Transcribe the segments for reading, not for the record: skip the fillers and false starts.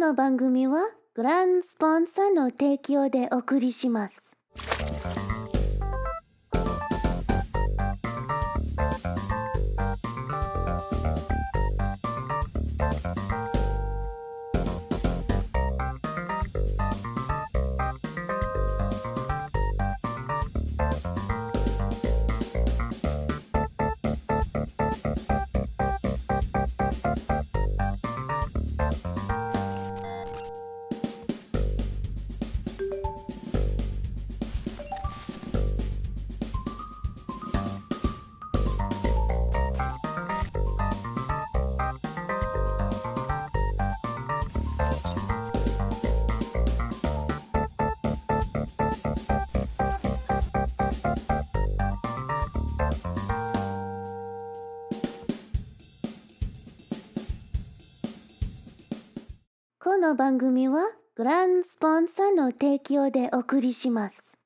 この番組はグランスポンサーの提供でお送りします。この番組はグランスポンサーの提供でお送りします。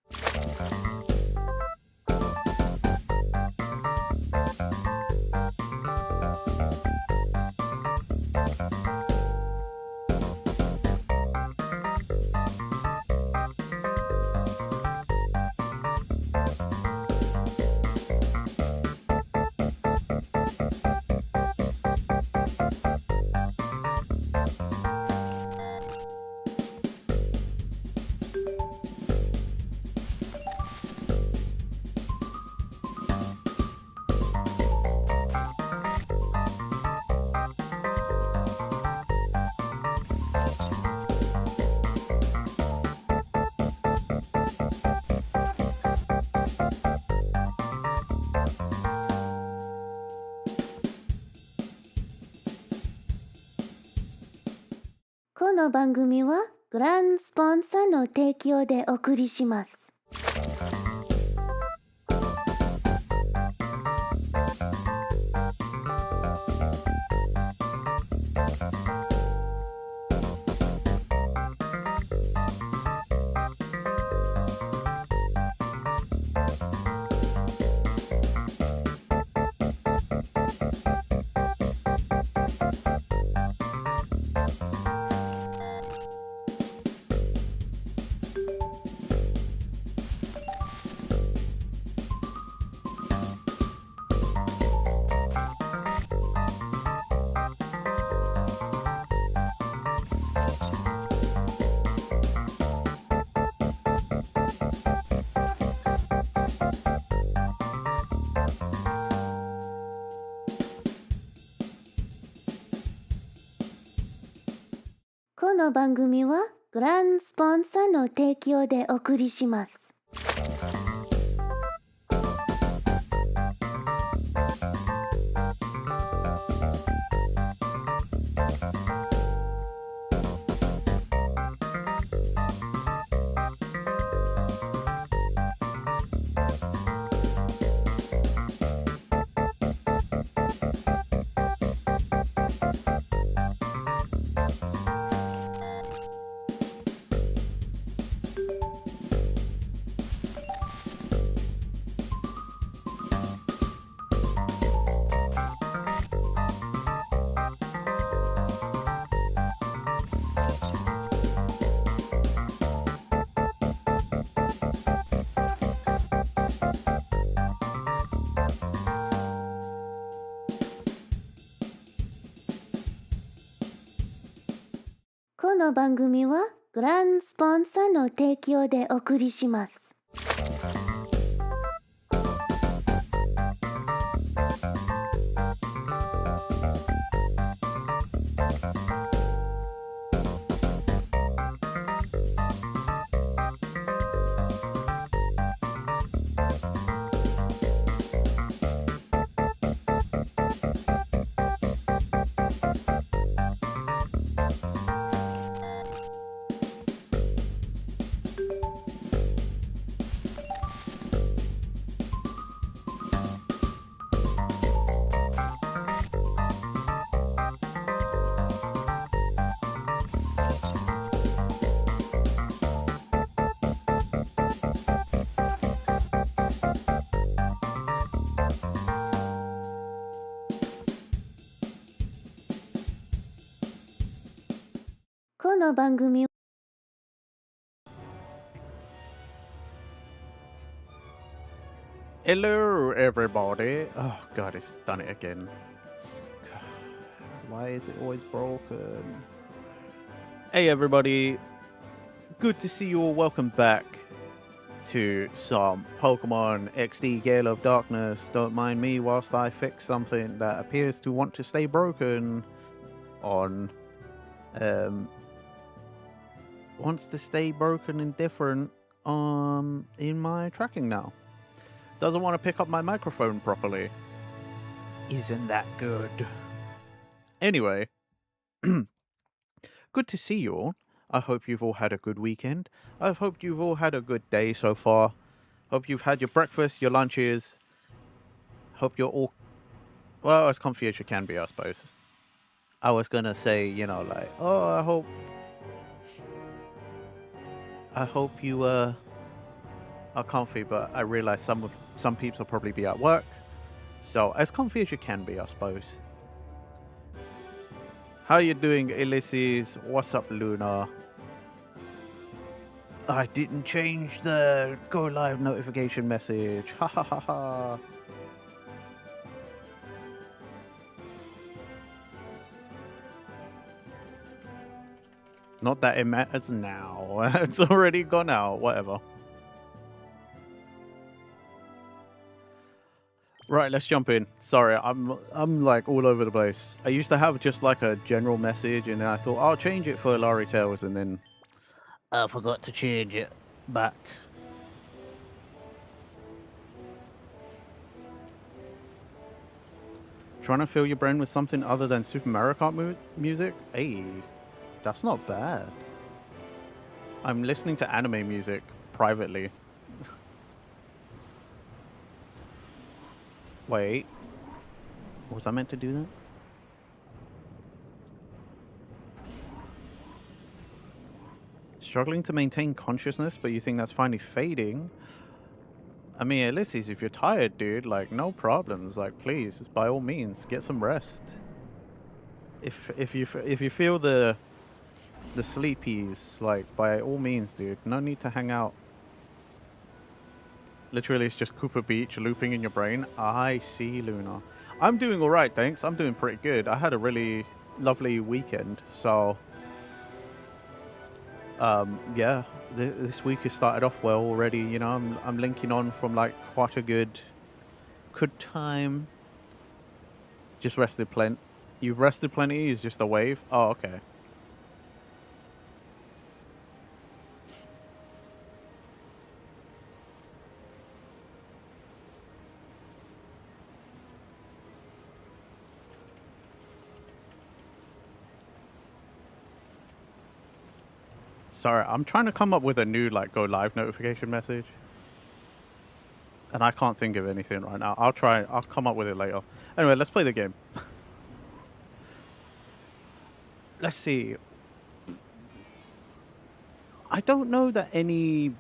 この番組はグランスポンサーの提供でお送りします。この番組はグランスポンサーの提供でお送りします。この番組はグランスポンサーの提供でお送りします。この番組 Hello, everybody. Oh, God, it's done it again. Why is it always broken? Hey, everybody. Good to see you all. Welcome back to some Pokemon XD Gale of Darkness. Don't mind me whilst I fix something that appears to want to stay broken on... wants to stay broken and different in my tracking now. Doesn't want to pick up my microphone properly. Isn't that good? Anyway, good to see you all. I hope you've all had a good weekend. I hope you've all had a good day so far. Hope you've had your breakfast, your lunches. Hope you're all, well, as comfy as you can be, I suppose. I was gonna say, you know, like, oh, I hope you are comfy, but I realize some peeps will probably be at work. So as comfy as you can be, I suppose. How you doing, Ulysses? What's up, Luna? I didn't change the go live notification message. Ha ha ha ha. Not that it matters now. It's already gone out. Whatever. Right, let's jump in. Sorry, I'm like all over the place. I used to have just like a general message, and then I thought I'll change it for Larry Tales, and then I forgot to change it back. Trying to fill your brain with something other than Super Mario Kart music? Hey, that's not bad. I'm listening to anime music privately. Wait. Was I meant to do that? Struggling to maintain consciousness, but you think that's finally fading? I mean, Ulysses, if you're tired, dude, like, no problems. Like, please, by all means, get some rest. If you feel the sleepies, like, by all means, dude, no need to hang out. Literally, it's just Cooper Beach looping in your brain. I see, Luna. I'm doing all right, thanks. I'm doing pretty good. I had a really lovely weekend, so yeah, this week has started off well already. You know, I'm linking on from like quite a good time. Just rested plenty. You've rested plenty. Is just a wave. Oh, okay. Sorry, I'm trying to come up with a new like go live notification message, and I can't think of anything right now. I'll come up with it later. Anyway, let's play the game. Let's see. I don't know that any...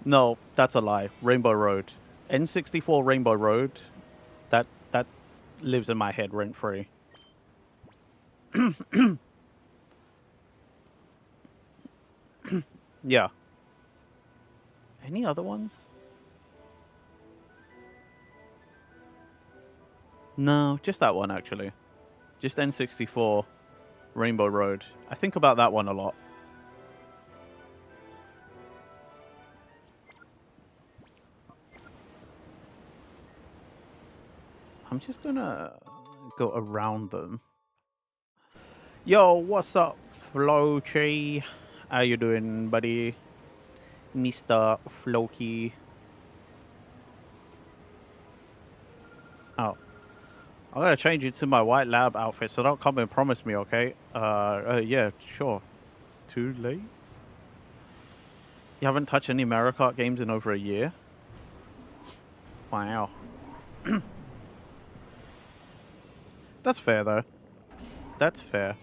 No, that's a lie. Rainbow Road. N64 Rainbow Road. That lives in my head rent-free. Yeah. Any other ones? No, just that one, actually. Just N64 Rainbow Road. I think about that one a lot. I'm just gonna go around them. Yo, what's up, Flochi? How you doing, buddy? Mr. Floki. Oh. I'm gonna change it to my white lab outfit, so don't come and promise me, okay? Yeah, sure. Too late? You haven't touched any Mario Kart games in over a year? Wow. That's fair, though. That's fair.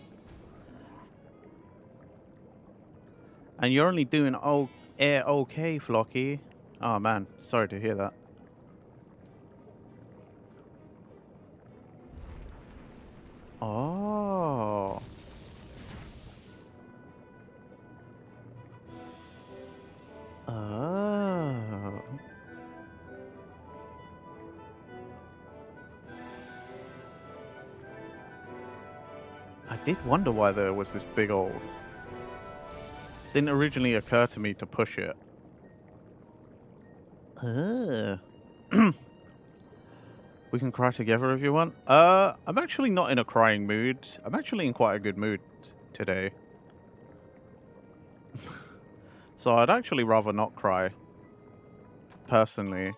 And you're only doing okay, Flocky. Oh, man. Sorry to hear that. Oh. did wonder why there was this big old... Didn't originally occur to me to push it. We can cry together if you want. I'm actually not in a crying mood. I'm actually in quite a good mood today. So I'd actually rather not cry. Personally.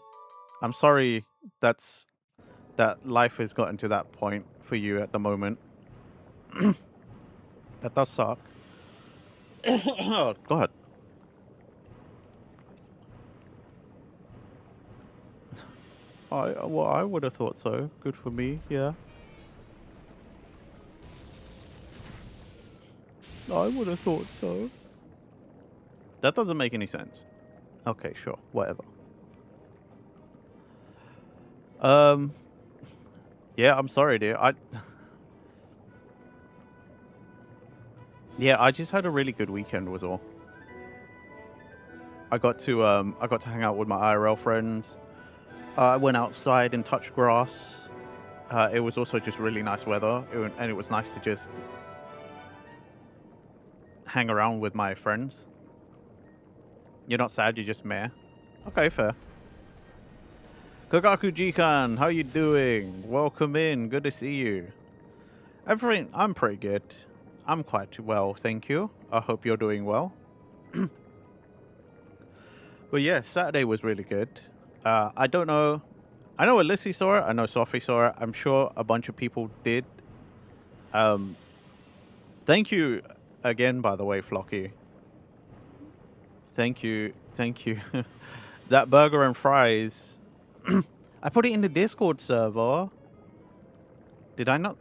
I'm sorry that life has gotten to that point for you at the moment. That does suck. Oh, God. Well, I would have thought so. Good for me, yeah. I would have thought so. That doesn't make any sense. Okay, sure, whatever. Yeah, I'm sorry, dear. Yeah, I just had a really good weekend was all. I got to hang out with my IRL friends. I went outside and touched grass. It was also just really nice weather, and it was nice to just hang around with my friends. You're not sad, you're just meh. Okay, fair. Kagaku Jikan, how you doing? Welcome in, good to see you. Everything, I'm pretty good. I'm quite well, thank you. I hope you're doing well. But yeah, Saturday was really good. I don't know. I know Alyssa saw it. I know Sophie saw it. I'm sure a bunch of people did. Thank you again, by the way, Flocky. Thank you. Thank you. That burger and fries. I put it in the Discord server. Did I not?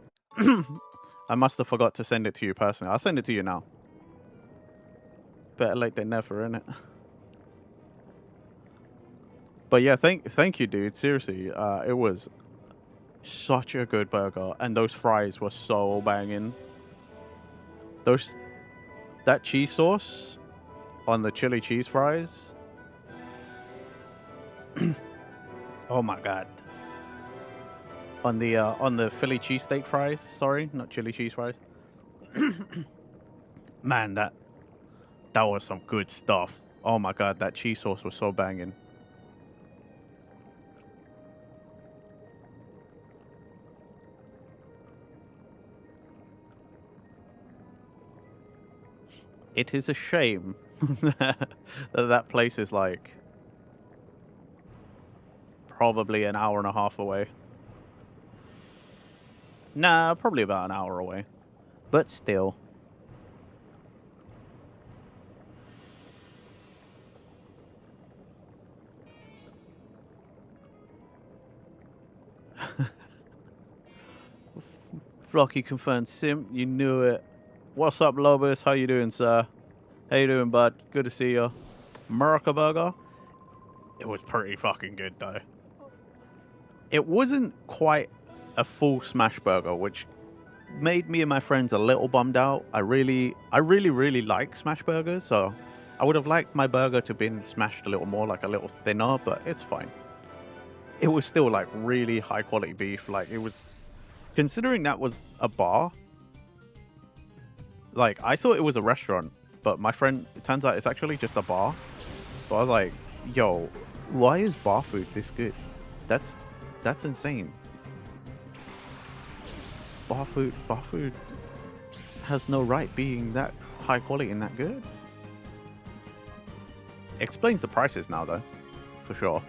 I must have forgot to send it to you personally. I'll send it to you now. Better late than never, innit? But yeah, thank you, dude. Seriously, it was such a good burger, and those fries were so banging. That cheese sauce on the chili cheese fries. Oh my god. On the Philly cheesesteak fries. Sorry, not chili cheese fries. Man, that was some good stuff. Oh my god, that cheese sauce was so banging. It is a shame that place is like probably an hour and a half away. Nah, probably about an hour away. But still. Flocky confirmed Simp, you knew it. What's up, Lobus? How you doing, sir? How you doing, bud? Good to see you. America Burger? It was pretty fucking good, though. It wasn't quite a full smash burger, which made me and my friends a little bummed out. I really like smash burgers, so I would have liked my burger to have been smashed a little more, like a little thinner, but it's fine. It was still like really high quality beef. Like it was, considering that was a bar, like I thought it was a restaurant, but my friend, it turns out it's actually just a bar. So I was like, yo, why is bar food this good? That's insane. Bar food has no right being that high quality and that good. Explains the prices now though, for sure.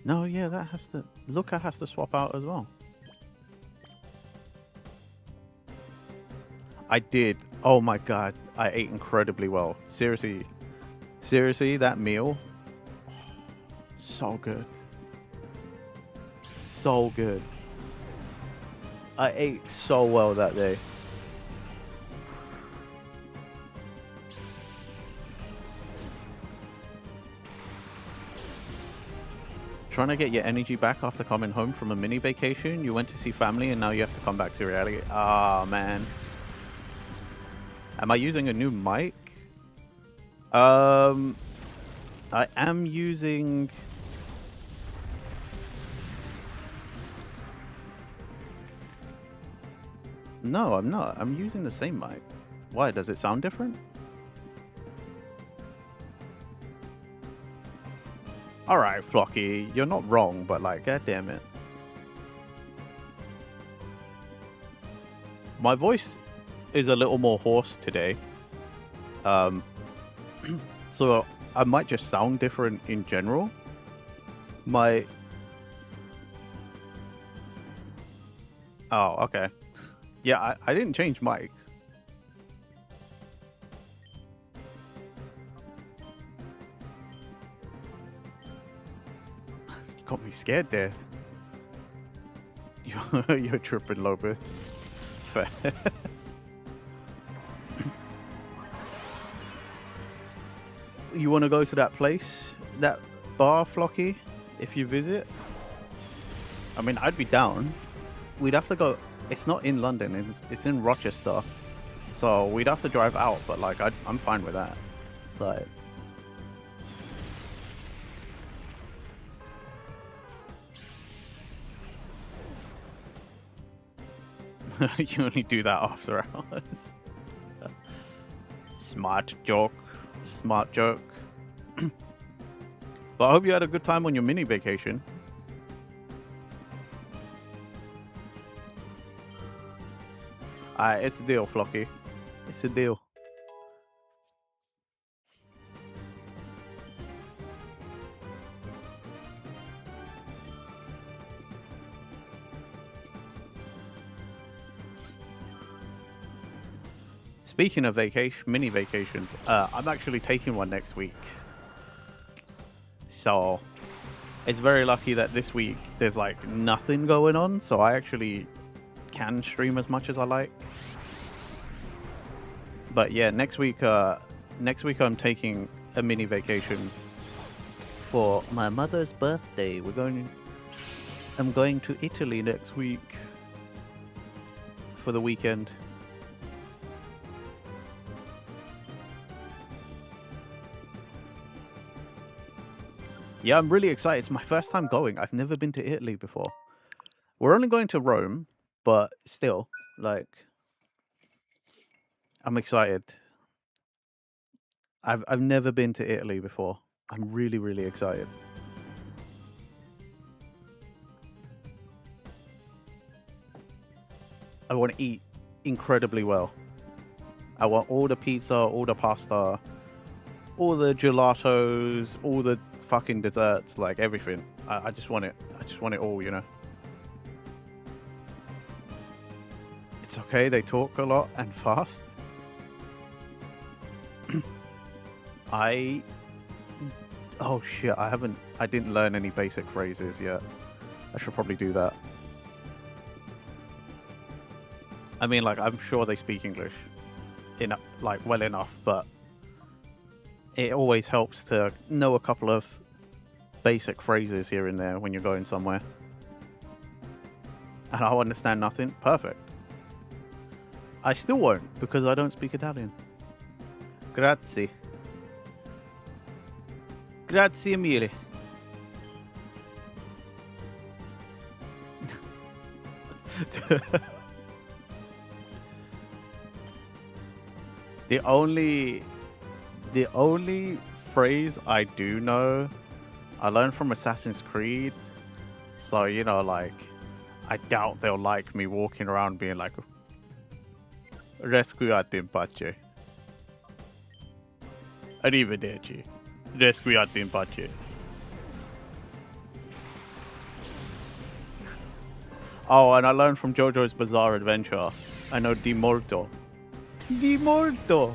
No, yeah, that has to... Luca has to swap out as well. I did. Oh my god. I ate incredibly well. Seriously. Seriously, that meal. Oh, so good. So good. I ate so well that day. Trying to get your energy back after coming home from a mini vacation. You went to see family and now you have to come back to reality. Ah, man. Am I using a new mic? I am using... No, I'm not. I'm using the same mic. Why? Does it sound different? Alright, Flocky. You're not wrong, but like, god damn it. My voice is a little more hoarse today. So I might just sound different in general. My... Oh, okay. Yeah, I didn't change mics. You got me scared there. You're tripping, Lopez. Fair. You want to go to that place, that bar, Flocky, if you visit? I mean, I'd be down. We'd have to go. It's not in London. It's in Rochester, so we'd have to drive out. But like, I'm fine with that. Like, you only do that after hours. Smart joke. Smart joke. But I hope you had a good time on your mini vacation. It's a deal, Flocky. It's a deal. Speaking of mini vacations, I'm actually taking one next week. So it's very lucky that this week there's like nothing going on, so I actually can stream as much as I like. But yeah, next week I'm taking a mini vacation for my mother's birthday. I'm going to Italy next week for the weekend. Yeah, I'm really excited. It's my first time going. I've never been to Italy before. We're only going to Rome, but still, like, I'm excited. I've never been to Italy before. I'm really, really excited. I want to eat incredibly well. I want all the pizza, all the pasta, all the gelatos, all the fucking desserts, like everything. I just want it. I just want it all, you know. It's okay, they talk a lot and fast. Oh shit, I didn't learn any basic phrases yet. I should probably do that. I mean, like, I'm sure they speak English well enough, but it always helps to know a couple of basic phrases here and there when you're going somewhere. And I'll understand nothing. Perfect. I still won't, because I don't speak Italian. Grazie. Grazie mille. The only phrase I do know, I learned from Assassin's Creed. So, you know, like, I doubt they'll like me walking around being like, Resquiate in pace. Arrivederci. Resquiate in pace. Oh, and I learned from JoJo's Bizarre Adventure. I know di molto. Di molto.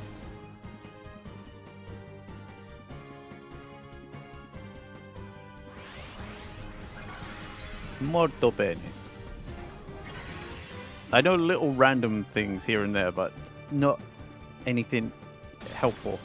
Molto bene. I know little random things here and there, but not anything helpful.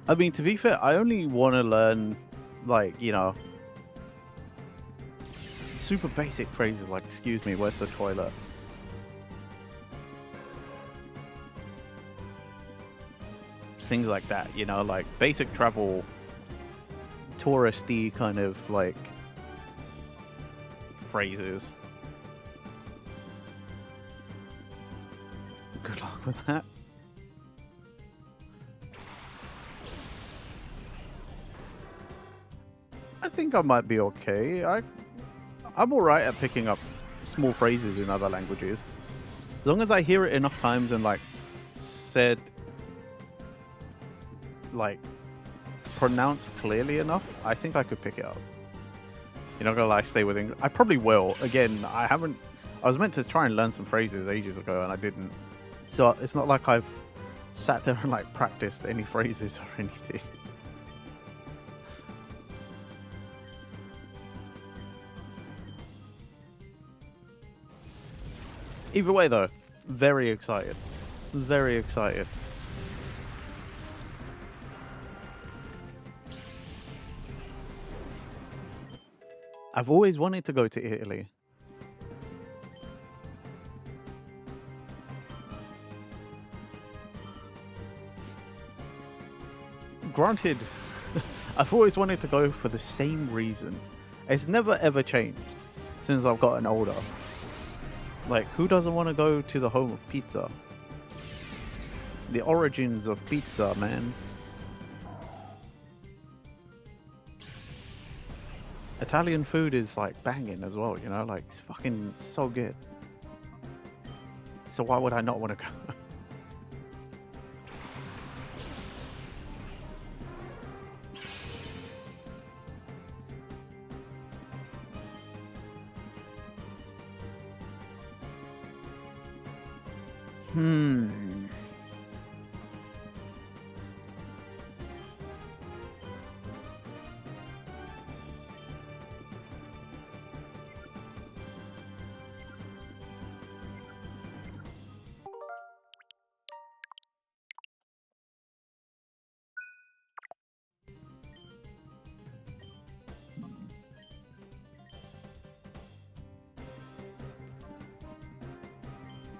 I mean, to be fair, I only want to learn, like, you know, super basic phrases like, excuse me, where's the toilet? Things like that, you know, like basic travel, touristy kind of like phrases. Good luck with that. I think I might be okay. I'm alright at picking up small phrases in other languages. As long as I hear it enough times and like said like pronounced clearly enough, I think I could pick it up. You're not gonna like stay with English. I probably will. Again, I was meant to try and learn some phrases ages ago and I didn't. So it's not like I've sat there and like practiced any phrases or anything. Either way though, very excited. Very excited. I've always wanted to go to Italy. Granted, I've always wanted to go for the same reason. It's never ever changed since I've gotten older. Like, who doesn't want to go to the home of pizza? The origins of pizza, man. Italian food is like banging as well, you know, like it's fucking so good. So why would I not want to go?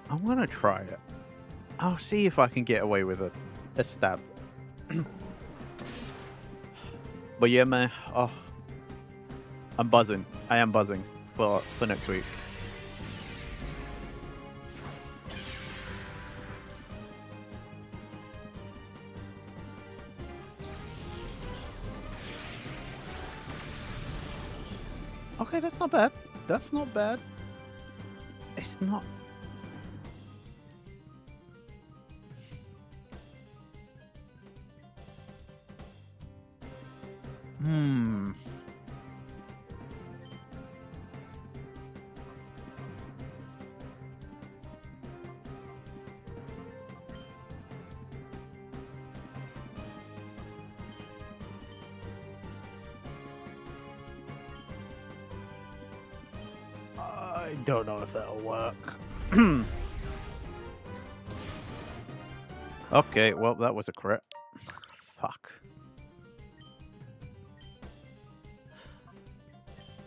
I'm gonna try it. I'll see if I can get away with a stab. But yeah, man. Oh, I'm buzzing. I am buzzing for next week. Okay, that's not bad. That's not bad. It's not. I don't know if that'll work. Okay, well, that was a crit. Fuck.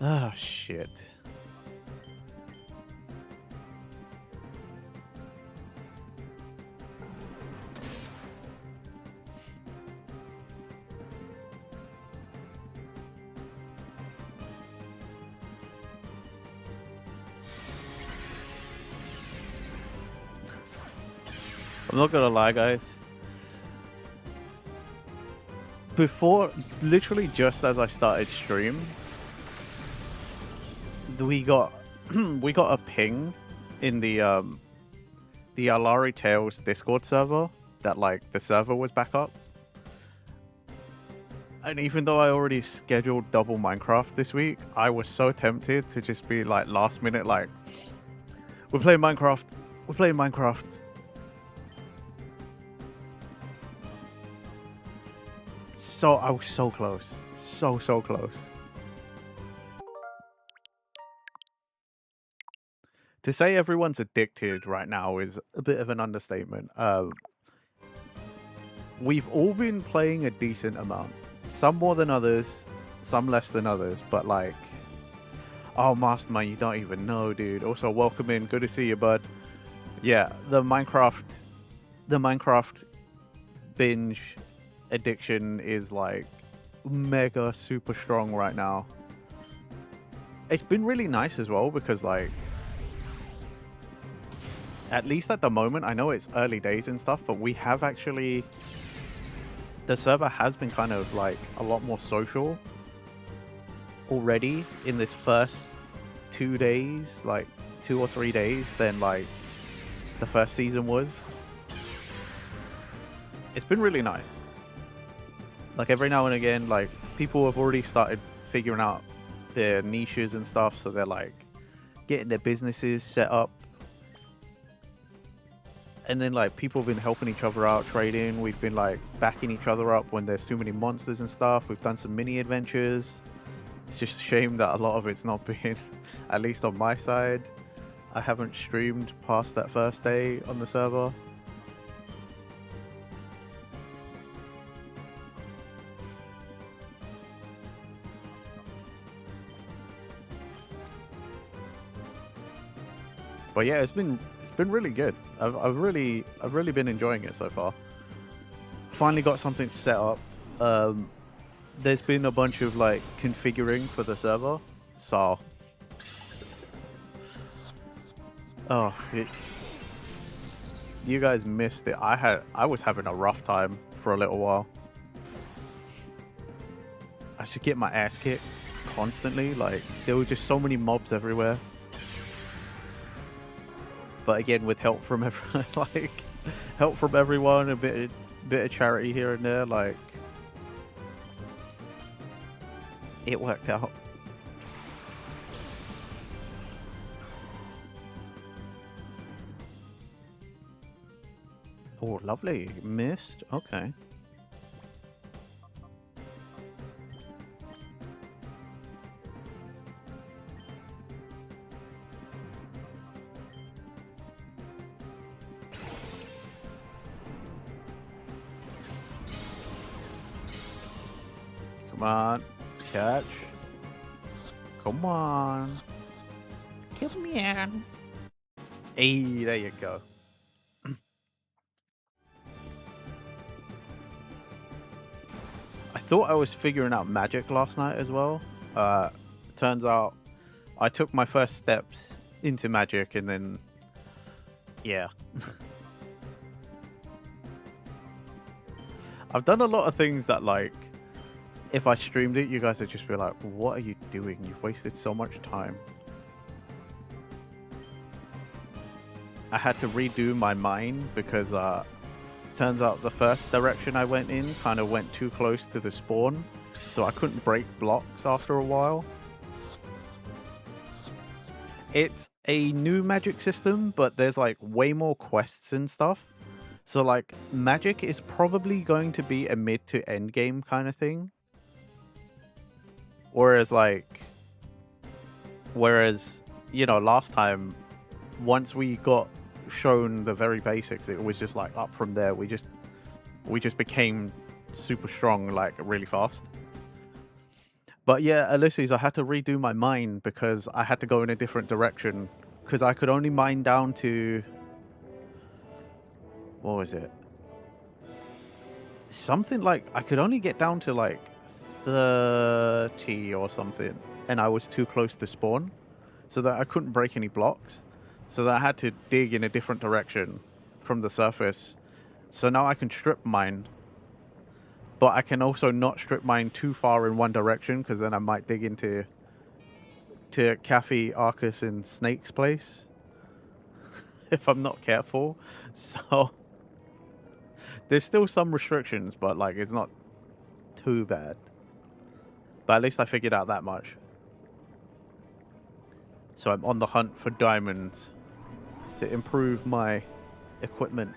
Oh, shit. I'm not gonna lie, guys. Before, literally just as I started stream, we got we got a ping in the Alari Tales Discord server that like the server was back up. And even though I already scheduled double Minecraft this week, I was so tempted to just be like last minute like, we're playing Minecraft. We're playing Minecraft. So I was so close. So close. To say everyone's addicted right now is a bit of an understatement. we've all been playing a decent amount. Some more than others, some less than others, but like, oh, Mastermind, you don't even know, dude. Also, welcome in. Good to see you, bud. Yeah, the Minecraft binge addiction is like mega super strong right now. It's been really nice as well because like, at least at the moment, I know it's early days and stuff, but we have actually, the server has been kind of like a lot more social already in this first 2 days, like 2 or 3 days than like the first season was. It's been really nice. Like every now and again, like people have already started figuring out their niches and stuff, so they're like getting their businesses set up. And then like people have been helping each other out, trading. We've been like backing each other up when there's too many monsters and stuff. We've done some mini adventures. It's just a shame that a lot of it's not been, at least on my side. I haven't streamed past that first day on the server. But yeah, it's been really good. I've really been enjoying it so far. Finally got something set up. There's been a bunch of like configuring for the server, so you guys missed it. I was having a rough time for a little while. I should get my ass kicked constantly. Like there were just so many mobs everywhere. But again, with help from everyone, like help from everyone, a bit of charity here and there, like it worked out. Oh, lovely. Missed. Okay. Come on. Catch. Come on. Come here. Hey, there you go. I thought I was figuring out magic last night as well. Turns out I took my first steps into magic and then, yeah. I've done a lot of things that like, if I streamed it, you guys would just be like, what are you doing? You've wasted so much time. I had to redo my mine because turns out the first direction I went in kind of went too close to the spawn, so I couldn't break blocks after a while. It's a new magic system, but there's like way more quests and stuff. So like magic is probably going to be a mid to end game kind of thing. Whereas, you know, last time, once we got shown the very basics, it was just like up from there. We just became super strong, like really fast. But yeah, Ulysses, I had to redo my mine because I had to go in a different direction because I could only mine down to, what was it? Something like, I could only get down to like 30 or something, and I was too close to spawn, so that I couldn't break any blocks, so that I had to dig in a different direction from the surface. So now I can strip mine, but I can also not strip mine too far in one direction, because then I might dig into Cafe, Arcus, and Snake's place if I'm not careful. So there's still some restrictions, but like it's not too bad. But at least I figured out that much. So I'm on the hunt for diamonds to improve my equipment.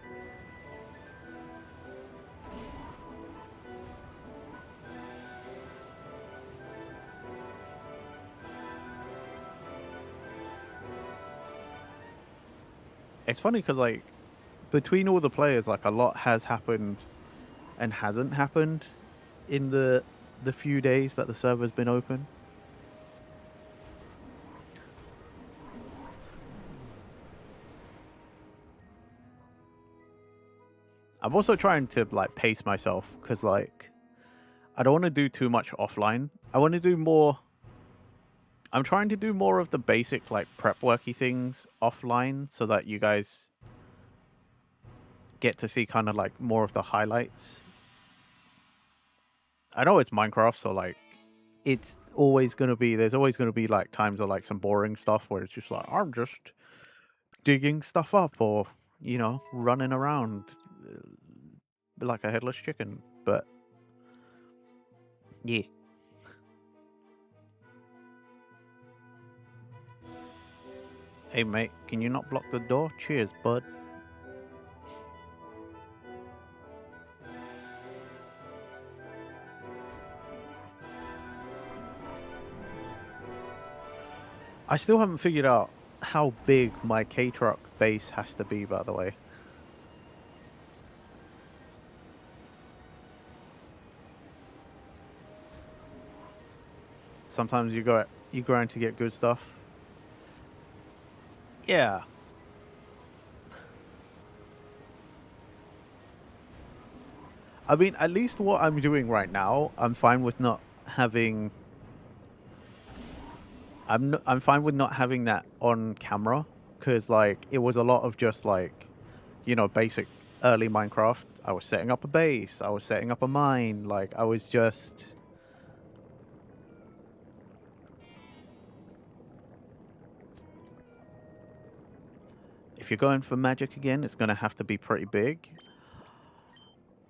It's funny because like between all the players, like a lot has happened and hasn't happened in the few days that the server's been open. I'm also trying to like pace myself because like I don't want to do too much offline. I want to do more. I'm trying to do more of the basic like prep worky things offline so that you guys get to see kind of like more of the highlights. I know it's Minecraft, so like it's always gonna be there's always gonna be like times of like some boring stuff where it's just like I'm just digging stuff up or you know running around like a headless chicken. But yeah. Hey mate, can you not block the door? Cheers, bud. I still haven't figured out how big my K-Truck base has to be, by the way. Sometimes you grind to get good stuff. Yeah. I mean, at least what I'm doing right now, I'm fine with not having. I'm fine with not having that on camera because like it was a lot of just like, you know, basic early Minecraft. I was setting up a base. I was setting up a mine. Like I was just. If you're going for magic again, it's gonna have to be pretty big.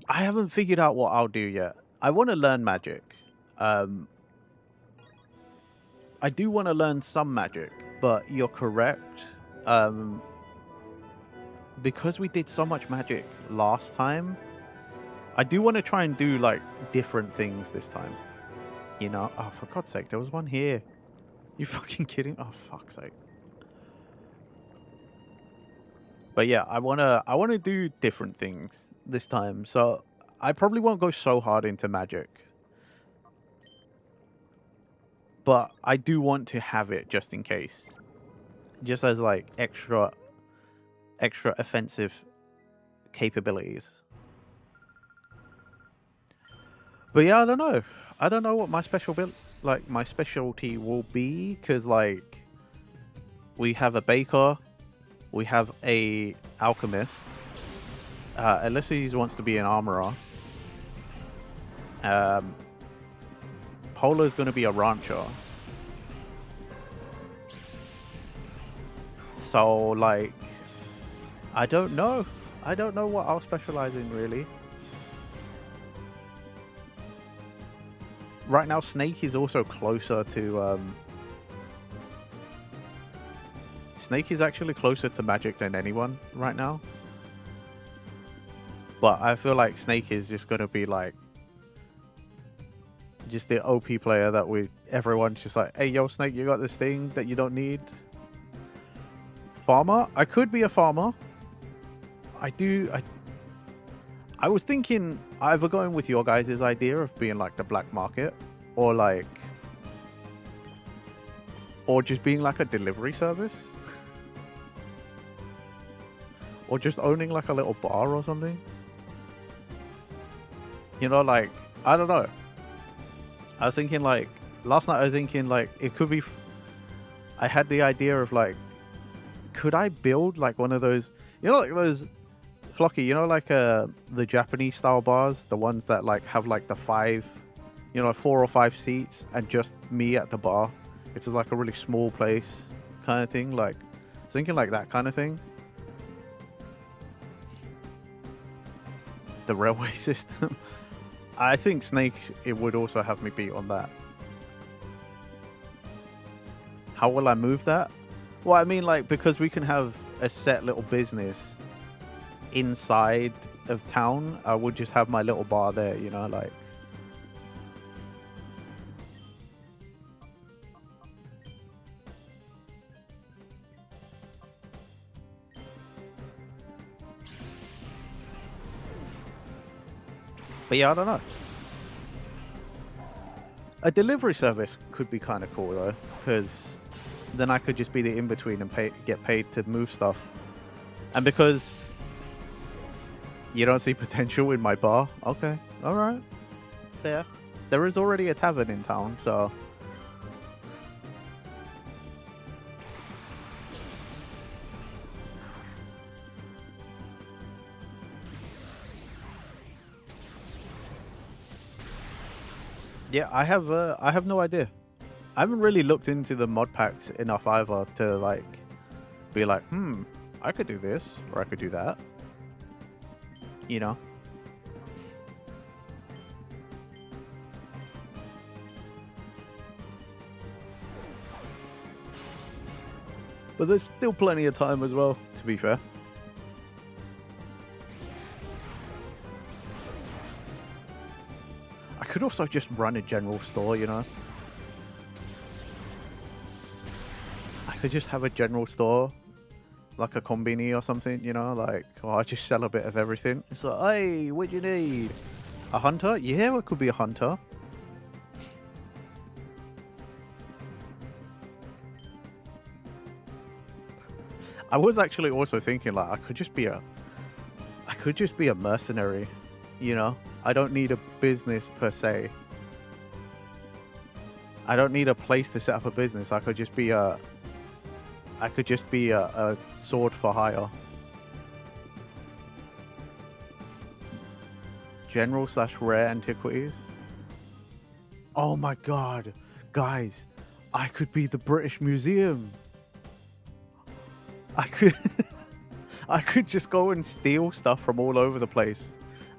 I haven't figured out what I'll do yet. I want to learn magic. I do want to learn some magic, but you're correct. Because we did so much magic last time, I do want to try and do like different things this time. You know? Oh, for God's sake, there was one here. You fucking kidding? Oh, fuck's sake. But yeah, I wanna do different things this time. So I probably won't go so hard into magic. But I do want to have it just in case. Just as like extra offensive capabilities. But yeah, I don't know. I don't know what my my specialty will be because like we have a baker, we have a alchemist. Ulysses wants to be an armorer. Polo's going to be a rancher. So like, I don't know. I don't know what I'll specialize in really. Right now, Snake is also closer to. Snake is actually closer to magic than anyone right now. But I feel like Snake is just gonna be like, just the OP player that everyone's just like, hey yo Snake, you got this thing that you don't need. Farmer? I could be a farmer. I was thinking either going with your guys' idea of being like the black market or like or just being like a delivery service. Or just owning like a little bar or something. You know, like, I don't know. I was thinking like, last night I was thinking like, it could be, I had the idea of like, could I build like one of those, you know, like those, Flocky, you know, like the Japanese style bars, the ones that like have like the 4 or 5 seats and just me at the bar. It's just like a really small place kind of thing. Like, thinking like that kind of thing. The railway system. I think Snake, it would also have me beat on that. How will I move that? Well, I mean, like, because we can have a set little business inside of town, I would just have my little bar there, you know, like. But yeah, I don't know. A delivery service could be kind of cool though, because then I could just be the in-between and get paid to move stuff. And because you don't see potential in my bar, okay, all right, fair. There is already a tavern in town, so yeah, I have no idea. I haven't really looked into the mod packs enough either to like be like, I could do this or I could do that. You know. But there's still plenty of time as well, to be fair. I could also just run a general store, you know. I could just have a general store, like a combini or something, you know, like, or I just sell a bit of everything. It's like, hey, what do you need? A hunter? Yeah, it could be a hunter. I was actually also thinking like I could just be a mercenary, you know? I don't need a business per se. I don't need a place to set up a business. I could just be a sword for hire. General / rare antiquities. Oh my god. Guys, I could be the British Museum. I could I could just go and steal stuff from all over the place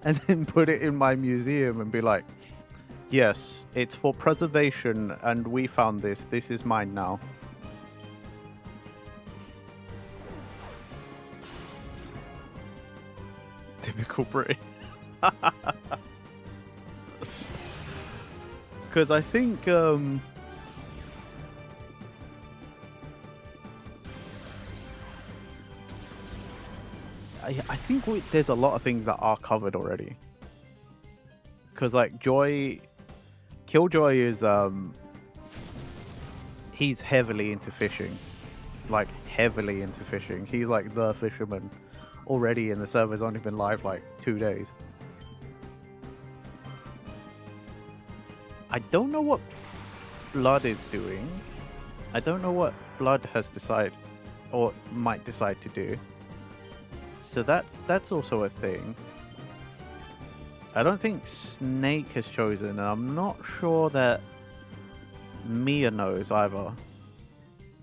and then put it in my museum and be like, yes, it's for preservation and we found this. This is mine now. Typical British. Because I think I think there's a lot of things that are covered already. Because like Killjoy is he's heavily into fishing, like heavily into fishing. He's like the fisherman already, and the server's only been live like 2 days. I don't know what Blood is doing. I don't know what Blood has decided or might decide to do. So that's also a thing. I don't think Snake has chosen, and I'm not sure that Mia knows either.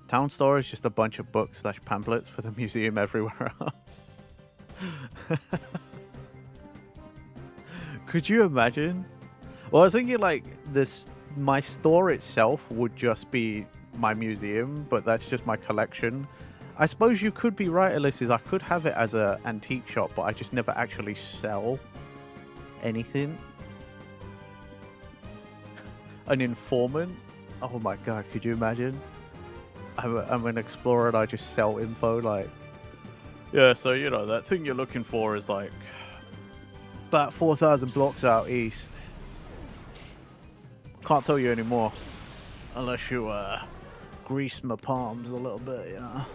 Town Store is just a bunch of books / pamphlets for the museum everywhere else. Could you imagine? Well, I was thinking like my store itself would just be my museum, but that's just my collection. I suppose you could be right, Ulysses. I could have it as an antique shop, but I just never actually sell anything. An informant? Oh my god, could you imagine? I'm an explorer and I just sell info, like, yeah, so you know, that thing you're looking for is like about 4,000 blocks out east. Can't tell you anymore unless you grease my palms a little bit, you know.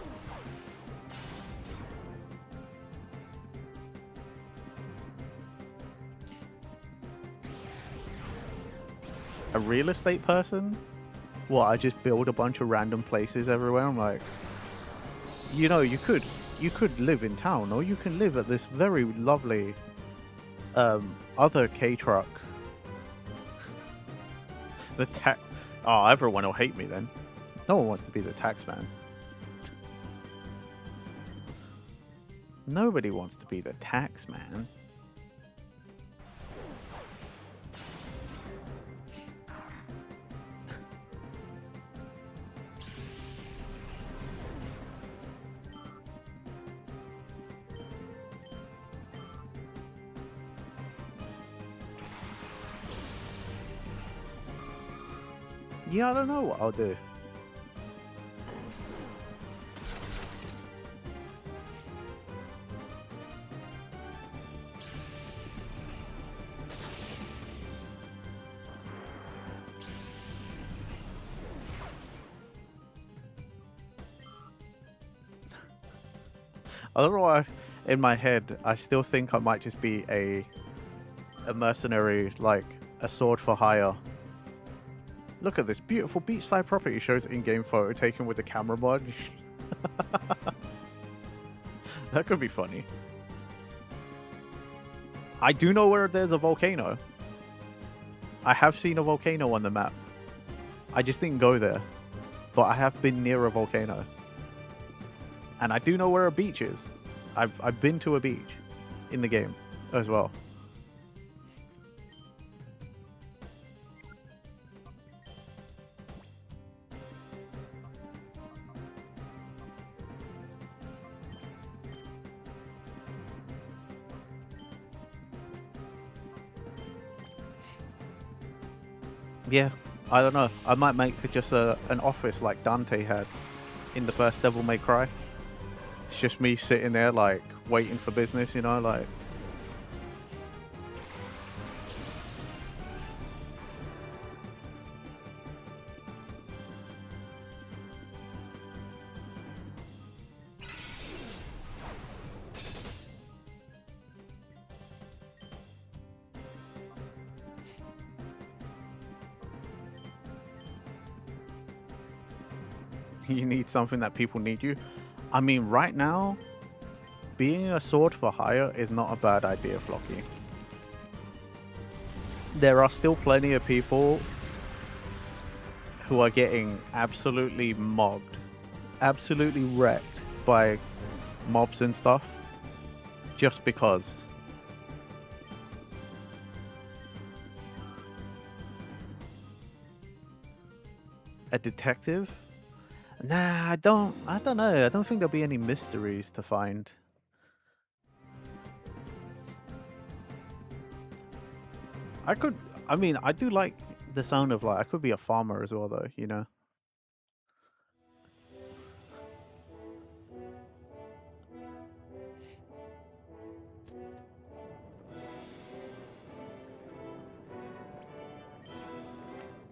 A real estate person? What, I just build a bunch of random places everywhere? I'm like, you know, you could live in town, or you can live at this very lovely other K-truck. Oh, everyone will hate me then. No one wants to be the tax man. Nobody wants to be the tax man. Yeah, I don't know what I'll do. I don't know why in my head I still think I might just be a mercenary, like a sword for hire. Look at this beautiful beachside property, shows in-game photo taken with the camera mod. That could be funny. I do know where there's a volcano. I have seen a volcano on the map. I just didn't go there. But I have been near a volcano. And I do know where a beach is. I've been to a beach in the game as well. Yeah, I don't know. I might make just an office like Dante had in the first Devil May Cry. It's just me sitting there, like, waiting for business, you know, like... You need something that people need you. I mean, right now, being a sword for hire is not a bad idea, Flocky. There are still plenty of people who are getting absolutely mobbed, absolutely wrecked by mobs and stuff, just because. A detective? Nah, I don't know. I don't think there'll be any mysteries to find. I mean, I do like the sound of, like, I could be a farmer as well, though, you know?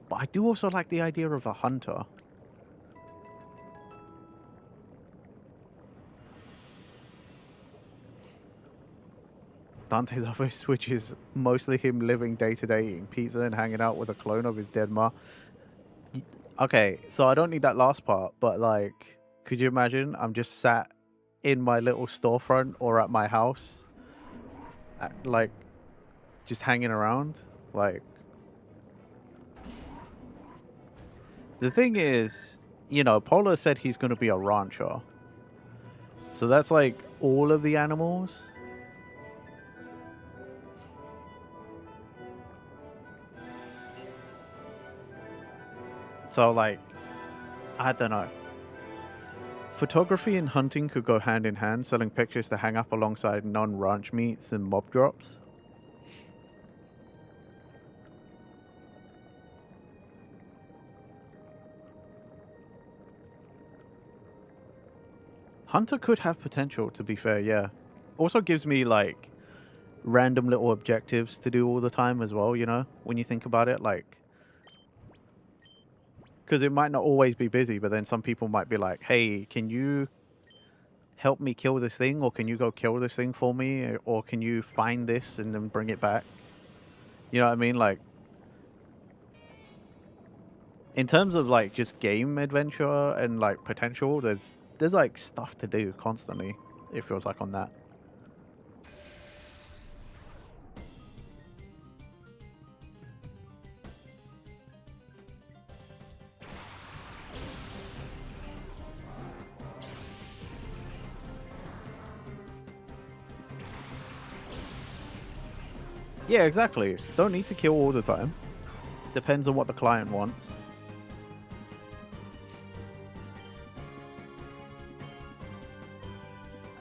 But I do also like the idea of a hunter. Dante's other switch is mostly him living day to day, eating pizza and hanging out with a clone of his dead ma. Okay, so I don't need that last part, but, like, could you imagine? I'm just sat in my little storefront or at my house, like, just hanging around. Like, the thing is, you know, Polo said he's going to be a rancher. So that's, like, all of the animals. So, like, I don't know. Photography and hunting could go hand in hand, selling pictures to hang up alongside non-ranch meats and mob drops. Hunter could have potential, to be fair, yeah. Also gives me, like, random little objectives to do all the time as well, you know? When you think about it, like... Because it might not always be busy, but then some people might be like, hey, can you help me kill this thing? Or can you go kill this thing for me? Or can you find this and then bring it back? You know what I mean? Like, in terms of, like, just game adventure and, like, potential, there's like, stuff to do constantly, it feels like, on that. Yeah, exactly. Don't need to kill all the time. Depends on what the client wants.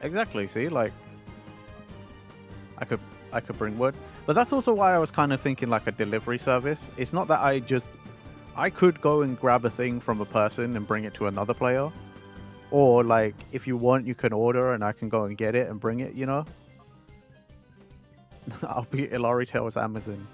Exactly, see, like, I could bring wood. But that's also why I was kind of thinking, like, a delivery service. It's not that I could go and grab a thing from a person and bring it to another player. Or, like, if you want, you can order and I can go and get it and bring it, you know? I'll be Ilari Tales Amazon.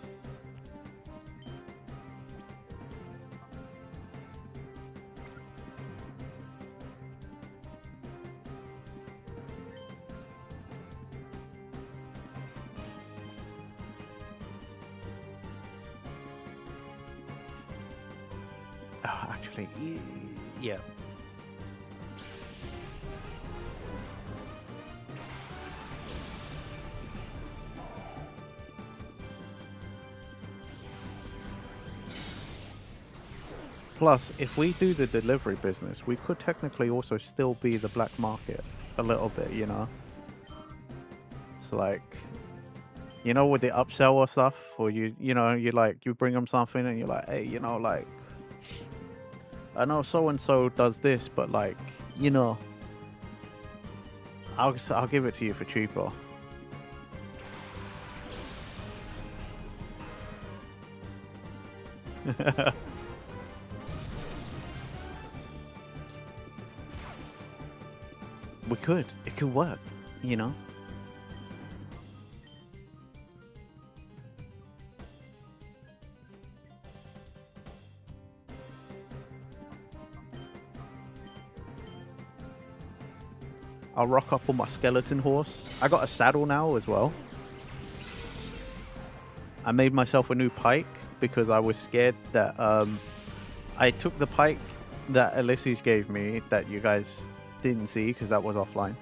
Oh, actually, yeah. Plus, if we do the delivery business, we could technically also still be the black market a little bit, you know? It's like, you know, with the upsell or stuff, or you know, you bring them something and you're like, hey, you know, like, I know so-and-so does this, but like, you know, I'll give it to you for cheaper. We could. It could work, you know? I'll rock up on my skeleton horse. I got a saddle now as well. I made myself a new pike because I was scared that I took the pike that Ulysses gave me that you guys didn't see because that was offline.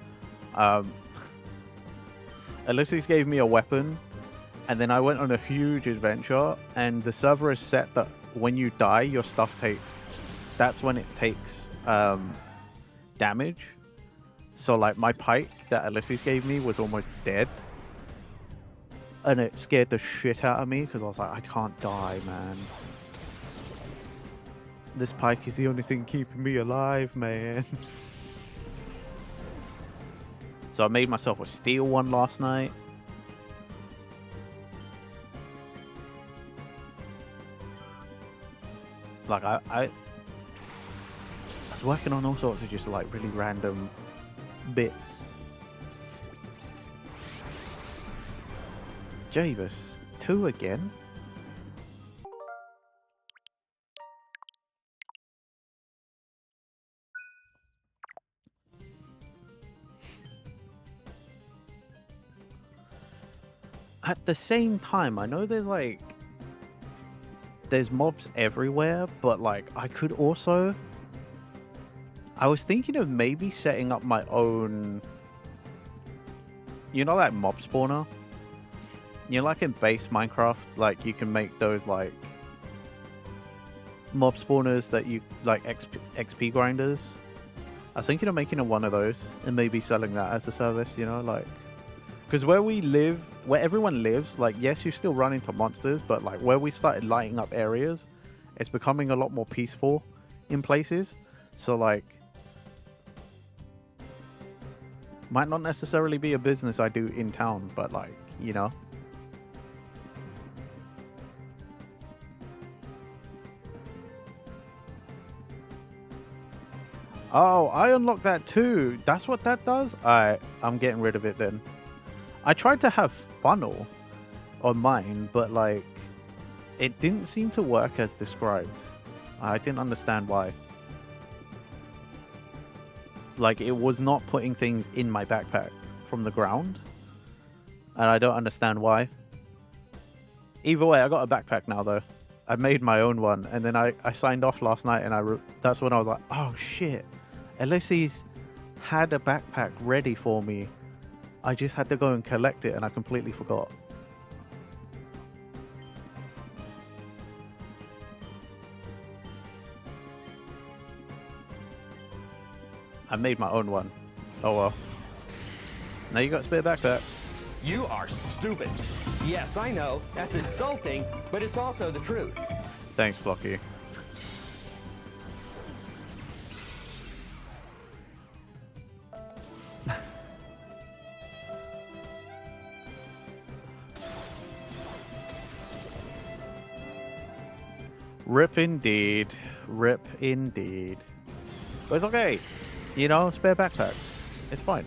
Ulysses gave me a weapon, and then I went on a huge adventure, and the server is set that when you die, your stuff takes... That's when it takes damage. So, like, my pike that Ulysses gave me was almost dead. And it scared the shit out of me because I was like, I can't die, man. This pike is the only thing keeping me alive, man. So I made myself a steel one last night. Like, I was working on all sorts of just, like, really random bits. Javis, 2 again? At the same time, I know there's like... There's mobs everywhere, but like, I could also... I was thinking of maybe setting up my own... You know, like mob spawner? You know, like in base Minecraft, like you can make those like mob spawners that you like XP grinders. I was thinking of making one of those and maybe selling that as a service, you know, like because where we live, where everyone lives, like yes, you still run into monsters, but like where we started lighting up areas, it's becoming a lot more peaceful in places. So like, might not necessarily be a business I do in town, but like, you know. Oh, I unlocked that too. That's what that does? Alright, I'm getting rid of it then. I tried to have funnel on mine, but like, it didn't seem to work as described. I didn't understand why. Like, it was not putting things in my backpack from the ground. And I don't understand why. Either way, I got a backpack now though. I made my own one, and then I signed off last night, and that's when I was like, oh shit. Ulysses had a backpack ready for me. I just had to go and collect it, and I completely forgot. I made my own one. Oh well. Now you got a spare backpack. You are stupid. Yes, I know. That's insulting, but it's also the truth. Thanks, Flocky. Rip indeed. Rip indeed. But it's okay. You know, spare backpack. It's fine.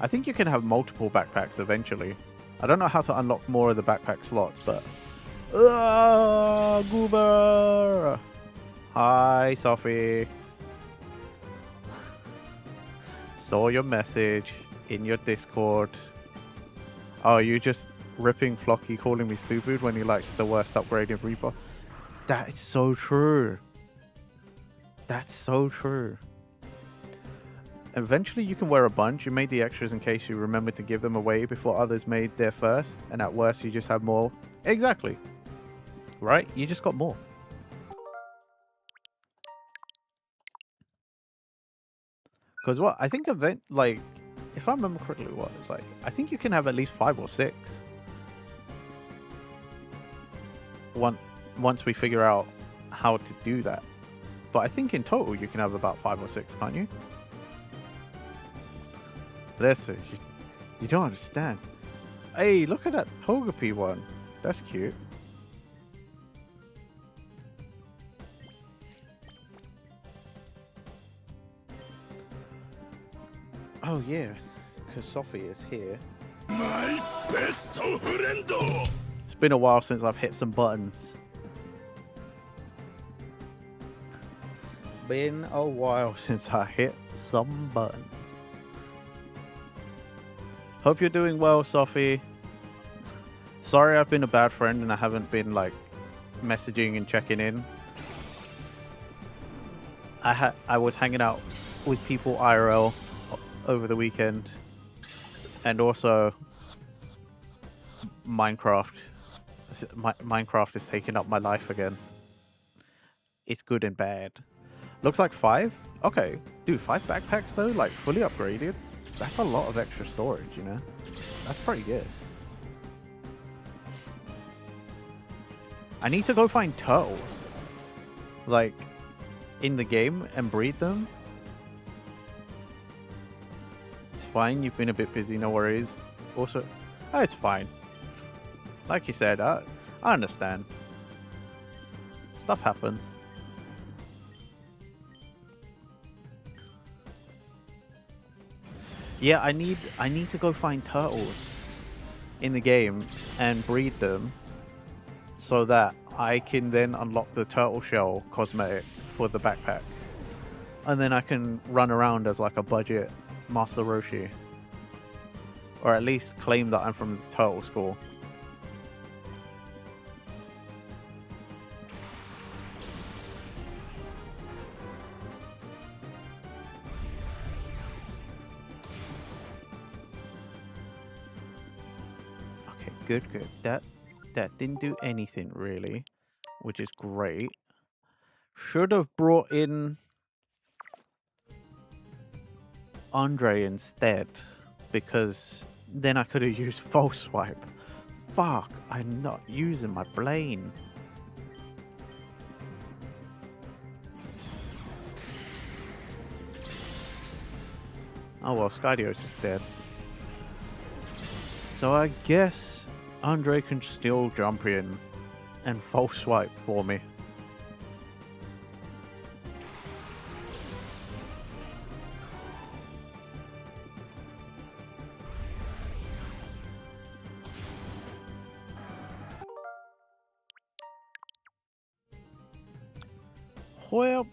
I think you can have multiple backpacks eventually. I don't know how to unlock more of the backpack slots, but... Goober! Hi, Sophie. Saw your message in your Discord. Oh, you just ripping Flocky, calling me stupid when he likes the worst upgrade in Reaper? That is so true. That's so true. Eventually, you can wear a bunch. You made the extras in case you remember to give them away before others made their first. And at worst, you just have more. Exactly. Right? You just got more. Because what? I think like, if I remember correctly what it's like, I think you can have at least 5 or 6. Once we figure out how to do that. But I think in total you can have about 5 or 6, can't you? Listen, you don't understand. Hey, look at that Togepi one. That's cute. Oh yeah, because Sophie is here. My best friend. It's been a while since I've hit some buttons. Been a while since I hit some buttons. Hope you're doing well, Sophie. Sorry I've been a bad friend and I haven't been like messaging and checking in. I was hanging out with people IRL over the weekend, and also Minecraft. Minecraft is taking up my life again. It's good and bad. Looks like 5? Okay. Dude, 5 backpacks though? Like fully upgraded? That's a lot of extra storage, you know? That's pretty good. I need to go find turtles. Like, in the game and breed them. It's fine, you've been a bit busy, no worries. Also, oh, it's fine. Like you said, I understand. Stuff happens. Yeah, I need to go find turtles in the game and breed them so that I can then unlock the turtle shell cosmetic for the backpack. And then I can run around as like a budget Master Roshi. Or at least claim that I'm from the turtle school. Good. That didn't do anything really, which is great. Should have brought in Andre instead, because then I could have used False Swipe. Fuck, I'm not using my brain. Oh well, Skydio's is dead. So I guess Andre can still jump in and False Swipe for me. Well,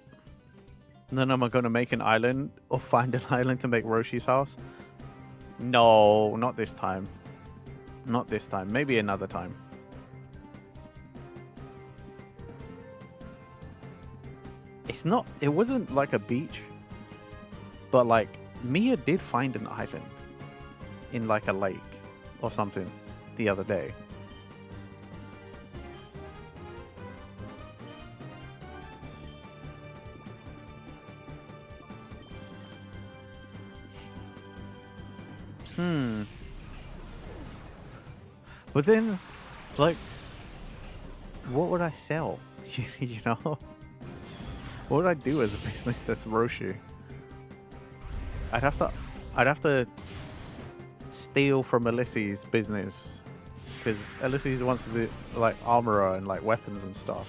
then am I going to make an island or find an island to make Roshi's house? No, not this time. Not this time. Maybe another time. It wasn't like a beach. But like, Mia did find an island in like a lake or something the other day. But then, like, what would I sell? You know? What would I do as a business as Roshi? I'd have to steal from Ulysses' business. Because Ulysses wants to do, like, armor and, like, weapons and stuff.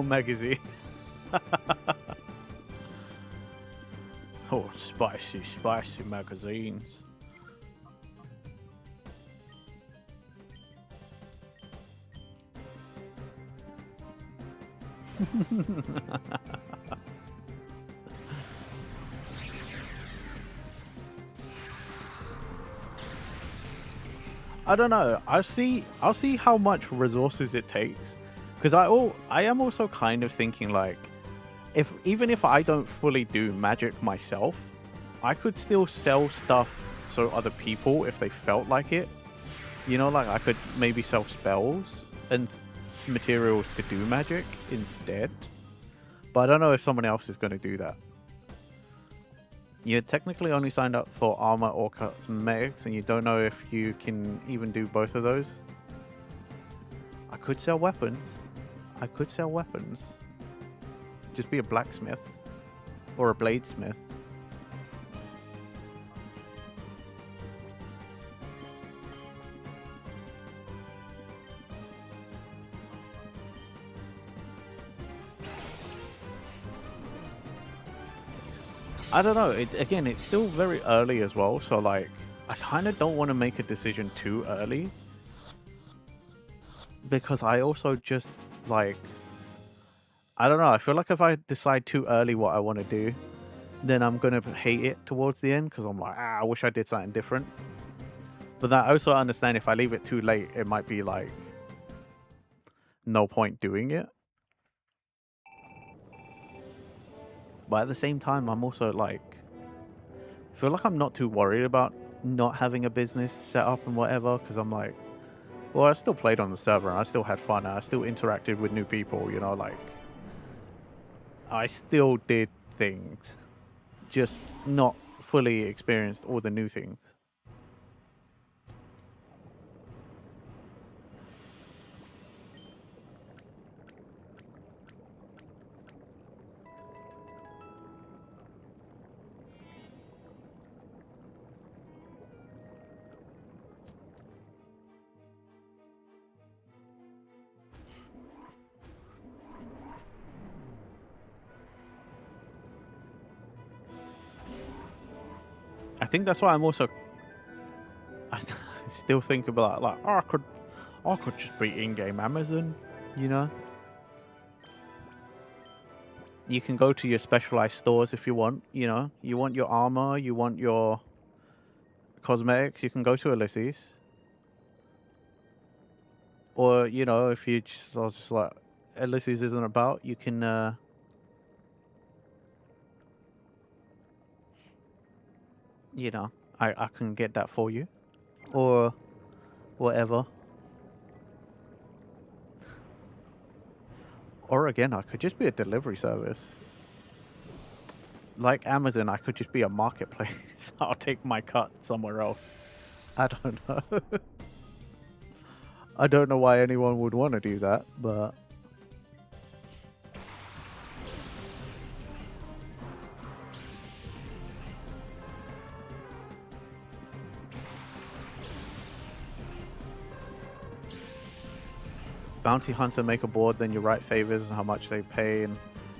Magazine. Oh, spicy magazines. I don't know. I'll see how much resources it takes, because I am also kind of thinking like, even if I don't fully do magic myself, I could still sell stuff so other people, if they felt like it, you know, like I could maybe sell spells and materials to do magic instead. But I don't know if someone else is going to do that. You're technically only signed up for armor or cosmetics, and you don't know if you can even do both of those. I could sell weapons. I could sell weapons. Just be a blacksmith. Or a bladesmith. I don't know. Again, it's still very early as well, so like, I kind of don't want to make a decision too early, because I also just like, I don't know. I feel like if I decide too early what I want to do, then I'm gonna hate it towards the end, because I'm like, I wish I did something different. But I also understand if I leave it too late, it might be like no point doing it. But at the same time, I'm also like, feel like I'm not too worried about not having a business set up and whatever, because I'm like, well, I still played on the server and I still had fun and I still interacted with new people, you know, like, I still did things, just not fully experienced all the new things. I think that's why I'm also, I still think about like, oh, I could just be in-game Amazon, you know. You can go to your specialized stores if you want, you know. You want your armor, you want your cosmetics, you can go to Ulysses. Or, you know, if you just, I was just like, Ulysses isn't about, you can, you know, I can get that for you. Or whatever. Or again, I could just be a delivery service. Like Amazon, I could just be a marketplace. I'll take my cut somewhere else. I don't know. I don't know why anyone would want to do that, but... Bounty Hunter make a board, then you write favors and how much they pay. And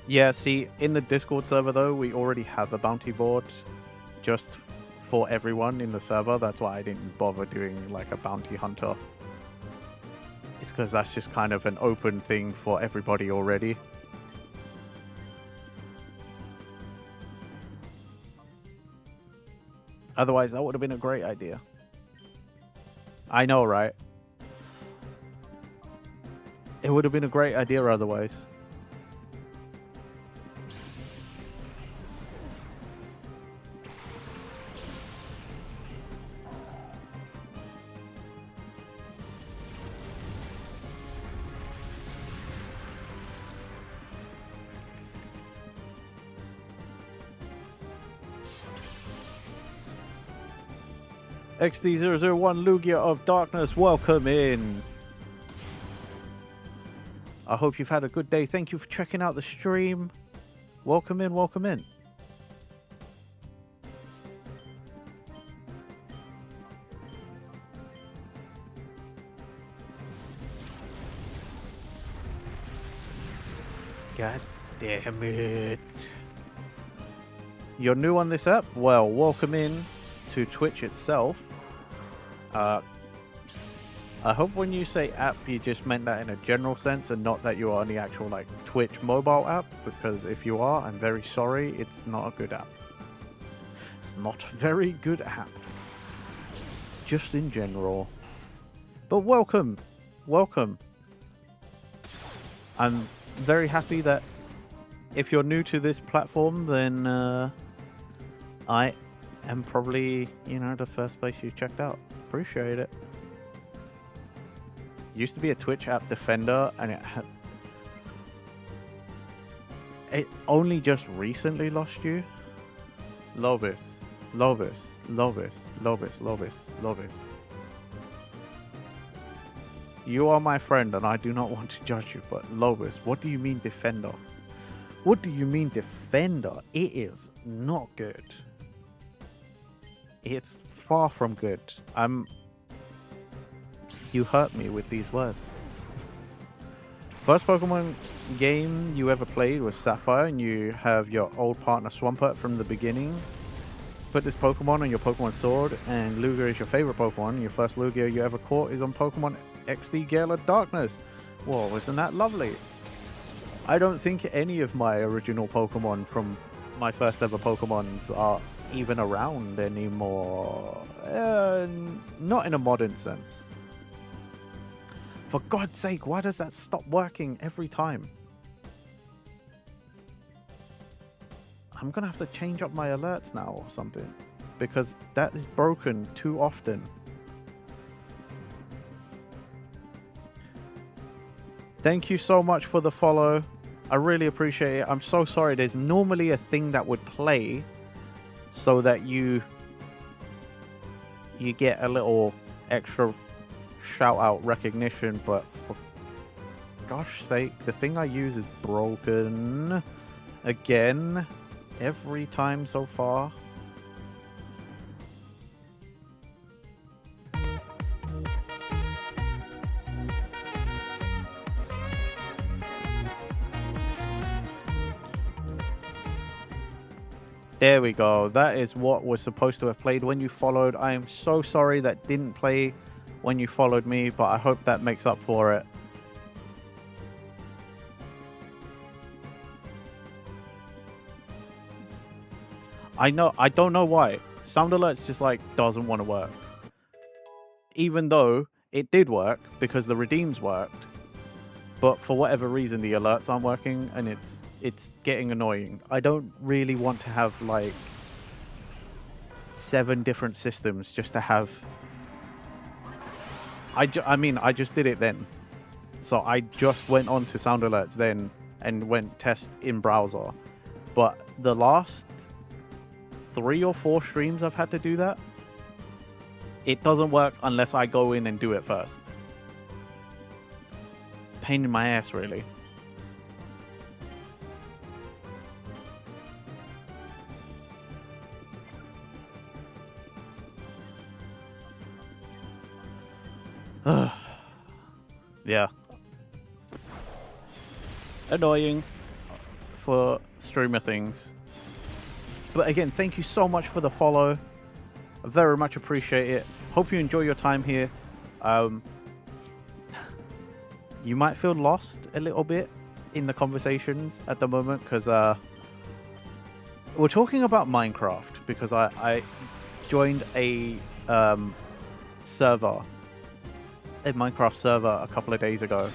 yeah, see, in the Discord server though, we already have a bounty board just for everyone in the server. That's why I didn't bother doing like a Bounty Hunter. It's because that's just kind of an open thing for everybody already. Otherwise, that would have been a great idea. I know, right? It would have been a great idea otherwise. XD001 Lugia of Darkness, welcome in. I hope you've had a good day. Thank you for checking out the stream. Welcome in, welcome in. God damn it. You're new on this app? Well, welcome in to Twitch itself. I hope when you say app, you just meant that in a general sense and not that you are on the actual like Twitch mobile app, because if you are, I'm very sorry, it's not a good app. It's not a very good app. Just in general. But welcome. Welcome. I'm very happy that if you're new to this platform, then I am probably, you know, the first place you checked out. Appreciate it. Used to be a Twitch app Defender, and it only just recently lost you. Lobis. You are my friend, and I do not want to judge you, but Lobis, what do you mean Defender? What do you mean Defender? It is not good. It's far from good. You hurt me with these words. First Pokemon game you ever played was Sapphire, and you have your old partner Swampert from the beginning. Put this Pokemon on your Pokemon Sword, and Lugia is your favorite Pokemon. And your first Lugia you ever caught is on Pokemon XD Gale of Darkness. Whoa, isn't that lovely? I don't think any of my original Pokemon from my first ever Pokemons are even around anymore. Not in a modern sense. For God's sake, why does that stop working every time? I'm gonna have to change up my alerts now or something, because that is broken too often. Thank you so much for the follow. I really appreciate it. I'm so sorry. There's normally a thing that would play so that you get a little extra shout out recognition, but for gosh sake, the thing I use is broken again every time so far. There we go. That is what was supposed to have played when you followed. I am so sorry that didn't play when you followed me, but I hope that makes up for it. I don't know why. Sound alerts just like doesn't want to work. Even though it did work because the redeems worked, but for whatever reason the alerts aren't working, and it's getting annoying. I don't really want to have like 7 different systems just to have. I mean, I just did it then. So I just went on to sound alerts then and went test in browser. But the last 3 or 4 streams I've had to do that. It doesn't work unless I go in and do it first. Pain in my ass, really. Yeah. Annoying for streamer things. But again, thank you so much for the follow. I very much appreciate it. Hope you enjoy your time here. You might feel lost a little bit in the conversations at the moment because we're talking about Minecraft, because I joined a server, a Minecraft server a couple of days ago.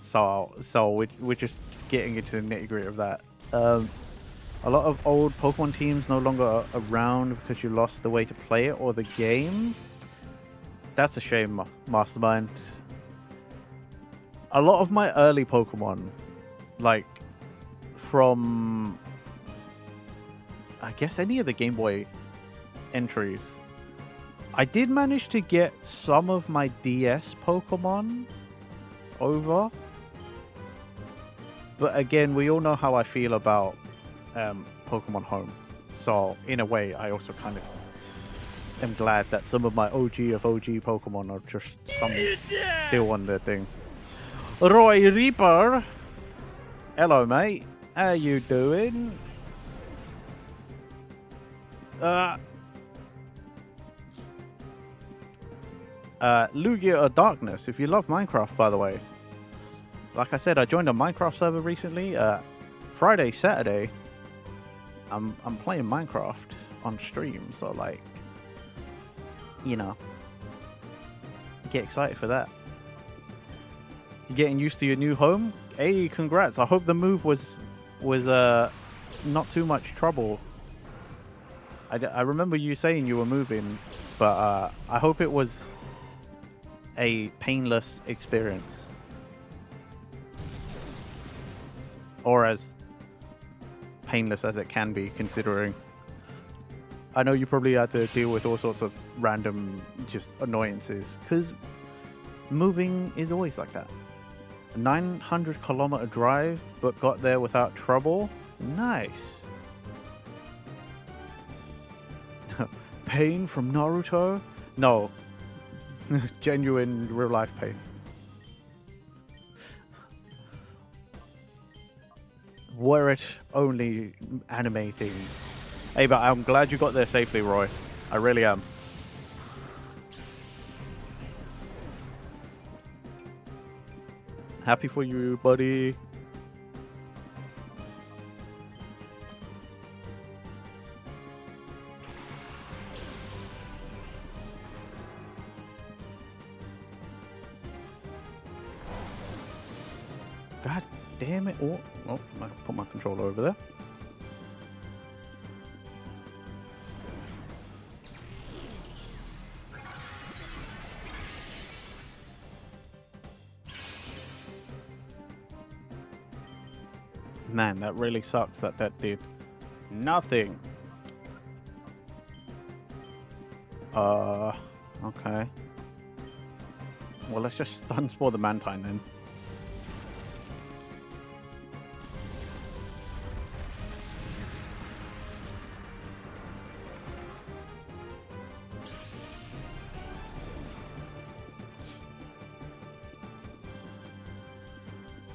So we're just getting into the nitty-gritty of that. A lot of old Pokemon teams no longer around because you lost the way to play it or the game. That's a shame, Mastermind. A lot of my early Pokemon, like from I guess any of the Game Boy entries, I did manage to get some of my DS Pokemon over. But again, we all know how I feel about Pokemon Home. So, in a way, I also kind of am glad that some of my OG of OG Pokemon are just still on their thing. Roy Reaper! Hello, mate. How you doing? Lugia of Darkness, if you love Minecraft, by the way. Like I said, I joined a Minecraft server recently, Friday, Saturday. I'm playing Minecraft on stream, so like, you know, get excited for that. You getting used to your new home? Hey, congrats! I hope the move was not too much trouble. I remember you saying you were moving, but I hope it was a painless experience, or as painless as it can be, considering I know you probably had to deal with all sorts of random just annoyances, because moving is always like that. A 900-kilometer drive, but got there without trouble. Nice. Pain from Naruto? No. Genuine real life pain. Were it only anime themed. Hey, but I'm glad you got there safely, Roy. I really am. Happy for you, buddy. God damn it. Oh, I put my controller over there. Man, that really sucks that did nothing. Okay. Well, let's just stun spore the Mantine then.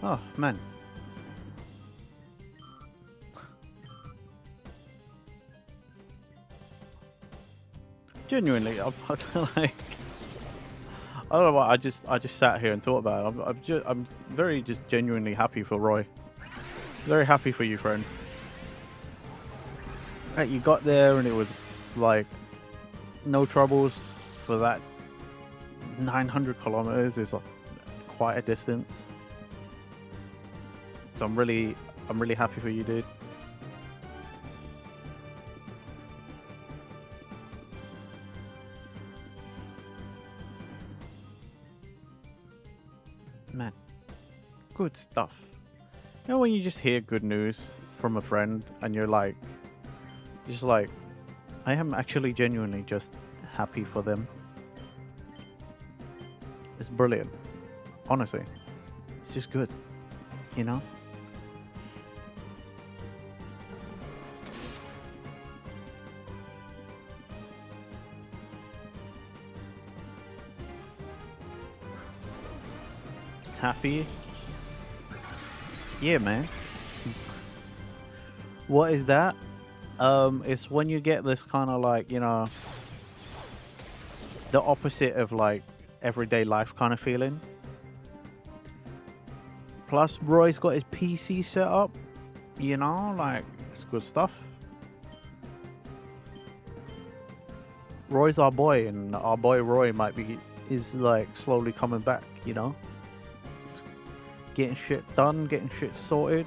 Oh, man. Genuinely, I'm like, I don't know what, I just sat here and thought about it. I'm very just genuinely happy for Roy. Very happy for you, friend. Right, you got there and it was like no troubles for that. 900 kilometers is like quite a distance. So I'm really happy for you, dude. Man, good stuff. You know when you just hear good news from a friend and you're like, just like, I am actually genuinely just happy for them. It's brilliant. Honestly, it's just good, you know? Happy? Yeah, man. What is that? It's when you get this kind of like, you know, the opposite of like everyday life kind of feeling. Plus, Roy's got his PC set up, you know, like, it's good stuff. Roy's our boy, and our boy Roy is like slowly coming back, you know? Getting shit done, getting shit sorted.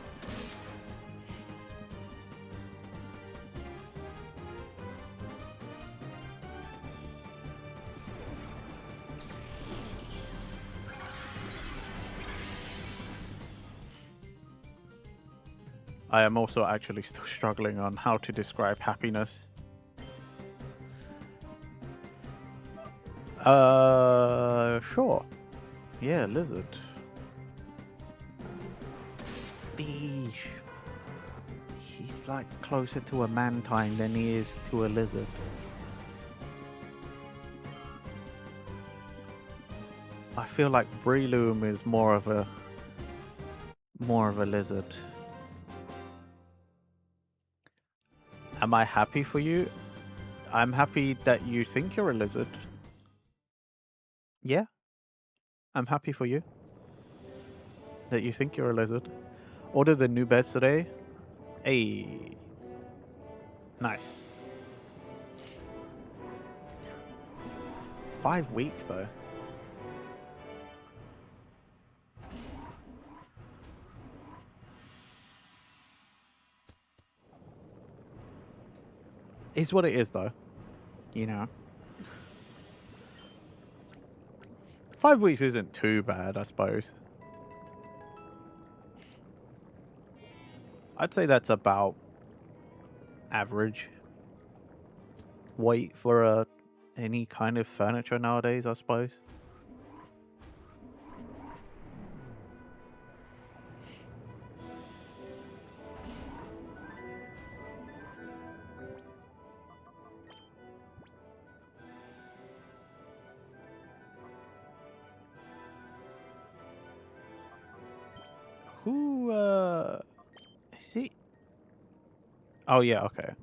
I am also actually still struggling on how to describe happiness. Sure. Yeah, lizard. Beesh. He's like closer to a Mantine than he is to a lizard. I feel like Breloom is more of a lizard. Am I happy for you? I'm happy that you think you're a lizard. Yeah, I'm happy for you that you think you're a lizard. Order the new beds today. Hey, Nice. 5 weeks though. Is what it is though. You know. 5 weeks isn't too bad, I suppose. I'd say that's about average wait for any kind of furniture nowadays, I suppose. Who is he? Oh yeah, okay.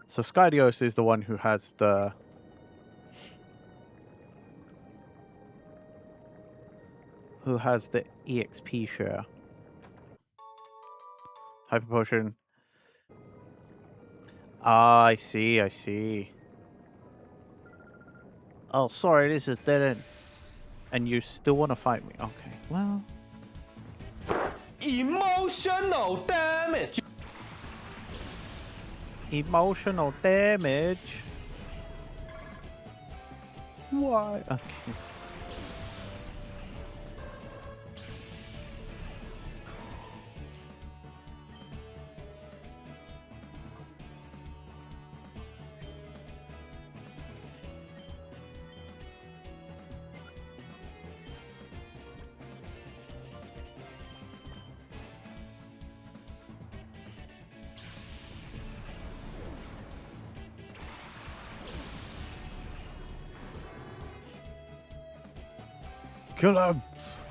So Skydios is the one who has the EXP share. Hyper potion. Ah, I see, I see. Oh, sorry, this is dead end. And you still want to fight me? Okay, well. Emotional damage. Emotional damage. Why? Okay. Kill him!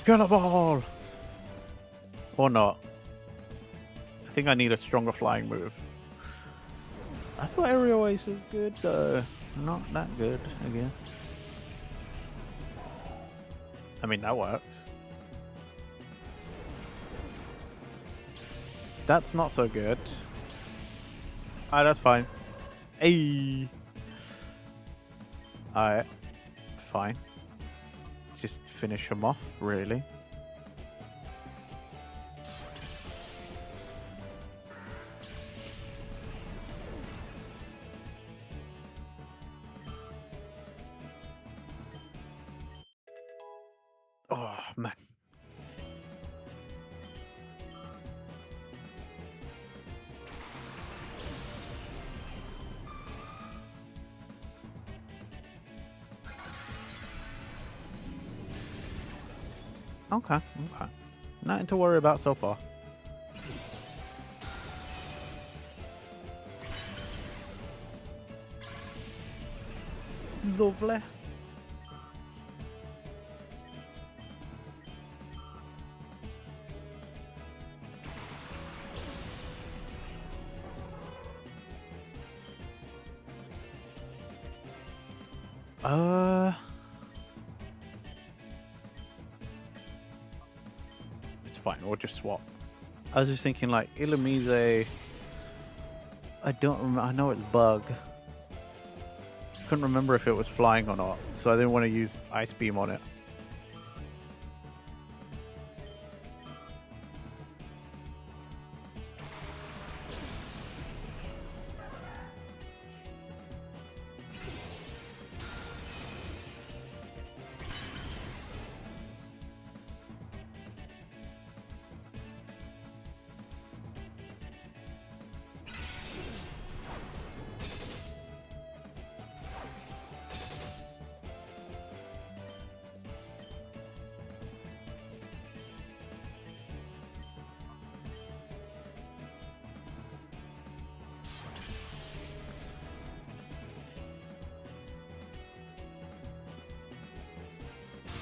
Kill them all! Or not. I think I need a stronger flying move. I thought aerial ace was good, though. Not that good, I guess. I mean, that works. That's not so good. Alright, that's fine. Hey! Alright. Fine. Just finish him off, really. Oh, man. Okay, okay. Nothing to worry about so far. Lovely. It's fine, we'll just swap. I was just thinking, like, Illumise, I don't remember, I know it's bug. Couldn't remember if it was flying or not, so I didn't want to use Ice Beam on it.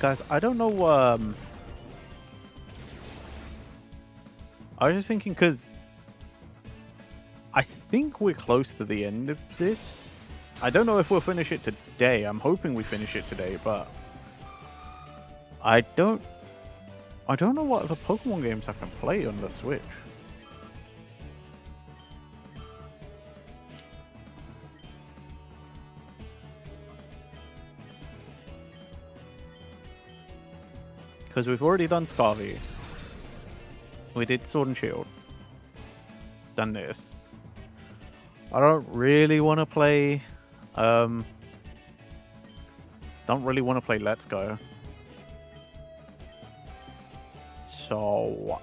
Guys, I don't know, I was just thinking, because I think we're close to the end of this. I don't know if we'll finish it today. I'm hoping we finish it today, but I don't know what other Pokemon games I can play on the Switch. Because we've already done Scarvy. We did Sword and Shield. Done this. I don't really want to play... don't really want to play Let's Go. So...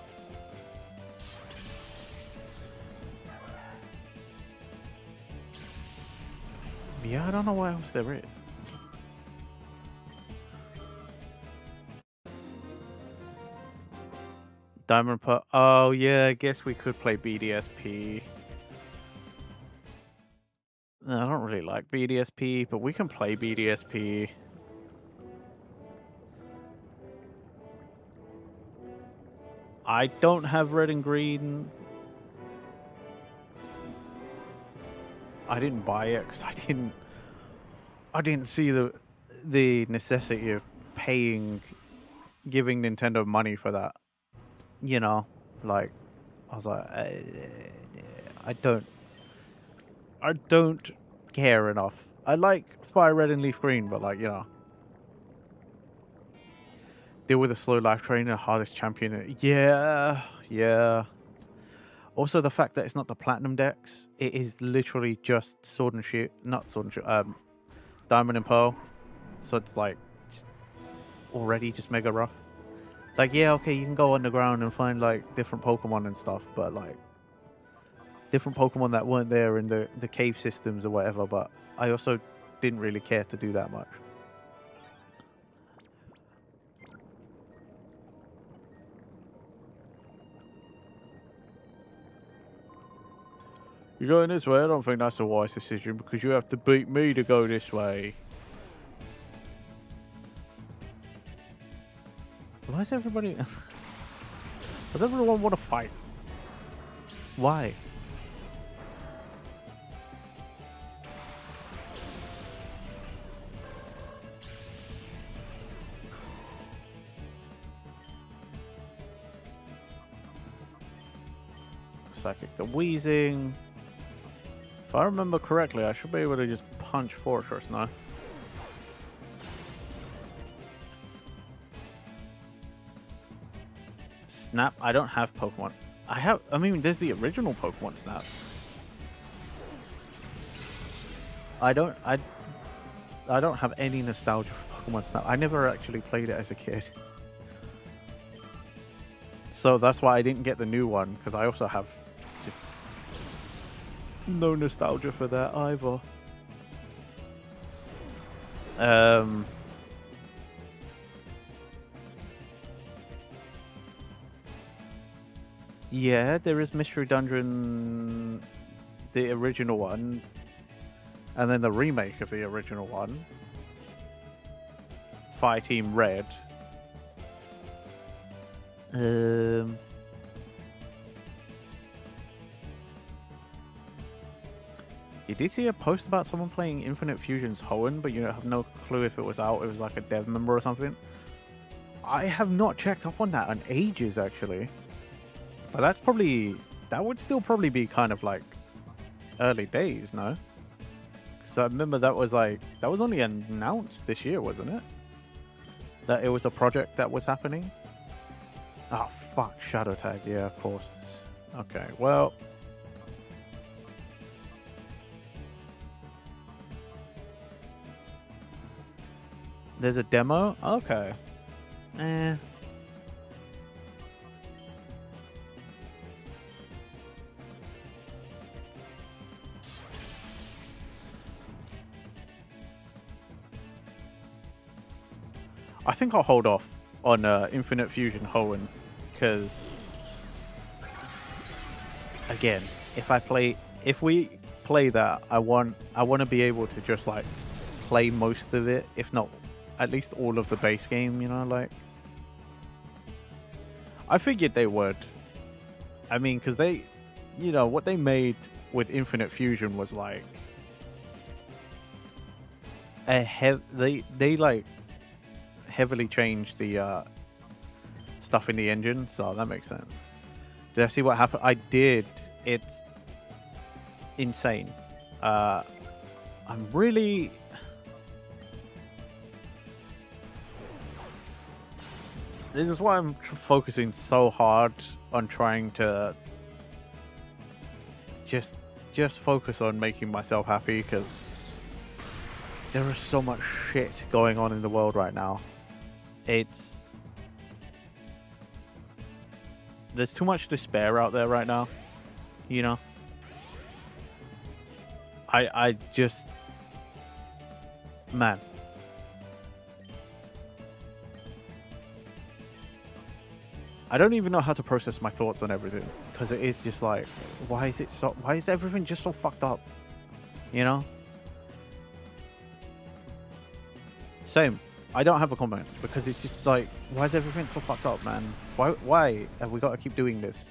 yeah, I don't know what else there is. Diamond Pearl. Oh, yeah, I guess we could play BDSP. No, I don't really like BDSP, but we can play BDSP. I don't have red and green. I didn't buy it because I didn't see the necessity of giving Nintendo money for that. You know, like, I was like, I don't care enough. I like Fire Red and Leaf Green, but like, you know, deal with a slow life trainer, hardest champion. Yeah, yeah. Also, the fact that it's not the platinum decks, it is literally just Sword and Shield, not Sword and Shield, Diamond and Pearl. So it's like already just mega rough. Like, yeah, okay, you can go underground and find like different Pokemon and stuff, but like different Pokemon that weren't there in the cave systems or whatever. But I also didn't really care to do that much. You're going this way? I don't think that's a wise decision because you have to beat me to go this way. Why is everybody... Does everyone want to fight? Why? Psychic the Wheezing. If I remember correctly, I should be able to just punch Fortress now. Snap. I don't have Pokemon. I mean, there's the original Pokemon Snap. I don't have any nostalgia for Pokemon Snap. I never actually played it as a kid. So that's why I didn't get the new one, because I also have just no nostalgia for that either. Yeah, there is Mystery Dungeon, the original one, and then the remake of the original one, Fireteam Red. You did see a post about someone playing Infinite Fusion's Hoenn, but you have no clue if it was out. It was like a dev member or something. I have not checked up on that in ages, actually. But that's probably... that would still probably be kind of like early days, no? Because I remember that was like... that was only announced this year, wasn't it? That it was a project that was happening? Oh, fuck. Shadow Tag. Yeah, of course. Okay, well... there's a demo? Okay. Eh. I think I'll hold off on Infinite Fusion Hoenn, because again, if we play that, I want to be able to just like play most of it, if not at least all of the base game, you know, like I figured they would. I mean, because they, you know, what they made with Infinite Fusion was like they like heavily changed the stuff in the engine, so that makes sense. Did I see what happened? I did. It's insane. I'm really... This is why I'm focusing so hard on trying to just focus on making myself happy, because there is so much shit going on in the world right now. There's too much despair out there right now, you know. I just, man. I don't even know how to process my thoughts on everything, because it is just like, why is everything just so fucked up? You know? Same. I don't have a comment, because it's just like, why is everything so fucked up, man? Why have we got to keep doing this?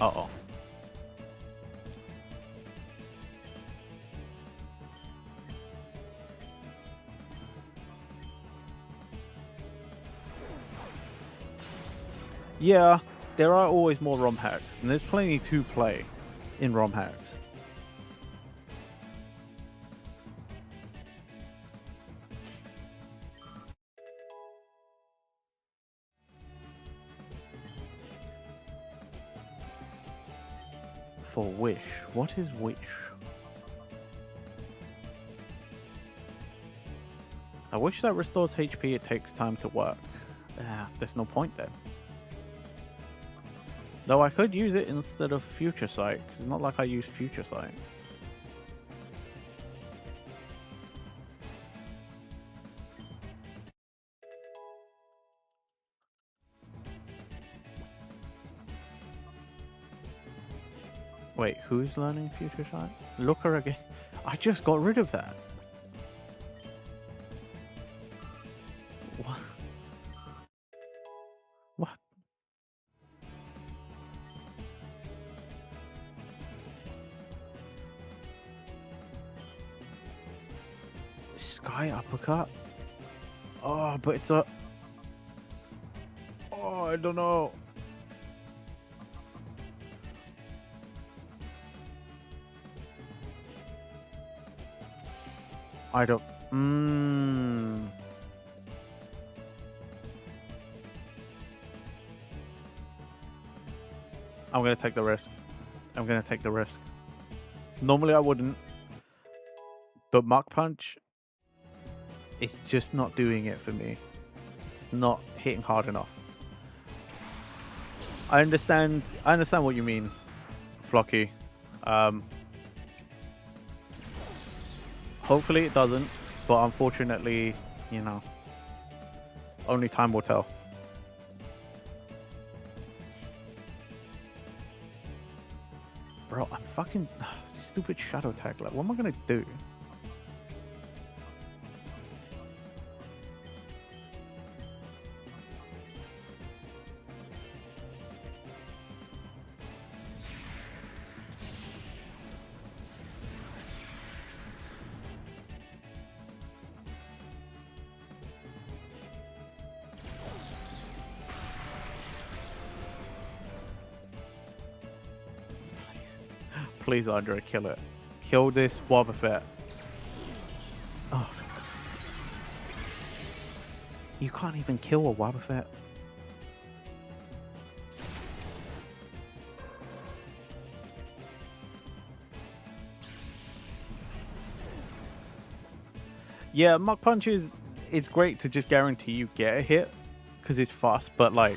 Uh-oh. Yeah, there are always more ROM hacks, and there's plenty to play in ROM hacks. For Wish. What is Wish? I wish that restores HP, it takes time to work. There's no point then. Though I could use it instead of Future Sight, because it's not like I use Future Sight. Wait, who's learning Future Sight? Looker again. I just got rid of that. What? What? Sky uppercut? Oh, but it's a... Oh, I don't know. I don't... I'm gonna take the risk. I'm gonna take the risk. Normally I wouldn't. But Mach Punch... It's just not doing it for me. It's not hitting hard enough. I understand what you mean, Flocky. Hopefully it doesn't, but unfortunately, you know, only time will tell. Bro, I'm fucking stupid shadow tag. Like, what am I gonna do? Please, Andre, kill it. Kill this Wobbuffet. Oh. You can't even kill a Wobbuffet. Yeah, Mach Punch it's great to just guarantee you get a hit because it's fast, but like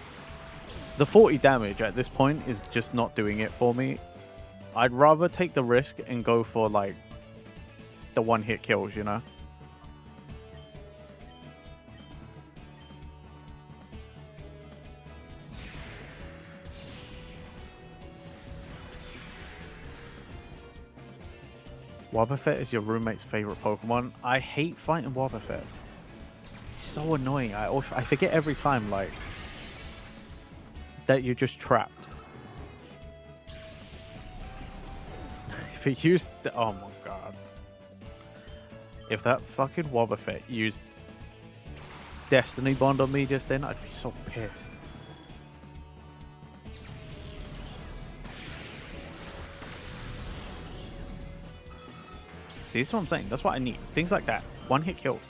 the 40 damage at this point is just not doing it for me. I'd rather take the risk and go for like the one-hit kills, you know? Wobbuffet is your roommate's favorite Pokemon. I hate fighting Wobbuffet. It's so annoying. I forget every time, like, that you're just trapped. If it used... Oh my god. If that fucking Wobbuffet used Destiny Bond on me just then, I'd be so pissed. See, this is what I'm saying. That's what I need. Things like that. One hit kills.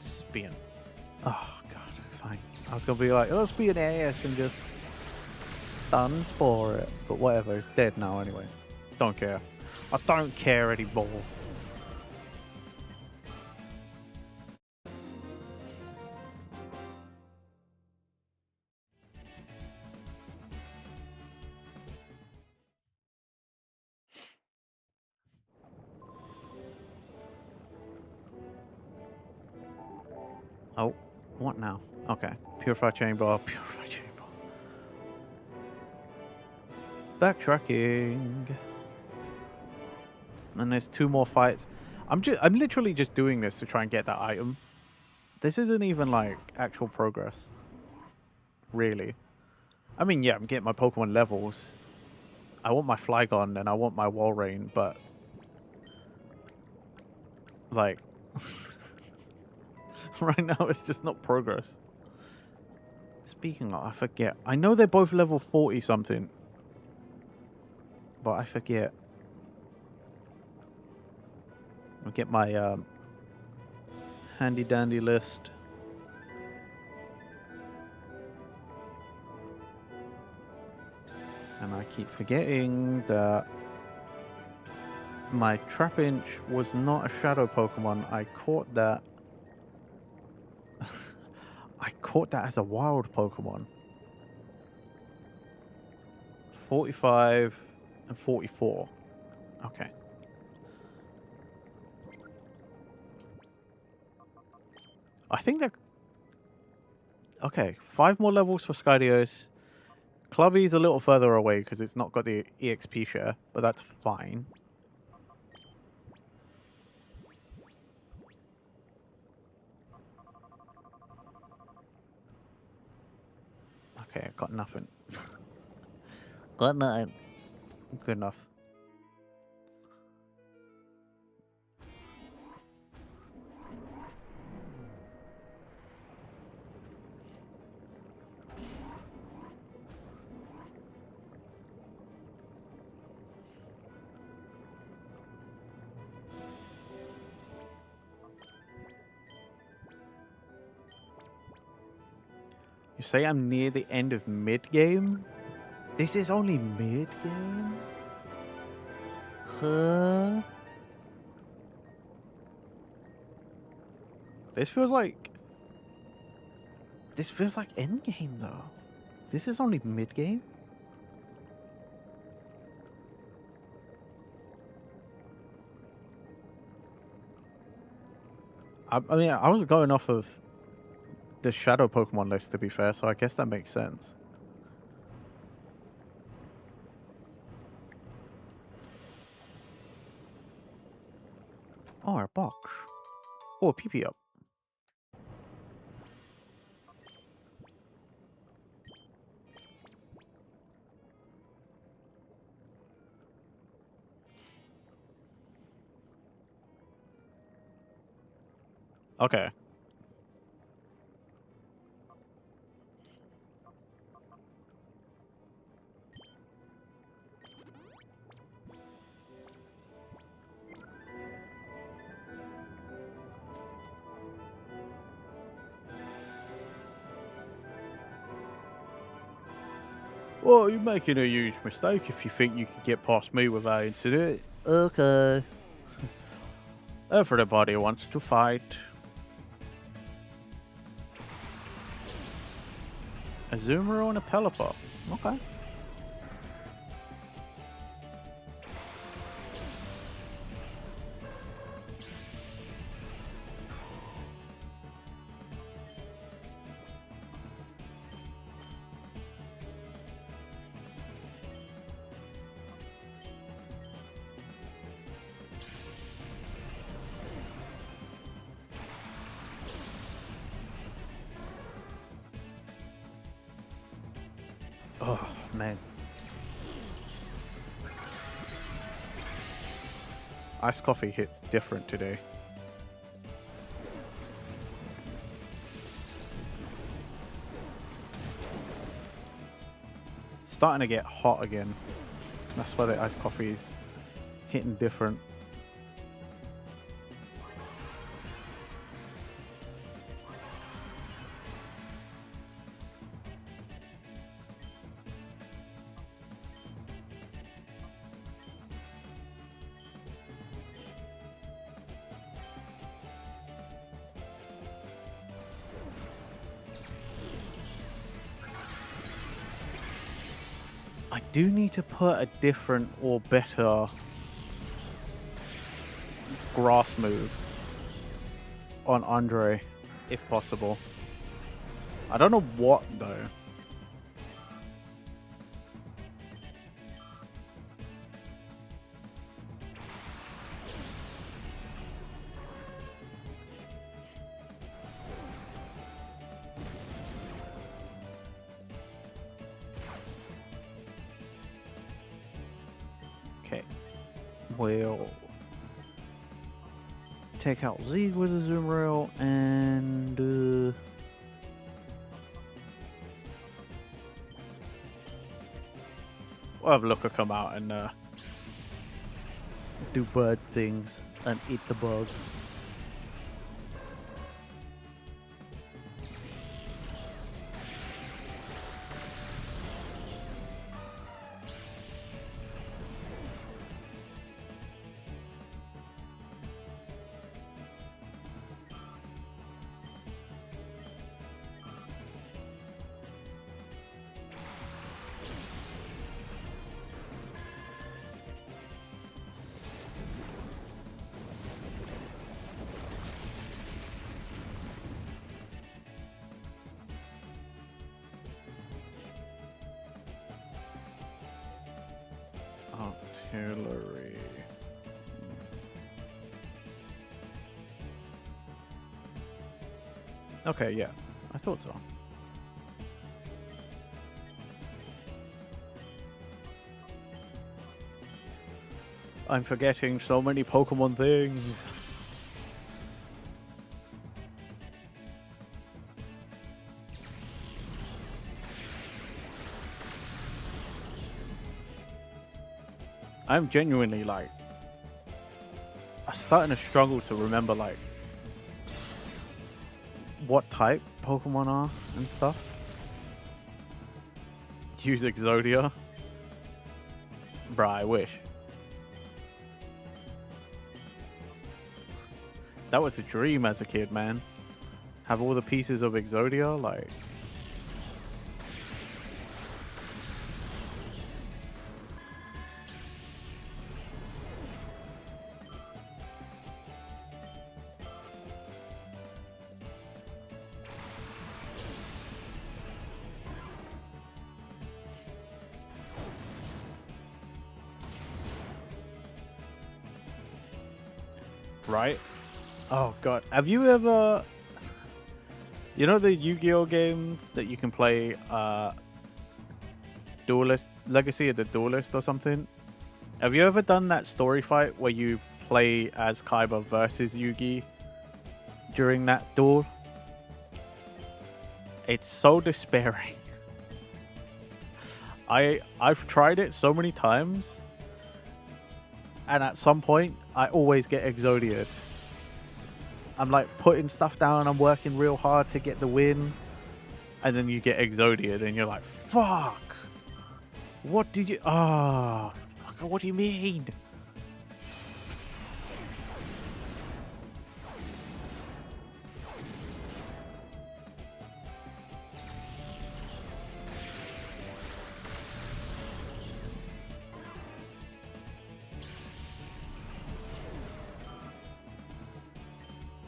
Just being... Oh, God. Fine. I was going to be like, let's be an ass and just stun spore it. But whatever. It's dead now anyway. Don't care. I don't care anymore. Oh, what now? Okay. Purify chamber, purify chamber. Backtracking. And there's 2 more fights. I'm literally just doing this to try and get that item. This isn't even like actual progress. Really. I mean, yeah, I'm getting my Pokemon levels. I want my Flygon and I want my Walrein, but like right now it's just not progress. Speaking of, I forget. I know they're both level 40 something. But I forget. I'll get my handy dandy list. And I keep forgetting that my Trapinch was not a shadow Pokemon. I caught that. I caught that as a wild Pokemon. 45 and 44. Okay. I think they're... Okay, 5 more levels for Skydios. Clubby's a little further away because it's not got the EXP share, but that's fine. Okay, I got nothing. Got nothing. Good enough. You say I'm near the end of mid-game? This is only mid-game? Huh? This feels like endgame though. This is only mid-game? I mean, I was going off of the shadow Pokemon list, to be fair, so I guess that makes sense. Oh, a box. Oh, a PP up. Okay. Well, you're making a huge mistake if you think you can get past me without incident. Okay. Everybody wants to fight. A Zoomer and a Pelipper. Okay. Oh, man. Iced coffee hits different today. Starting to get hot again. That's why the iced coffee is hitting different. I do need to put a different or better grass move on Andre, if possible. I don't know what though. Okay, we'll take out Zeke with a zoom rail and we'll have Looker come out and do bird things and eat the bug. Artillery. Okay, yeah, I thought so. I'm forgetting so many Pokemon things. I'm genuinely like, I'm starting to struggle to remember like what type Pokemon are and stuff. Use Exodia. Bruh, I wish. That was a dream as a kid, man. Have all the pieces of Exodia, like... Right? Oh god, have you ever... You know the Yu-Gi-Oh game that you can play, Duelist, Legacy of the Duelist or something? Have you ever done that story fight where you play as Kaiba versus Yugi during that duel? It's so despairing. I've tried it so many times, and at some point I always get Exodia'd. I'm like putting stuff down, I'm working real hard to get the win, and then you get Exodia'd and you're like, fuck! What did you... Oh, fuck, what do you mean?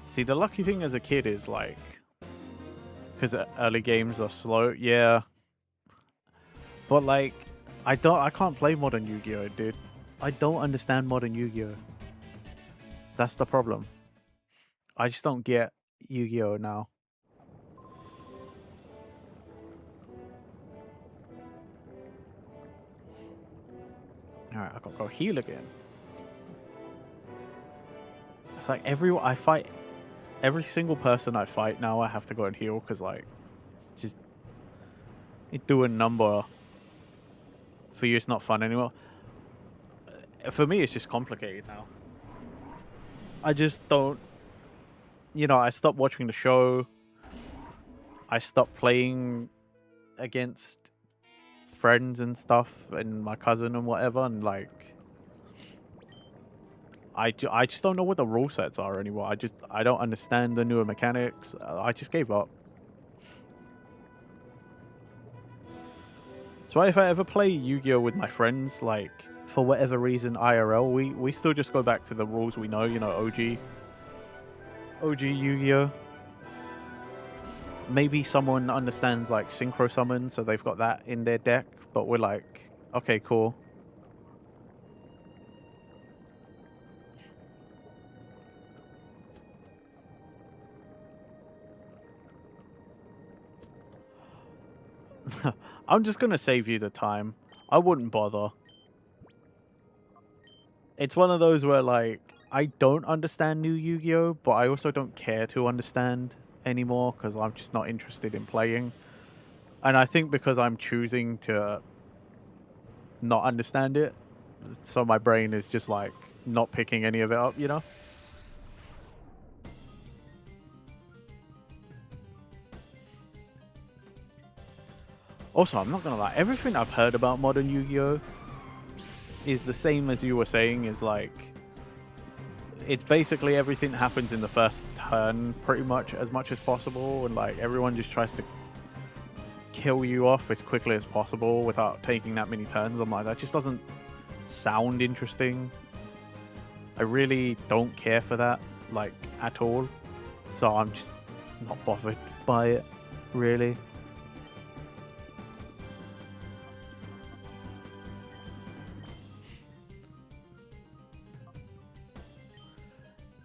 See, the lucky thing as a kid is like, because early games are slow, yeah. But like, I can't play modern Yu-Gi-Oh, dude. I don't understand modern Yu-Gi-Oh. That's the problem. I just don't get Yu-Gi-Oh now. Alright, I gotta go heal again. It's like every single person I fight now, I have to go and heal because like it's just it do a number for you. It's not fun anymore. For me, it's just complicated now. I just don't. I stopped watching the show. I stopped playing against friends and stuff and my cousin and whatever, and like I just don't know what the rule sets are anymore. I don't understand the newer mechanics. I just gave up. So if I ever play Yu-Gi-Oh with my friends, like for whatever reason IRL, we still just go back to the rules we know, OG Yu-Gi-Oh. Maybe someone understands like synchro summon, so they've got that in their deck, but we're like, okay, cool. I'm just gonna save you the time. I wouldn't bother. It's one of those where like I don't understand new Yu-Gi-Oh, but I also don't care to understand anymore because I'm just not interested in playing. And I think because I'm choosing to not understand it, so my brain is just like not picking any of it up, Also, I'm not gonna lie, everything I've heard about modern Yu-Gi-Oh is the same as you were saying, is like it's basically everything happens in the first turn pretty much as possible, and like everyone just tries to kill you off as quickly as possible without taking that many turns. I'm like, that just doesn't sound interesting. I really don't care for that, like, at all. So I'm just not bothered by it, really.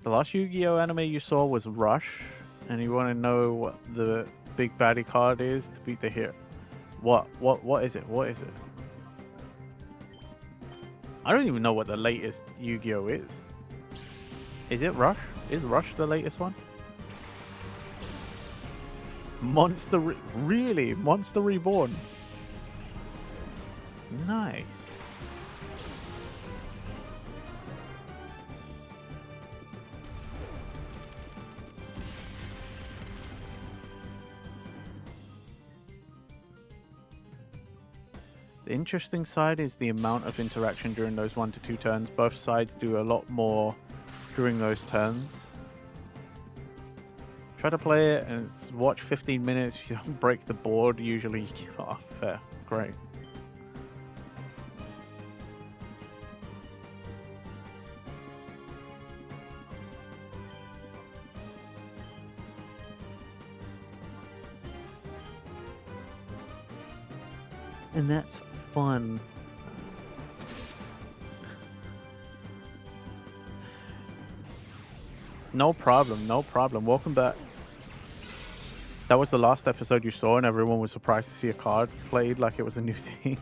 The last Yu-Gi-Oh anime you saw was Rush, and you want to know what the big baddie card is to beat the hero. What is it? What is it? I don't even know what the latest Yu-Gi-Oh is. Is it Rush? Is Rush the latest one? Really? Monster Reborn? Nice. The interesting side is the amount of interaction during those 1 to 2 turns. Both sides do a lot more during those turns. Try to play it and watch 15 minutes. If you don't break the board, usually you give off. Fair. Great. And that's fun. No problem, no problem. Welcome back. That was the last episode you saw and everyone was surprised to see a card played like it was a new thing.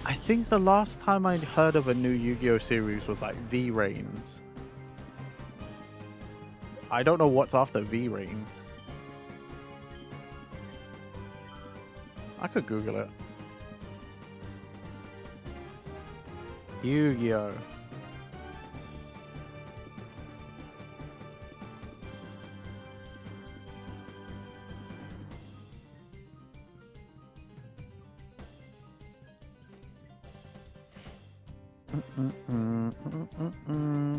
I think the last time I'd heard of a new Yu-Gi-Oh series was like V-Reigns. I don't know what's after V-Reigns. I could Google it. Yu-Gi-Oh.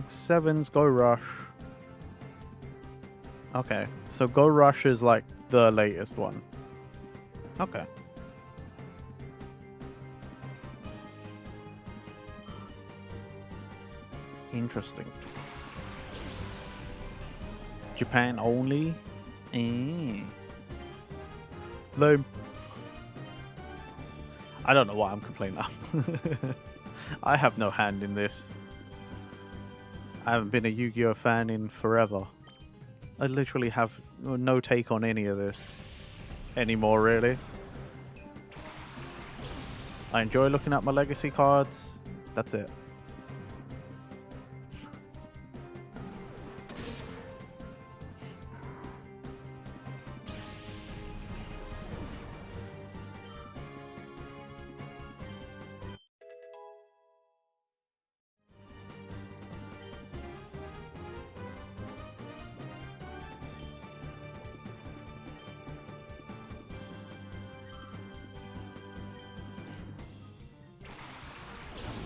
Sevens, Go Rush. Okay, so Go Rush is like the latest one. Okay. Interesting. Japan only? Lame. I don't know why I'm complaining now. I have no hand in this. I haven't been a Yu-Gi-Oh fan in forever. I literally have no take on any of this anymore, really. I enjoy looking at my legacy cards. That's it.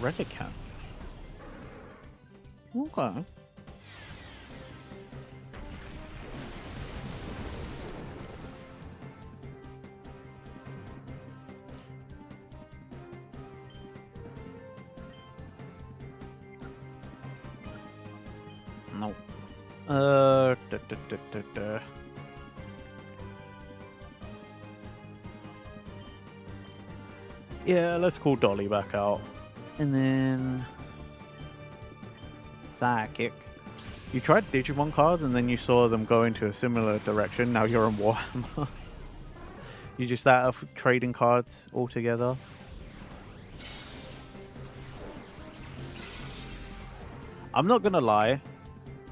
Relicanth. Okay. No. Yeah, let's call Dolly back out. And then Psychic. You tried Digimon cards and then you saw them go into a similar direction. Now you're on Warhammer. You just out of trading cards altogether. I'm not gonna lie.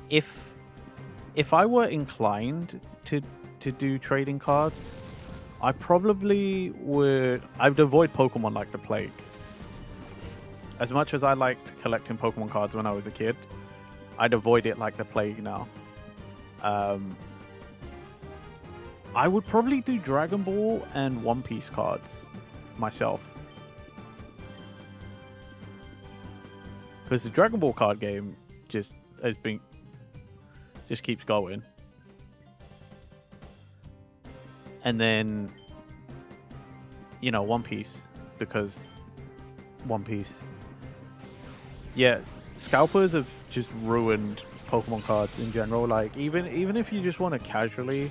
If I were inclined to do trading cards, I probably would. I'd avoid Pokemon like the plague. As much as I liked collecting Pokemon cards when I was a kid, I'd avoid it like the plague now. I would probably do Dragon Ball and One Piece cards myself. Because the Dragon Ball card game just keeps going. And then, you know, One Piece, because One Piece. Yeah, scalpers have just ruined Pokemon cards in general. Like, even if you just want to casually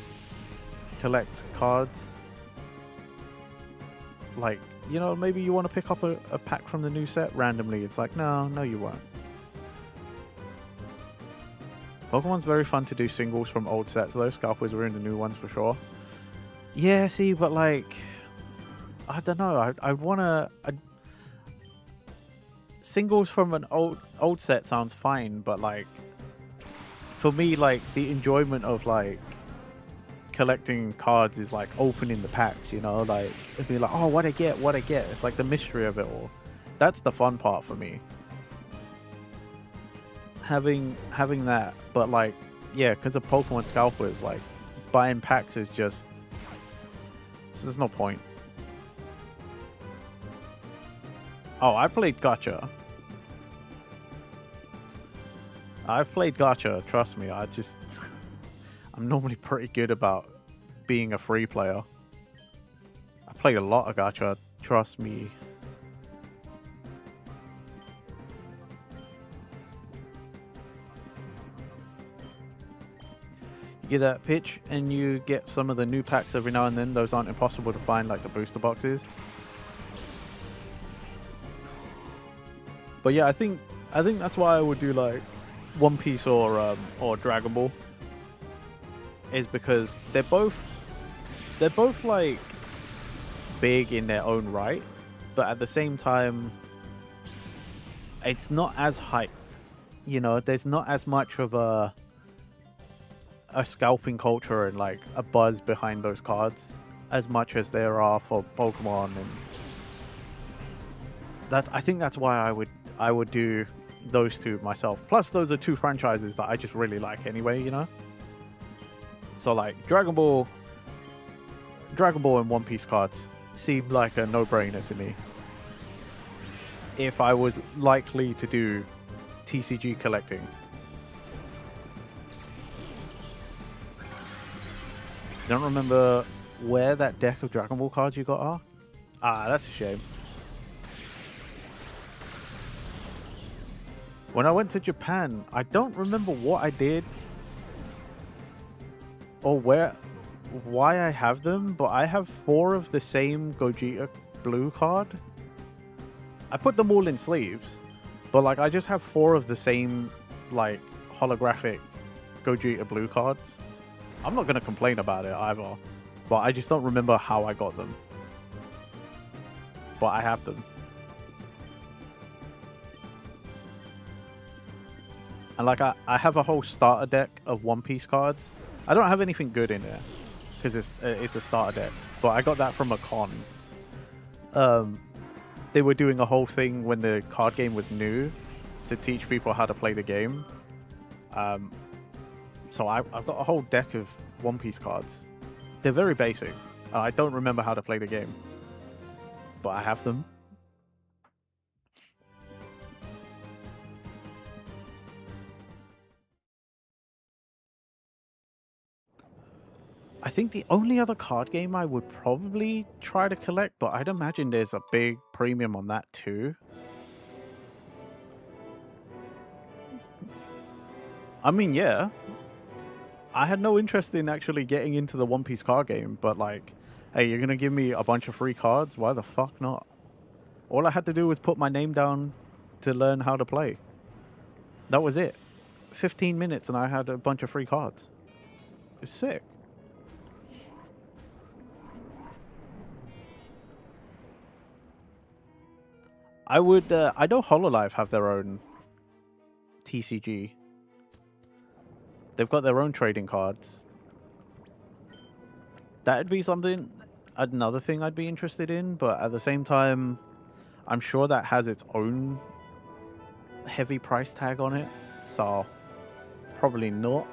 collect cards, like, you know, maybe you want to pick up a pack from the new set randomly. It's like, no, you won't. Pokemon's very fun to do singles from old sets, though. Scalpers were in the new ones for sure. Yeah, see, but like, I don't know. I want to... Singles from an old set sounds fine, but like, for me, like, the enjoyment of like collecting cards is like opening the packs, you know, like it'd be like, oh, what I get. It's like the mystery of it all. That's the fun part for me. Having that, but like, yeah, because of Pokemon scalpers, like buying packs is just, there's no point. Oh, I played Gacha. I've played Gacha, trust me. I'm normally pretty good about being a free player. I played a lot of Gacha, trust me. You get that pitch and you get some of the new packs every now and then. Those aren't impossible to find, like the booster boxes. But yeah, I think that's why I would do like One Piece or Dragon Ball, is because they're both like big in their own right, but at the same time it's not as hyped. You know, there's not as much of a scalping culture and like a buzz behind those cards as much as there are for Pokemon, and that I think that's why I would do those two myself. Plus, those are two franchises that I just really like anyway, you know? So, like, Dragon Ball and One Piece cards seem like a no-brainer to me. If I was likely to do TCG collecting. Don't remember where that deck of Dragon Ball cards you got are? Ah, that's a shame. When I went to Japan, I don't remember what I did or why I have them, but I have 4 of the same Gogeta blue card. I put them all in sleeves, but like I just have 4 of the same like holographic Gogeta blue cards. I'm not going to complain about it either, but I just don't remember how I got them. But I have them. And like I have a whole starter deck of One Piece cards. I don't have anything good in there because it's a starter deck. But I got that from a con. They were doing a whole thing when the card game was new to teach people how to play the game. So I've got a whole deck of One Piece cards. They're very basic. I don't remember how to play the game, but I have them. I think the only other card game I would probably try to collect, but I'd imagine there's a big premium on that too. I mean, yeah. I had no interest in actually getting into the One Piece card game, but like, hey, you're gonna give me a bunch of free cards? Why the fuck not? All I had to do was put my name down to learn how to play. That was it. 15 minutes and I had a bunch of free cards. It's sick. I would, I know HoloLive have their own TCG. They've got their own trading cards. That'd be something, another thing I'd be interested in, but at the same time, I'm sure that has its own heavy price tag on it, so probably not.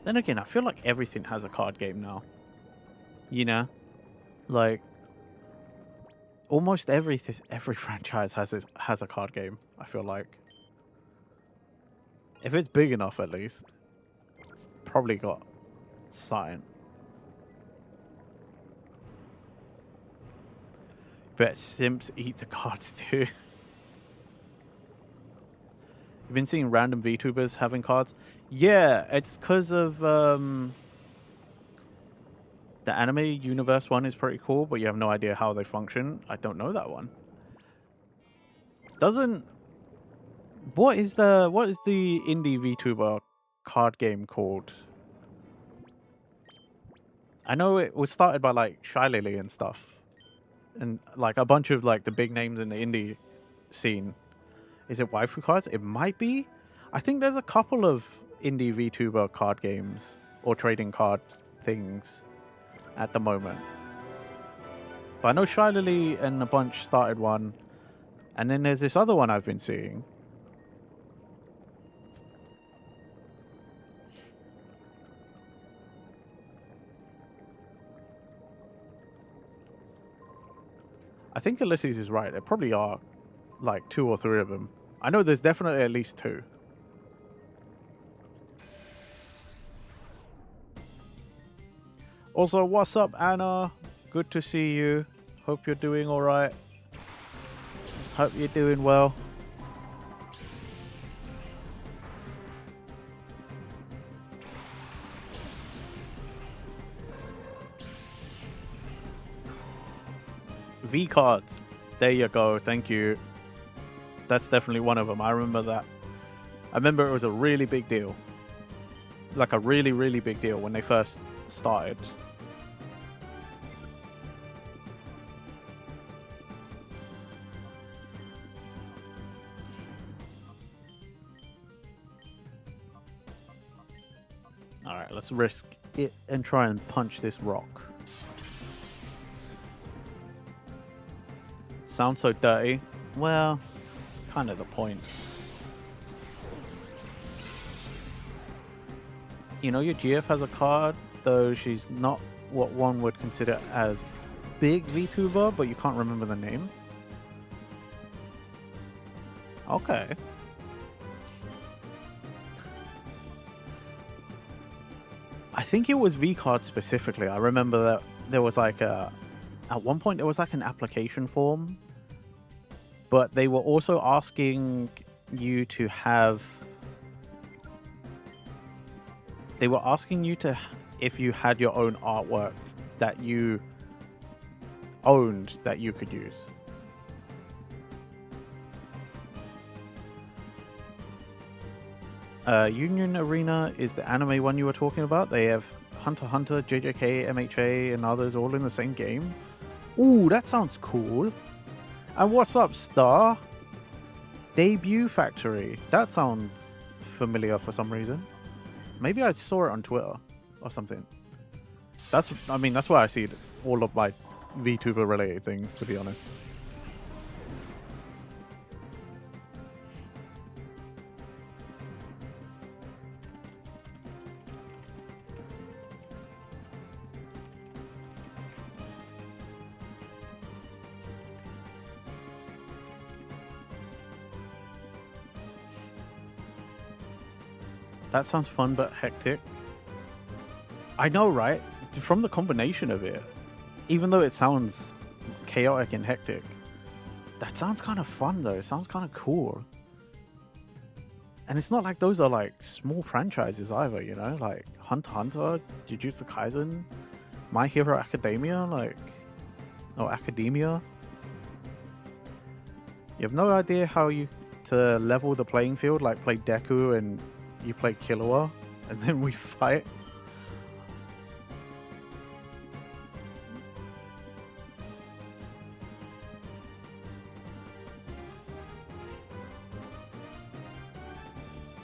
Then again, I feel like everything has a card game now. You know? Like, almost every franchise has a card game, I feel like. If it's big enough, at least. It's probably got something. Bet simps eat the cards too. You've been seeing random VTubers having cards? Yeah, it's because of the anime universe one is pretty cool, but you have no idea how they function. I don't know that one. What is the indie VTuber card game called? I know it was started by like Shy Lily and stuff. And like a bunch of like the big names in the indie scene. Is it waifu cards? It might be. I think there's a couple of indie VTuber card games or trading card things at the moment. But I know Shy Lily and a bunch started one. And then there's this other one I've been seeing. I think Ulysses is right. There probably are like 2 or 3 of them. I know there's definitely at least 2. Also, what's up, Anna? Good to see you. Hope you're doing all right. Hope you're doing well. V cards. There you go. Thank you. That's definitely one of them. I remember that. I remember it was a really big deal. Like a really, really big deal when they first started. Alright, let's risk it and try and punch this rock. Sounds so dirty. Well, it's kind of the point. You know, your GF has a card, though she's not what one would consider as big VTuber, but you can't remember the name. Okay. I think it was V-Card specifically. I remember that there was like a... At one point, there was like an application form, but they were also asking you to have... They were asking you to... If you had your own artwork that you owned that you could use. Union Arena is the anime one you were talking about. They have Hunter x Hunter, JJK, MHA, and others all in the same game. Ooh, that sounds cool. And what's up, Star? Debut Factory. That sounds familiar for some reason. Maybe I saw it on Twitter or something. I mean, that's why I see all of my VTuber related things, to be honest. That sounds fun but hectic. I know, right? From the combination of it, even though it sounds chaotic and hectic, that sounds kind of fun though. It sounds kind of cool. And it's not like those are like small franchises either, you know? Like Hunter x Hunter, Jujutsu Kaisen, My Hero Academia, Academia. You have no idea how to level the playing field, like play Deku and you play Killua, and then we fight.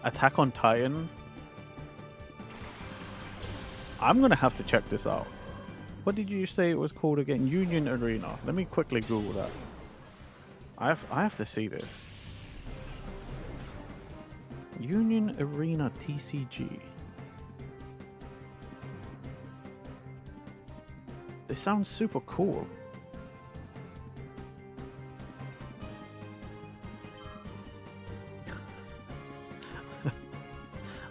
Attack on Titan. I'm gonna have to check this out. What did you say it was called again? Union Arena. Let me quickly Google that. I have to see this. Union Arena TCG. This sounds super cool.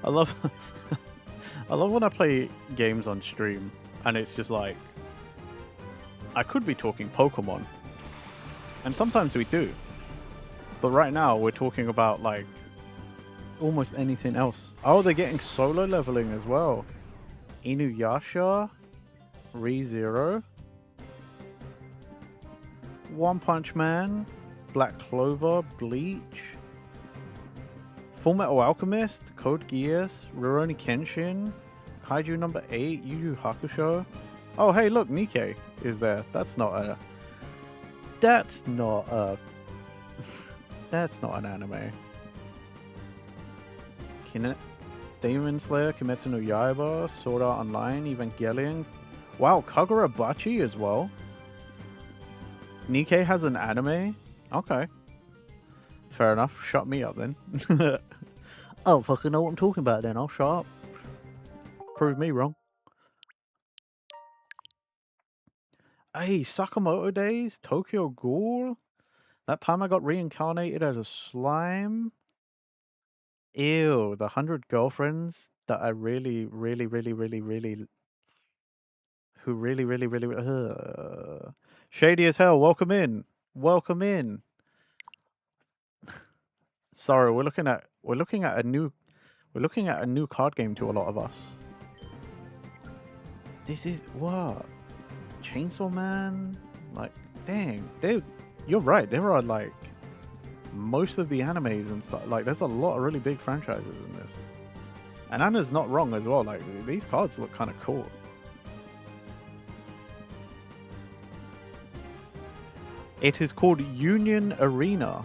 I love when I play games on stream and it's just like I could be talking Pokemon. And sometimes we do. But right now we're talking about like almost anything else. Oh, they're getting solo leveling as well. Inuyasha, ReZero, One Punch Man, Black Clover, Bleach, Full Metal Alchemist, Code Geass, Rurouni Kenshin, Kaiju number 8, Yu Yu Hakusho. Oh, hey, look, Nikkei is there. That's not an anime. Demon Slayer, Kimetsu no Yaiba, Sword Art Online, Evangelion. Wow, Kagurabachi as well. Nikkei has an anime? Okay. Fair enough. Shut me up then. I don't fucking know what I'm talking about then. I'll shut up. Prove me wrong. Hey, Sakamoto Days, Tokyo Ghoul. That time I got reincarnated as a slime. Ew, the 100 girlfriends that I really shady as hell. Welcome in. Welcome in. Sorry, we're looking at a new card game to a lot of us. This is what? Chainsaw Man? Like, dang, you're right. There are like most of the animes and stuff. Like, there's a lot of really big franchises in this. And Anna's not wrong as well. Like, these cards look kind of cool. It is called Union Arena.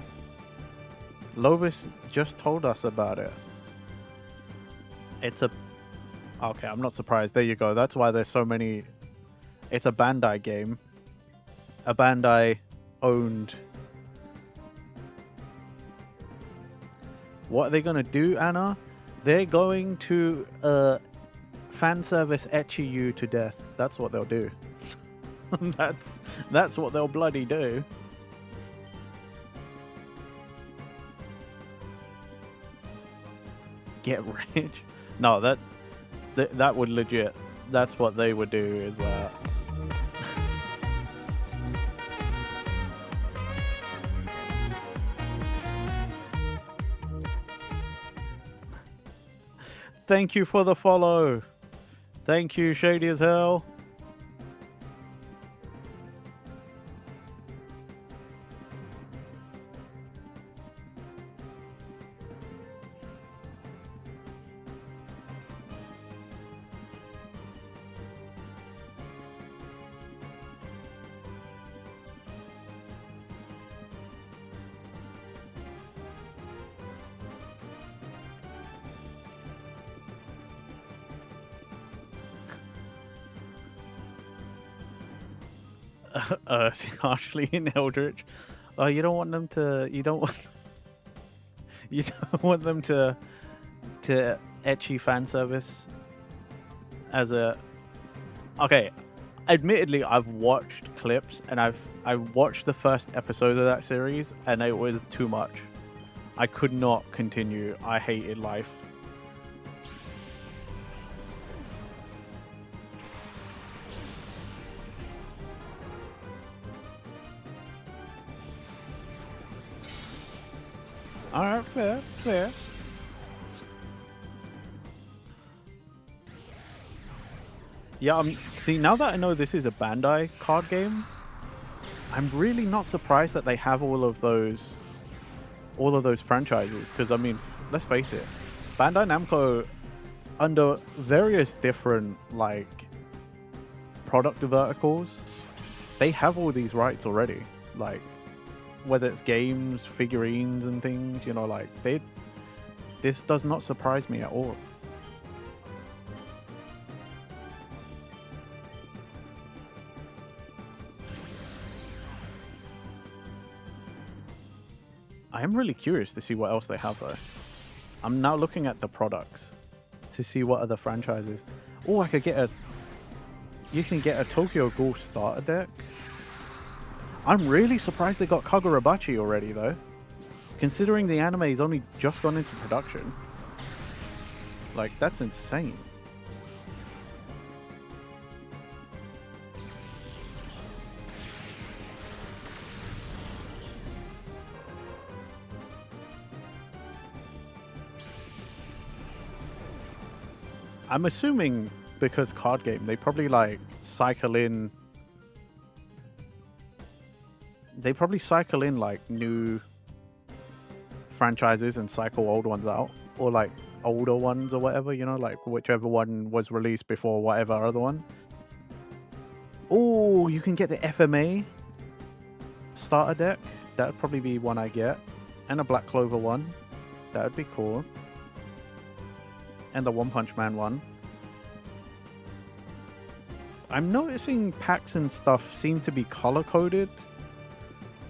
Lobis just told us about it. Okay, I'm not surprised. There you go. That's why there's so many. It's a Bandai game. A Bandai owned. What are they gonna do, Anna? They're going to fan service ecchi you to death. That's what they'll do. That's what they'll bloody do. Get rich? No, that would legit. That's what they would do. Is that? Thank you for the follow. Thank you, shady as hell. Harshly in Eldritch. Oh, you don't want them to. You don't want. You don't want them to etchy fan service as a. Okay, admittedly, I've watched clips and I've watched the first episode of that series and it was too much. I could not continue. I hated life. Alright, fair, fair. Yeah, see, now that I know this is a Bandai card game, I'm really not surprised that they have all of those franchises. Because, I mean, let's face it, Bandai Namco, under various different, like, product verticals, they have all these rights already. Like, whether it's games, figurines, and things, you know, like, this does not surprise me at all. I am really curious to see what else they have, though. I'm now looking at the products to see what other franchises. Oh, I could get a... You can get a Tokyo Ghoul starter deck. I'm really surprised they got Kagurabachi already, though. Considering the anime has only just gone into production. Like, that's insane. I'm assuming because card game, they probably like cycle in. They probably cycle in like new franchises and cycle old ones out, or like older ones or whatever, you know, like whichever one was released before whatever other one. Oh, you can get the FMA starter deck. That'd probably be one I get, and a Black Clover one. That'd be cool. And the One Punch Man one. I'm noticing packs and stuff seem to be color coded,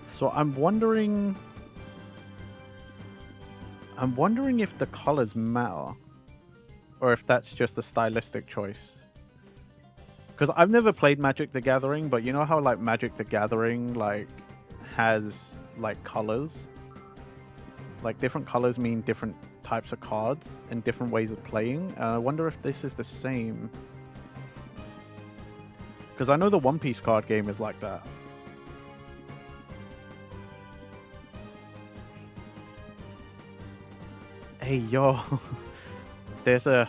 so I'm wondering if the colors matter, or if that's just a stylistic choice. Because I've never played Magic the Gathering, but you know how like Magic the Gathering like has like colors, like different colors mean different types of cards and different ways of playing. I wonder if this is the same. Because I know the One Piece card game is like that. Hey, yo. There's a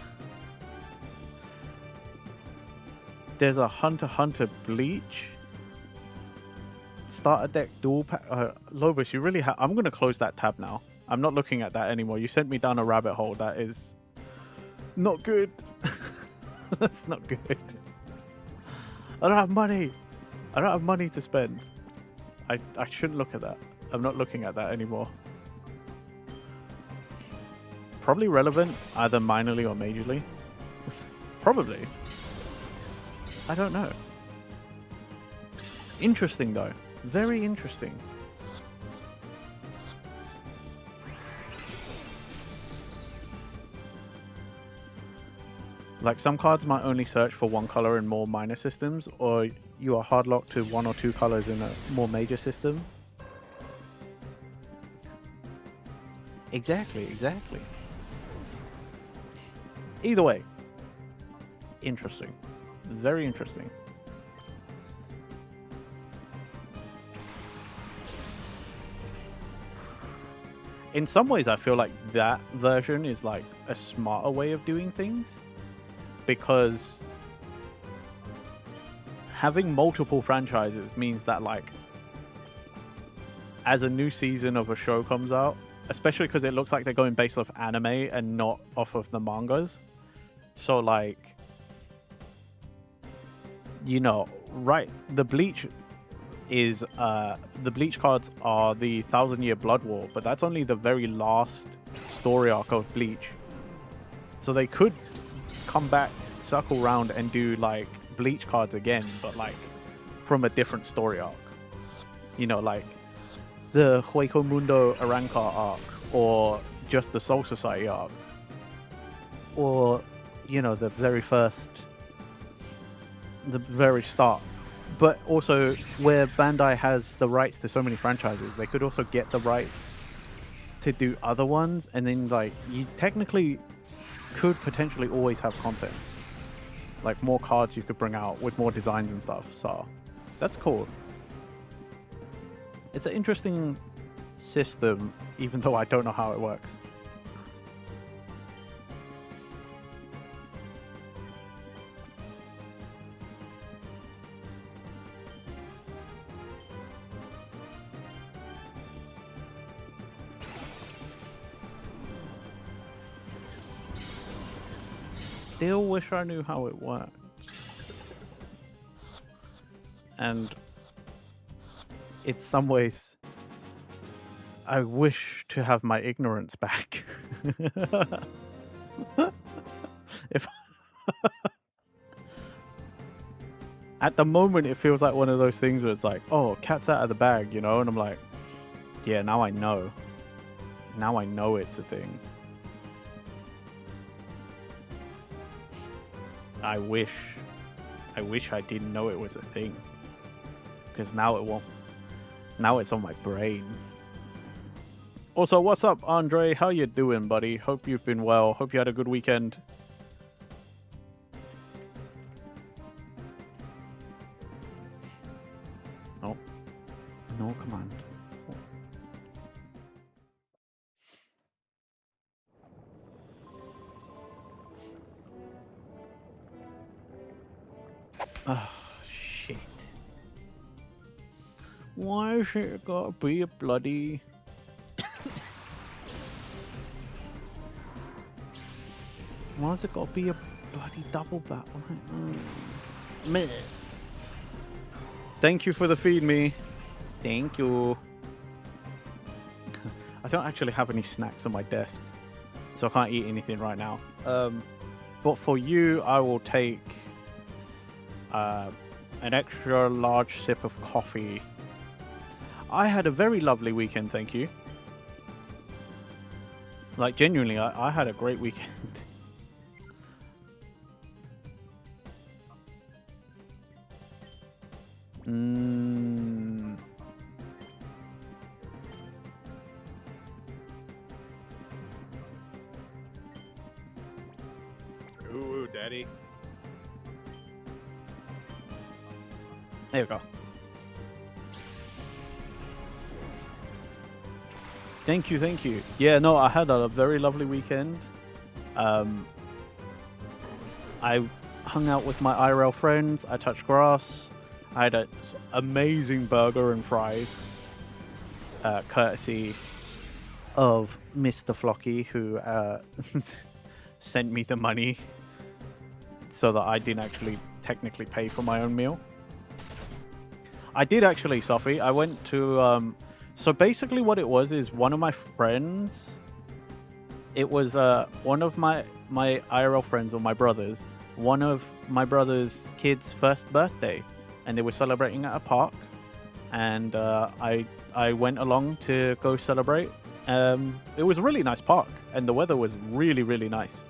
Hunter x Hunter Bleach starter deck dual pack. Lobus, you really have... I'm going to close that tab now. I'm not looking at that anymore. You sent me down a rabbit hole. That is not good. That's not good. I don't have money. I don't have money to spend. I shouldn't look at that. I'm not looking at that anymore. Probably relevant, either minorly or majorly. Probably. I don't know. Interesting though. Very interesting. Like, some cards might only search for one color in more minor systems, or you are hardlocked to one or two colors in a more major system. Exactly, exactly. Either way, interesting. Very interesting. In some ways, I feel like that version is like a smarter way of doing things. Because having multiple franchises means that, like, as a new season of a show comes out, especially because it looks like they're going based off anime and not off of the mangas. So, like, you know, right, the Bleach is, the Bleach cards are the 1,000-Year Blood War, but that's only the very last story arc of Bleach. So they could come back, circle around and do like Bleach cards again, but like from a different story arc. You know, like the Hueco Mundo Arrancar arc, or just the Soul Society arc, or, you know, the very start. But also, where Bandai has the rights to so many franchises, they could also get the rights to do other ones, and then, like, you technically could potentially always have content. Like, more cards you could bring out with more designs and stuff, so that's cool. It's an interesting system, even though I don't know how it works. Still wish I knew how it worked. And in some ways, I wish to have my ignorance back. If at the moment it feels like one of those things where it's like, oh, cat's out of the bag, you know, and I'm like, yeah, now I know. Now I know it's a thing. I wish I didn't know it was a thing, because now it won't. Now it's on my brain. Also, what's up, Andre? How you doing, buddy? Hope you've been well. Hope you had a good weekend. No. No command. Oh, shit. Why is it gotta be a bloody... Why's it gotta be a bloody double battle? Meh. Thank you for the feed, me. Thank you. I don't actually have any snacks on my desk, so I can't eat anything right now. But for you, I will take an extra large sip of coffee. I had a very lovely weekend, thank you. Like, genuinely, I had a great weekend. Ooh, daddy. There we go. Thank you, thank you. Yeah, no, I had a very lovely weekend. I hung out with my IRL friends. I touched grass. I had an amazing burger and fries, courtesy of Mr. Flocky, who sent me the money so that I didn't actually technically pay for my own meal. I did actually, Sophie. I went to... so basically what it was is one of my friends... It was one of my IRL friends, or my brothers, one of my brother's kids' first birthday. And they were celebrating at a park. And I went along to go celebrate. It was a really nice park. And the weather was really, really nice.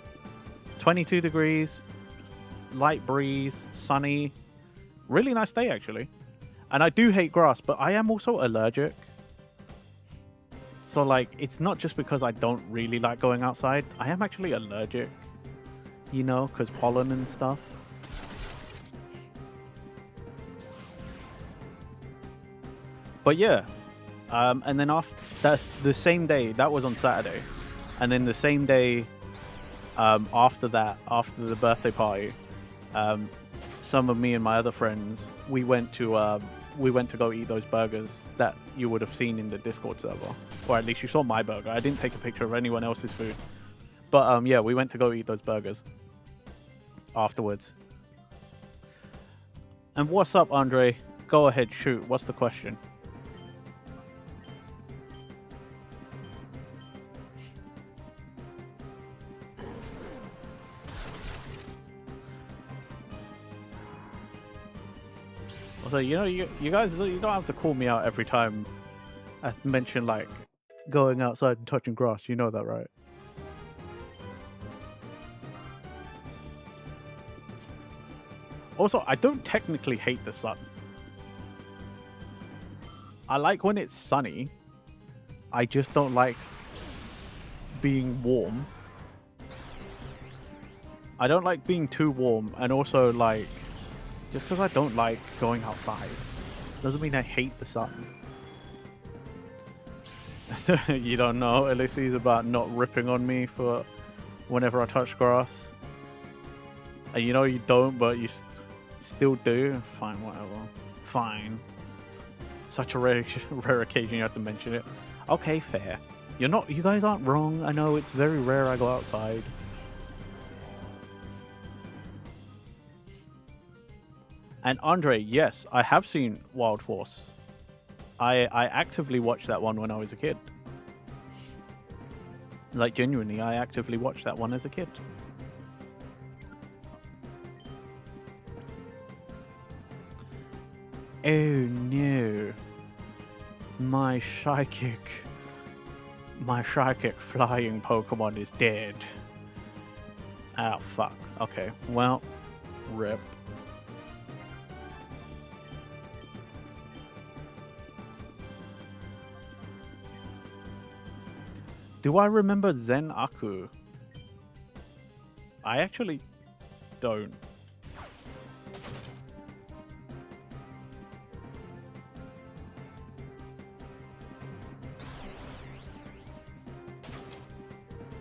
22 degrees, light breeze, sunny. Really nice day, actually. And I do hate grass, but I am also allergic. So, like, it's not just because I don't really like going outside. I am actually allergic, you know, because pollen and stuff. But yeah, and then that's the same day, that was on Saturday. And then the same day after that, after the birthday party, some of me and my other friends, we went to go eat those burgers that you would have seen in the Discord server. Or at least you saw my burger. I didn't take a picture of anyone else's food. But yeah, we went to go eat those burgers afterwards. And what's up, Andre? Go ahead, shoot. What's the question? Also, you know, you guys, you don't have to call me out every time I mention like going outside and touching grass. You know that, right? Also, I don't technically hate the sun. I like when it's sunny. I just don't like being warm. I don't like being too warm, and also like just because I don't like going outside doesn't mean I hate the sun. You don't know, Ulysses, about not ripping on me for whenever I touch grass. And you know you don't, but you still do. Fine, whatever. Fine. Such a rare occasion you have to mention it. Okay, fair. You're not. You guys aren't wrong. I know it's very rare I go outside. And Andre, yes, I have seen Wild Force. I actively watched that one when I was a kid. Like, genuinely, I actively watched that one as a kid. Oh no. My psychic flying Pokemon is dead. Oh fuck. Okay, well, rip. Do I remember Zen Aku? I actually don't.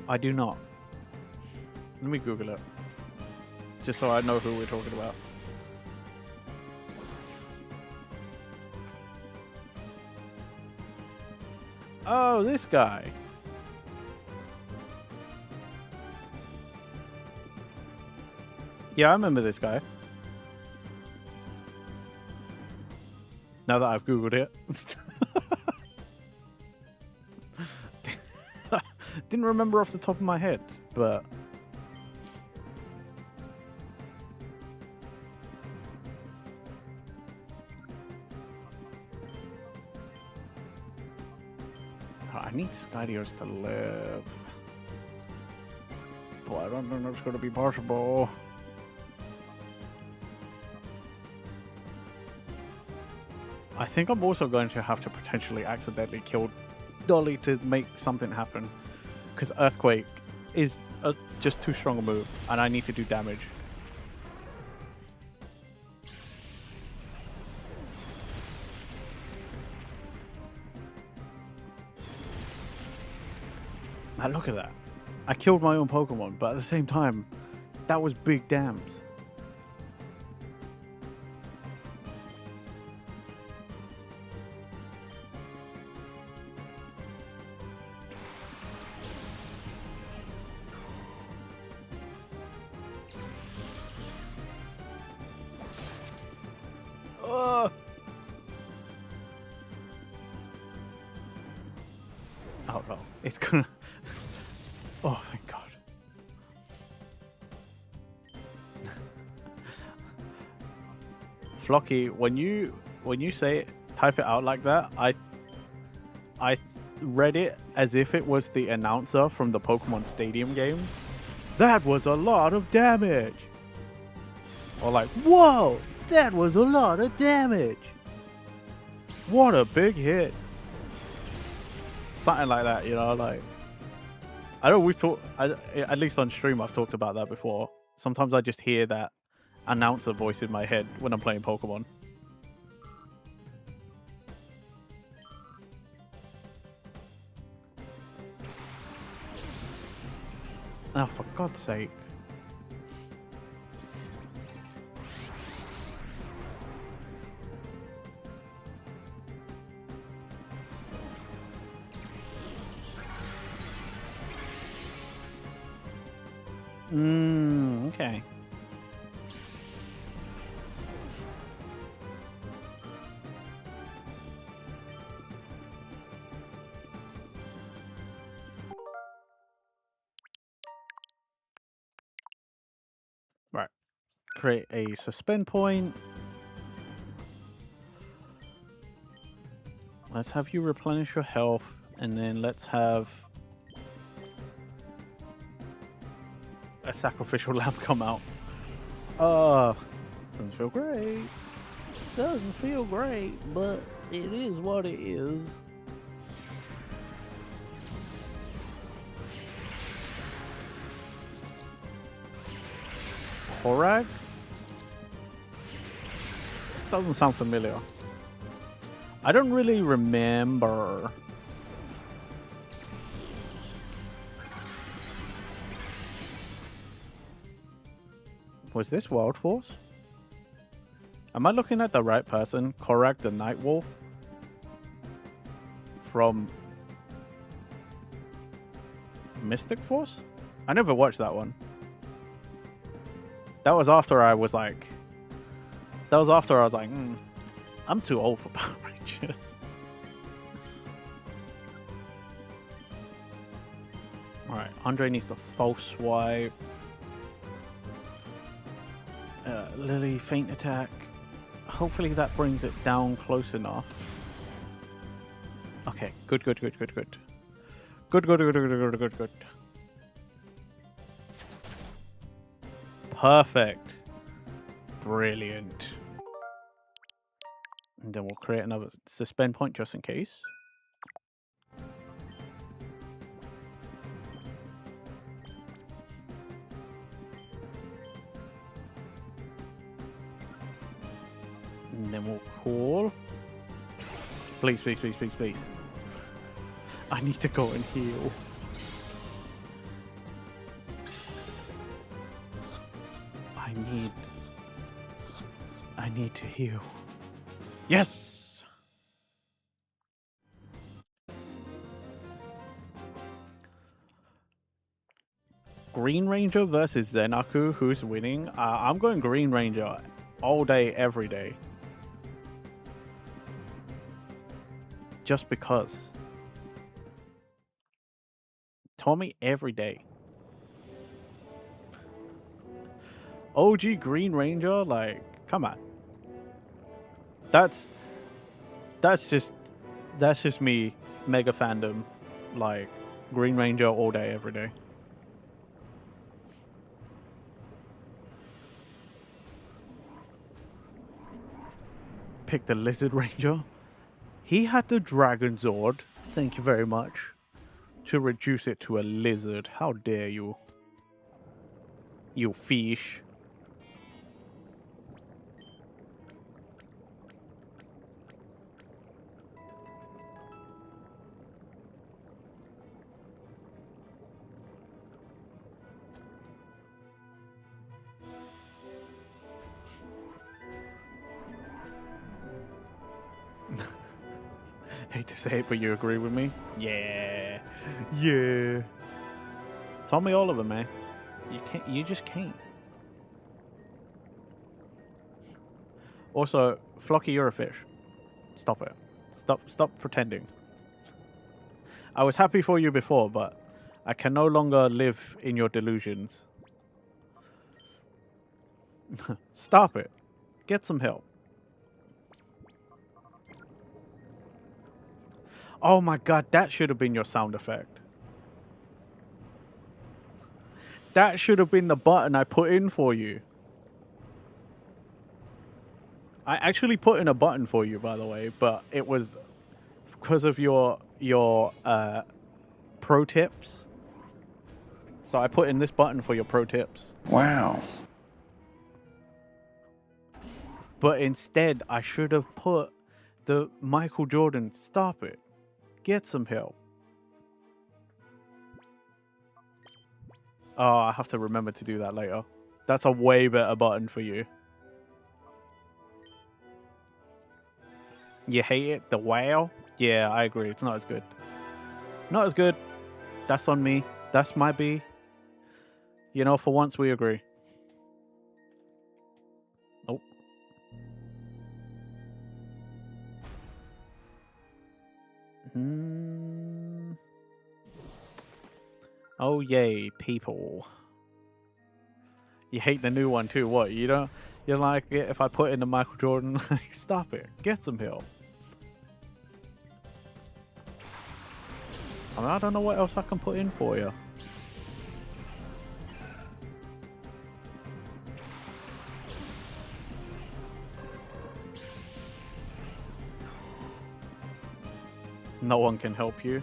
I do not. Let me Google it. Just so I know who we're talking about. Oh, this guy. Yeah, I remember this guy. Now that I've Googled it. Didn't remember off the top of my head, but... I need Skydios to live. But I don't think that's going to be possible. I think I'm also going to have to potentially accidentally kill Dolly to make something happen. Because Earthquake is just too strong a move, and I need to do damage. Now look at that. I killed my own Pokemon, but at the same time, that was big dams. Oh no, it's gonna... Oh, thank God. Flocky, when you say it, type it out like that, I read it as if it was the announcer from the Pokemon Stadium games. That was a lot of damage. Or like, whoa, that was a lot of damage. What a big hit. Something like that, you know, like... I know we've talked, at least on stream I've talked about that before. Sometimes I just hear that announcer voice in my head when I'm playing Pokemon. Oh, for God's sake. Okay. Right. Create a suspend point. Let's have you replenish your health, and then let's have a sacrificial lamb come out. Doesn't feel great. Doesn't feel great, but it is what it is. Korag? Doesn't sound familiar. I don't really remember. Was this Wild Force? Am I looking at the right person? Korag the Night Wolf? From Mystic Force? I never watched that one. That was after I was like... I'm too old for Power Rangers. Alright, Andre needs the false swipe. Lily, feint attack. Hopefully that brings it down close enough. Okay, good. Good. Perfect. Brilliant. And then we'll create another suspend point just in case. And then we'll call. Please. I need to go and heal. I need to heal. Yes! Green Ranger versus Zenaku. Who's winning? I'm going Green Ranger all day, every day. Just because. Tommy every day. OG Green Ranger, like, come on. That's just me mega fandom, like Green Ranger all day, every day. Pick the Lizard Ranger. He had the Dragon Zord, thank you very much, to reduce it to a lizard. How dare you? You fish. Hate to say it, but you agree with me? Yeah. Tommy Oliver, man. You just can't. Also, Flocky, you're a fish. Stop it. Stop pretending. I was happy for you before, but I can no longer live in your delusions. Stop it. Get some help. Oh my god, that should have been your sound effect. That should have been the button I put in for you. I actually put in a button for you, by the way, but it was because of your pro tips. So I put in this button for your pro tips. Wow. But instead, I should have put the Michael Jordan, stop it. Get some help. Oh, I have to remember to do that later. That's a way better button for you. You hate it? The wow? Yeah, I agree. It's not as good. Not as good. That's on me. That's my B. You know, for once we agree. Nope. Oh yay, people. You hate the new one too, what? You don't like it if I put in the Michael Jordan? Like, stop it. Get some help. I mean, I don't know what else I can put in for you. No one can help you.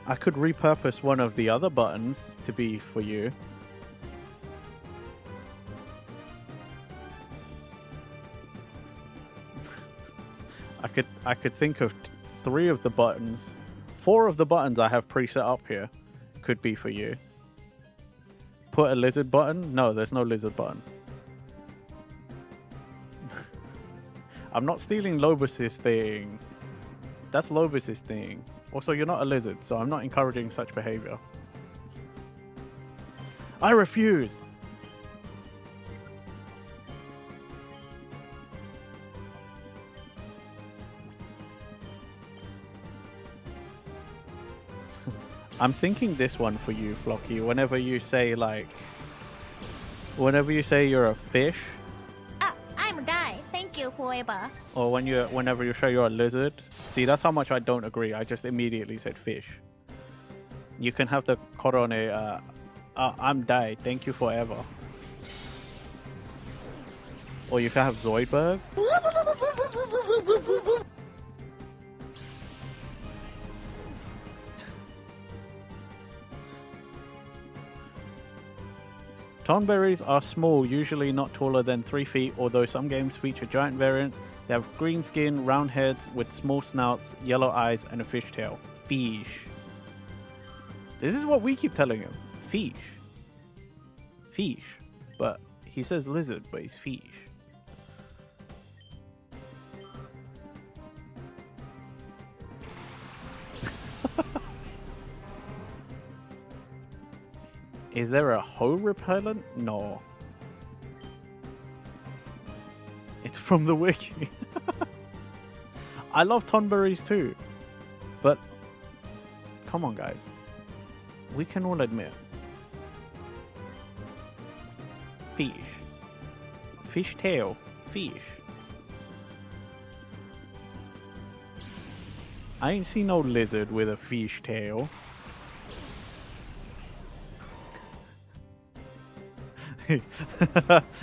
I could repurpose one of the other buttons to be for you. I could think of 3 of the buttons. 4 of the buttons I have preset up here could be for you. Put a lizard button? No, there's no lizard button. I'm not stealing Lobus's thing. That's Lobus's thing. Also, you're not a lizard, so I'm not encouraging such behavior. I refuse! I'm thinking this one for you, Flocky. Whenever you say, like... Whenever you say you're a fish... I'm Guy. Thank you, whoever. Or whenever you say you're a lizard. See, that's how much I don't agree. I just immediately said fish. You can have the Korone, I'm Dai, thank you forever. Or you can have Zoidberg. Tonberries are small, usually not taller than 3 feet, although some games feature giant variants. They have green skin, round heads with small snouts, yellow eyes, and a fish tail. Fish. This is what we keep telling him. Fish. Fish. But he says lizard, but he's fish. Is there a hoe repellent? No. It's from the wiki. I love tonberries too. But, come on guys. We can all admit. Fish. Fish tail. Fish. I ain't seen no lizard with a fish tail.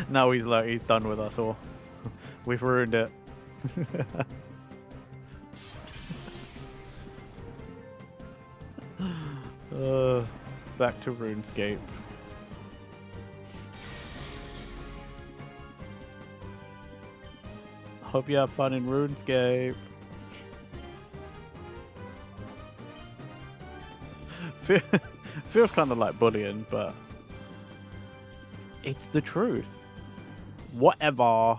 Now he's like, he's done with us all. We've ruined it. Back to RuneScape. Hope you have fun in RuneScape. Feels kind of like bullying, but it's the truth. Whatever.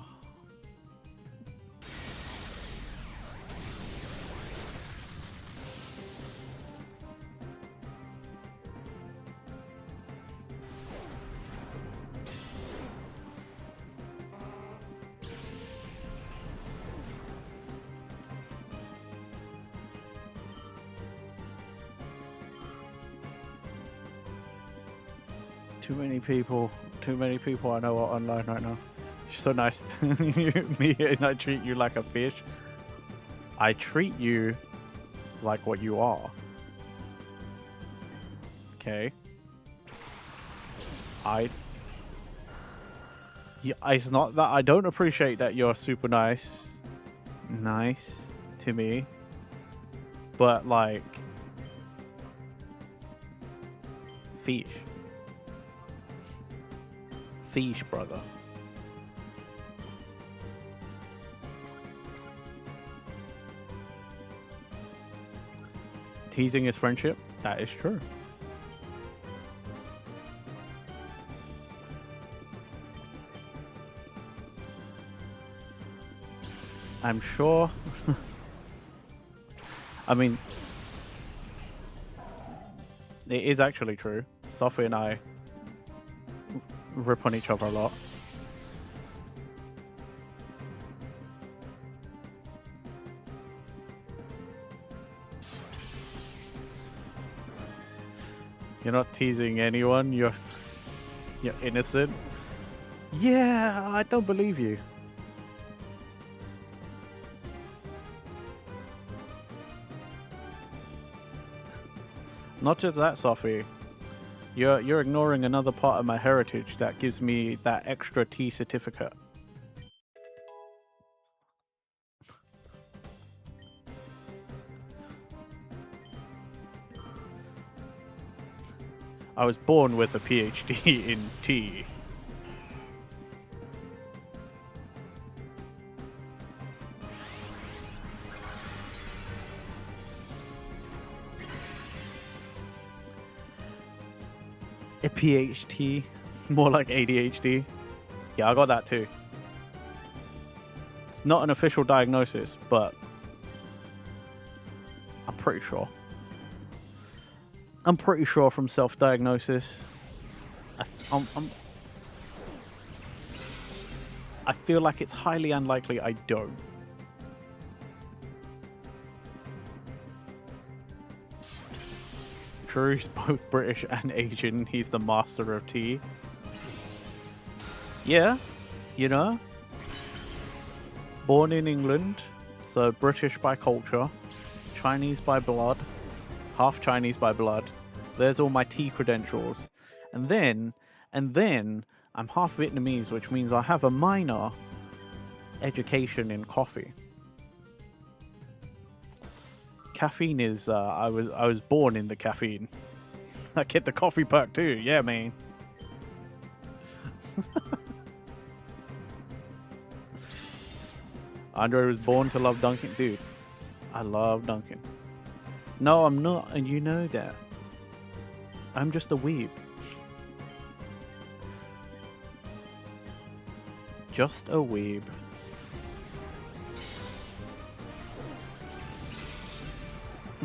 Too many people I know are online right now. You're so nice to me, and I treat you like a fish. I treat you like what you are. Okay. Yeah, it's not that I don't appreciate that you're super nice to me, but like fish. Fish, brother. Teasing his friendship? That is true. I'm sure. I mean, it is actually true. Sophie and I rip on each other a lot. You're not teasing anyone. You're innocent. Yeah, I don't believe you. Not just that, Sophie. You're ignoring another part of my heritage that gives me that extra T certificate. I was born with a PhD in tea. A PhD, more like ADHD. Yeah, I got that too. It's not an official diagnosis, but I'm pretty sure. I'm pretty sure from self-diagnosis. I feel like it's highly unlikely I don't. True, he's both British and Asian. He's the master of tea. Yeah, you know. Born in England, so British by culture, Chinese by blood, half Chinese by blood. There's all my tea credentials. And then I'm half Vietnamese, which means I have a minor education in coffee. Caffeine is I was born in the caffeine. I get the coffee perk too. Yeah, man. Andre was born to love Dunkin'. Dude, I love Dunkin'. No, I'm not, and you know that. I'm just a weeb. Just a weeb.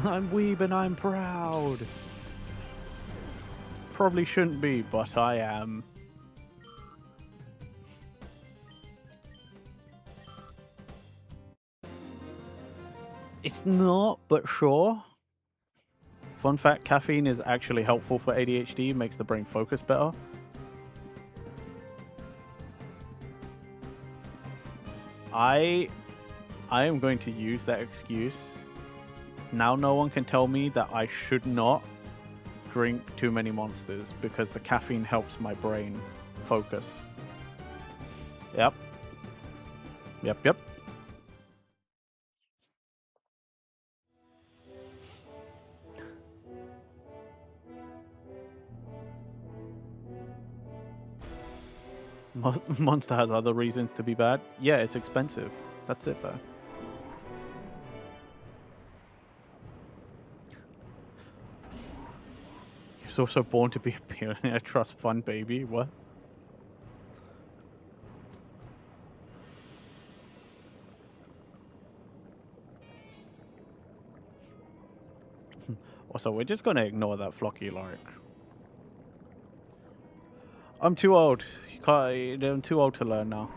I'm weeb and I'm proud. Probably shouldn't be, but I am. It's not, but sure. Fun fact, caffeine is actually helpful for ADHD, makes the brain focus better. I am going to use that excuse. Now no one can tell me that I should not drink too many monsters because the caffeine helps my brain focus. Yep. Yep. Monster has other reasons to be bad. Yeah, it's expensive. That's it though. You're also born to be a billionaire trust fund baby. What? Also, we're just gonna ignore that Flocky like. I'm too old. You can't. I'm too old to learn now.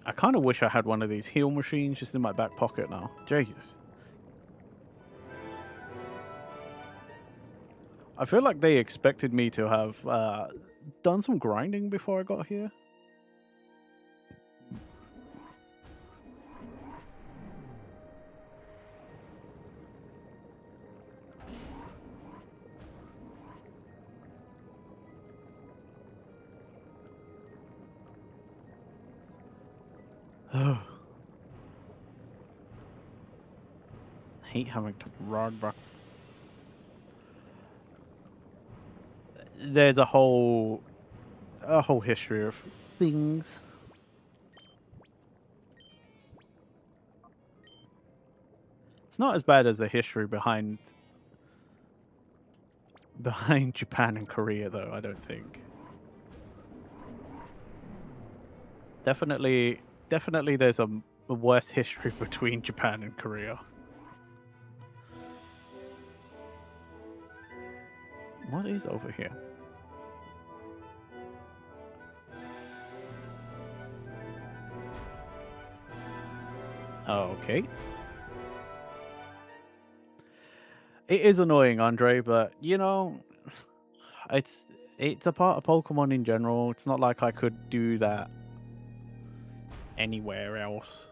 I kind of wish I had one of these heal machines just in my back pocket now. Jesus. I feel like they expected me to have done some grinding before I got here. Hate having to run back. There's a whole history of things. It's not as bad as the history behind Japan and Korea, though. I don't think. Definitely, there's a worse history between Japan and Korea. What is over here? Okay. It is annoying, Andre, but you know, it's it's a part of Pokemon in general. It's not like I could do that anywhere else.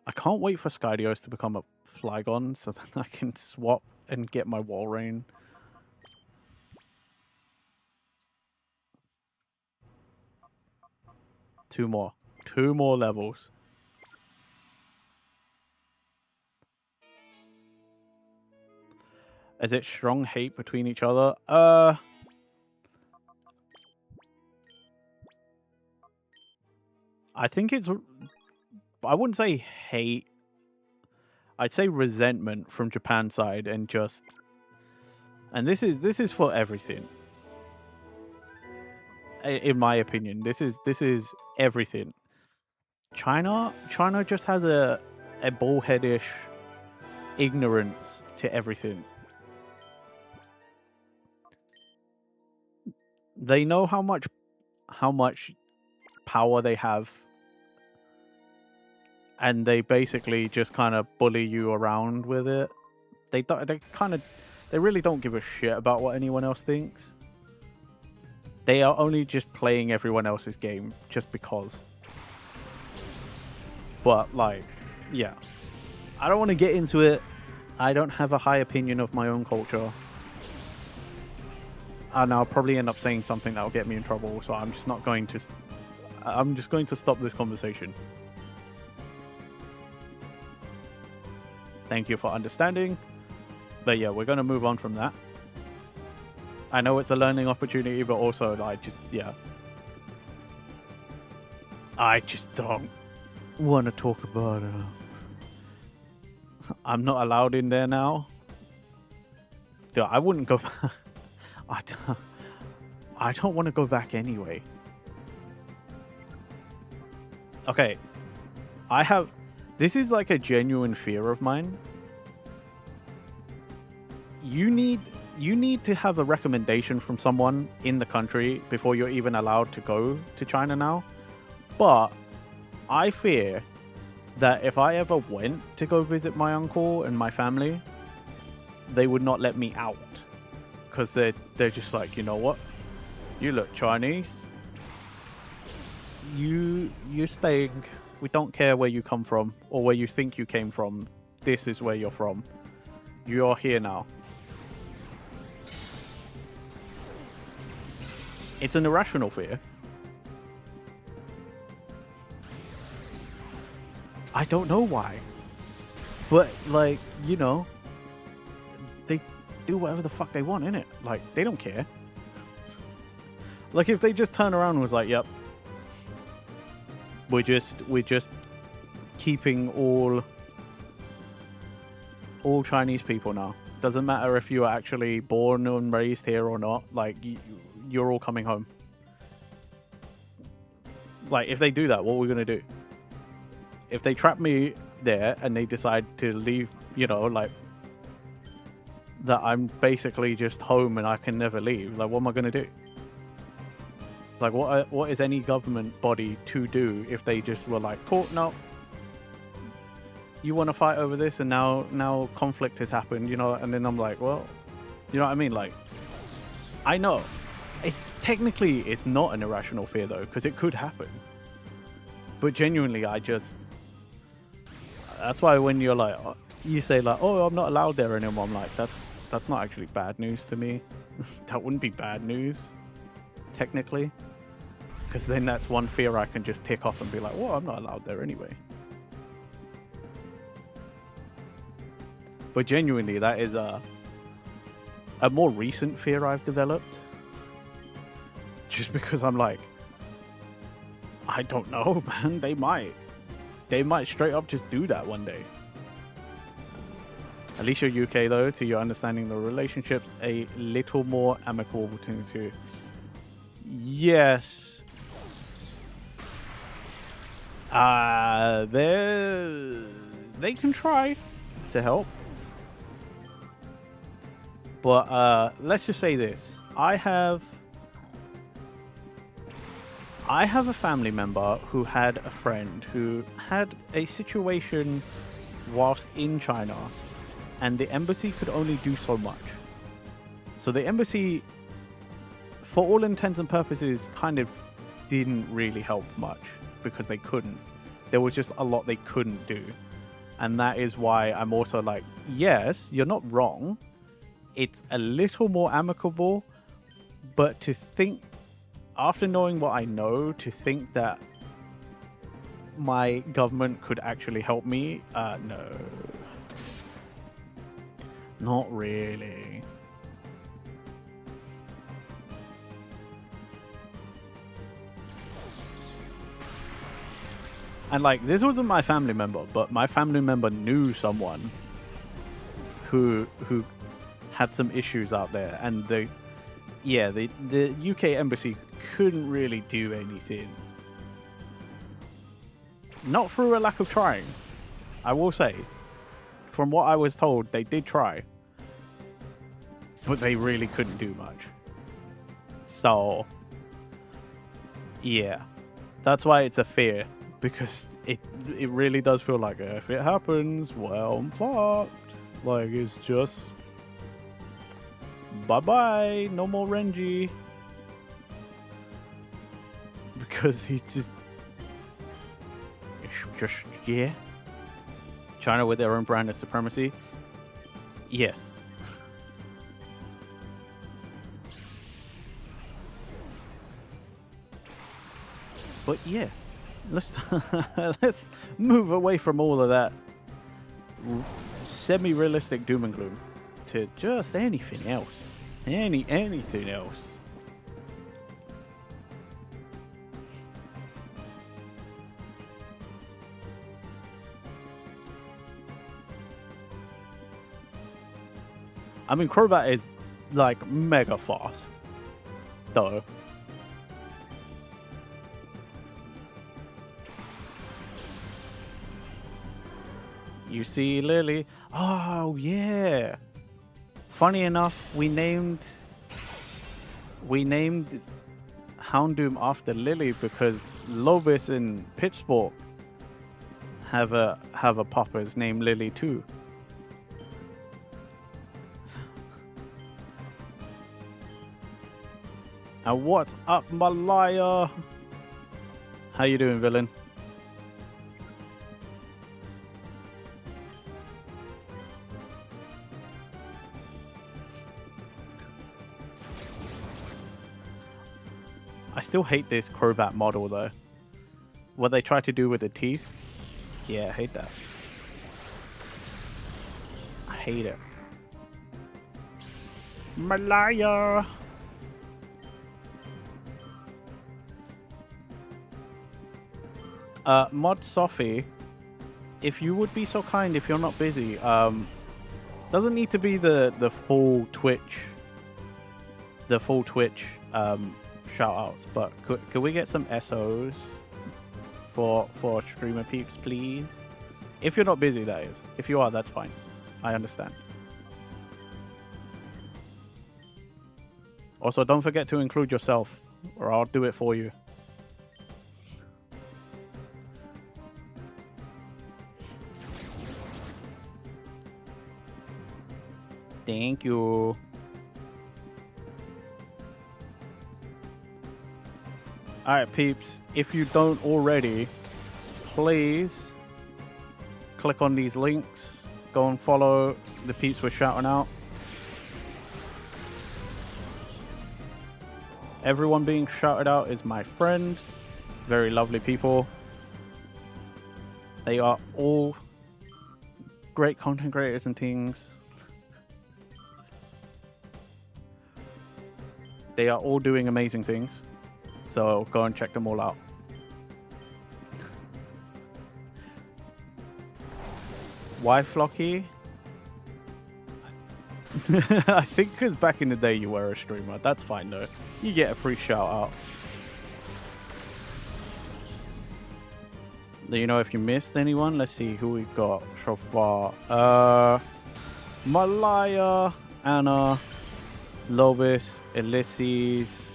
I can't wait for Skydios to become a Flygon so then I can swap and get my Walrein. Two more. 2 more levels. Is it strong hate between each other? I think it's... I wouldn't say hate. I'd say resentment from Japan's side and just... And this is for everything. In my opinion, this is everything. China just has a bullheadish ignorance to everything. They know how much power they have, and they basically just kind of bully you around with it. They really don't give a shit about what anyone else thinks. They are only just playing everyone else's game just because. But like, yeah, I don't want to get into it. I don't have a high opinion of my own culture. And I'll probably end up saying something that'll get me in trouble, so I'm just not going to... I'm just going to stop this conversation. Thank you for understanding. But yeah, we're going to move on from that. I know it's a learning opportunity, but also, I just don't want to talk about it. I'm not allowed in there now. Dude, I wouldn't go back. I don't want to go back anyway. Okay. This is like a genuine fear of mine. You need to have a recommendation from someone in the country before you're even allowed to go to China now. But I fear that if I ever went to go visit my uncle and my family, they would not let me out. Because they're just like, you know what? You look Chinese. You're staying. We don't care where you come from or where you think you came from. This is where you're from. You're here now. It's an irrational fear. I don't know why. But, like, you know, they do whatever the fuck they want, innit? Like, they don't care. Like, if they just turn around and was like, yep, we're just keeping all Chinese people now. Doesn't matter if you are actually born and raised here or not. Like, you're all coming home. Like, if they do that, what are we gonna do? If they trap me there and they decide to leave, you know, like, that I'm basically just home and I can never leave, like, what am I gonna do? Like, what is any government body to do if they just were like, cool, no, you want to fight over this, and now conflict has happened, you know? And then I'm like, well, you know what I mean? Like, I know technically it's not an irrational fear though, because it could happen. But genuinely, that's why when you're like, you say like, oh, I'm not allowed there anymore, I'm like, that's not actually bad news to me. That wouldn't be bad news, technically, because then that's one fear I can just tick off and be like, well, I'm not allowed there anyway. But genuinely, that is a more recent fear I've developed, just because I'm like, I don't know, man. They might straight up just do that one day. At least you're UK though, to your understanding the relationships a little more amicable between the two. Yes. They can try to help. But let's just say this. I have I have a family member who had a friend who had a situation whilst in China, and the embassy could only do so much. So the embassy, for all intents and purposes, kind of didn't really help much because they couldn't. There was just a lot they couldn't do. And that is why I'm also like, yes, you're not wrong. It's a little more amicable, but to think, after knowing what I know, to think that my government could actually help me, no. Not really. And like, this wasn't my family member, but my family member knew someone who had some issues out there, and the UK embassy couldn't really do anything. Not through a lack of trying, I will say. From what I was told, they did try, but they really couldn't do much. So, yeah, that's why it's a fear, because it really does feel like if it happens, well, I'm fucked. Like, it's just bye-bye, no more Renji. Because he's just, yeah. China with their own brand of supremacy. Yes. But yeah, let's let's move away from all of that semi-realistic doom and gloom to just anything else. Anything else. I mean, Crobat is like mega fast, though. You see Lily. Oh yeah. Funny enough, we named Houndoom after Lily because Lobis and Pitchsport have a poppers named Lily too. And what's up, Malaya? How you doing, villain? I still hate this Crobat model, though. What they try to do with the teeth. Yeah, I hate that. I hate it. Malaya! Mod Sophie, if you would be so kind, if you're not busy, doesn't need to be the full Twitch, shout outs, but could we get some SOs for streamer peeps, please? If you're not busy, that is. If you are, that's fine. I understand. Also, don't forget to include yourself, or I'll do it for you. Thank you. Alright, peeps. If you don't already, please click on these links. Go and follow the peeps we're shouting out. Everyone being shouted out is my friend. Very lovely people. They are all great content creators and things. They are all doing amazing things. So go and check them all out. Why Flocky? I think because back in the day you were a streamer. That's fine though. You get a free shout out. You know, if you missed anyone, let's see who we got so far. Malaya, Anna, Lobis, Ulysses,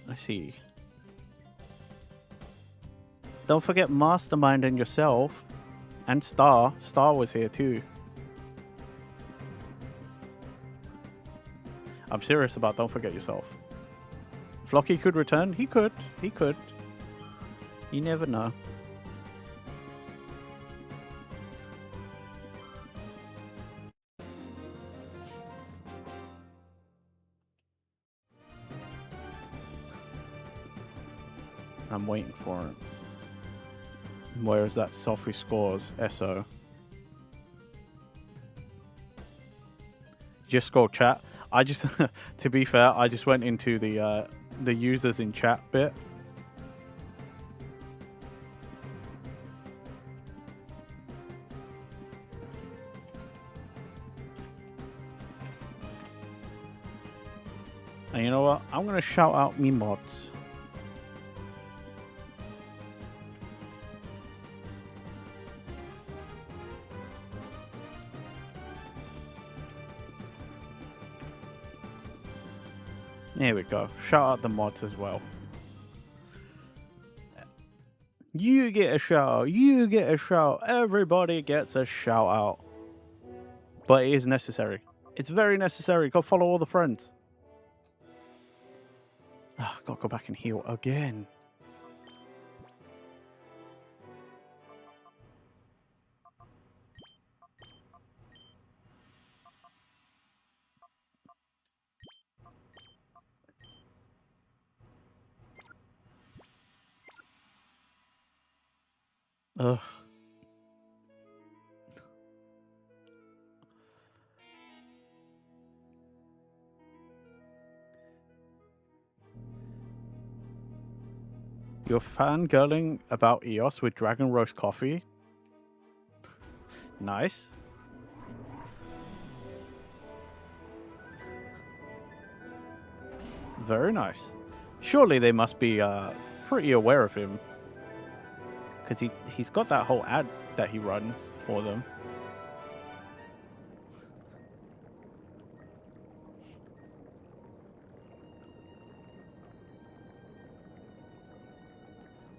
I see. Don't forget Mastermind and yourself. And Star. Star was here too. I'm serious about don't forget yourself. Flocky could return? He could. He could. You never know. I'm waiting for it. Where is that Sophie Scores SO? Just scroll chat. I just, to be fair, I just went into the users in chat bit. And you know what? I'm gonna shout out me mods. There we go. Shout out the mods as well. You get a shout. You get a shout. Everybody gets a shout out. But it is necessary. It's very necessary. Go follow all the friends. Oh, gotta go back and heal again. Ugh. You're fangirling about EOS with Dragon Roast Coffee? Nice. Very nice. Surely they must be pretty aware of him. Because he's got that whole ad that he runs for them.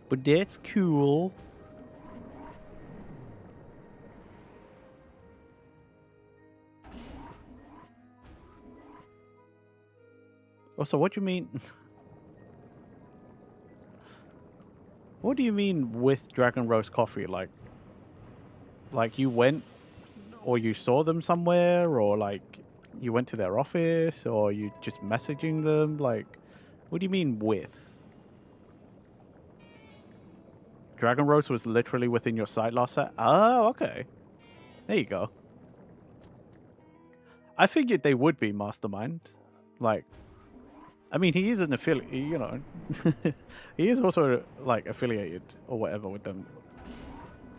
But that's cool. Also, what do you mean? What do you mean with Dragon Roast Coffee? Like you went or you saw them somewhere, or like you went to their office, or you just messaging them? Like, what do you mean with? Dragon Roast was literally within your sight last set? Oh, okay. There you go. I figured they would be Mastermind. Like, I mean, he is an affiliate, you know. He is also, like, affiliated or whatever with them.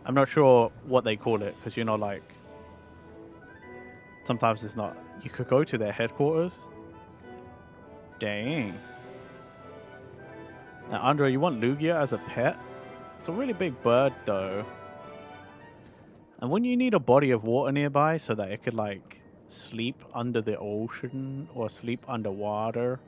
I'm not sure what they call it, because, you know, like, sometimes it's not. You could go to their headquarters. Dang. Now, Andre, you want Lugia as a pet? It's a really big bird, though. And wouldn't you need a body of water nearby so that it could, like, sleep under the ocean or sleep underwater?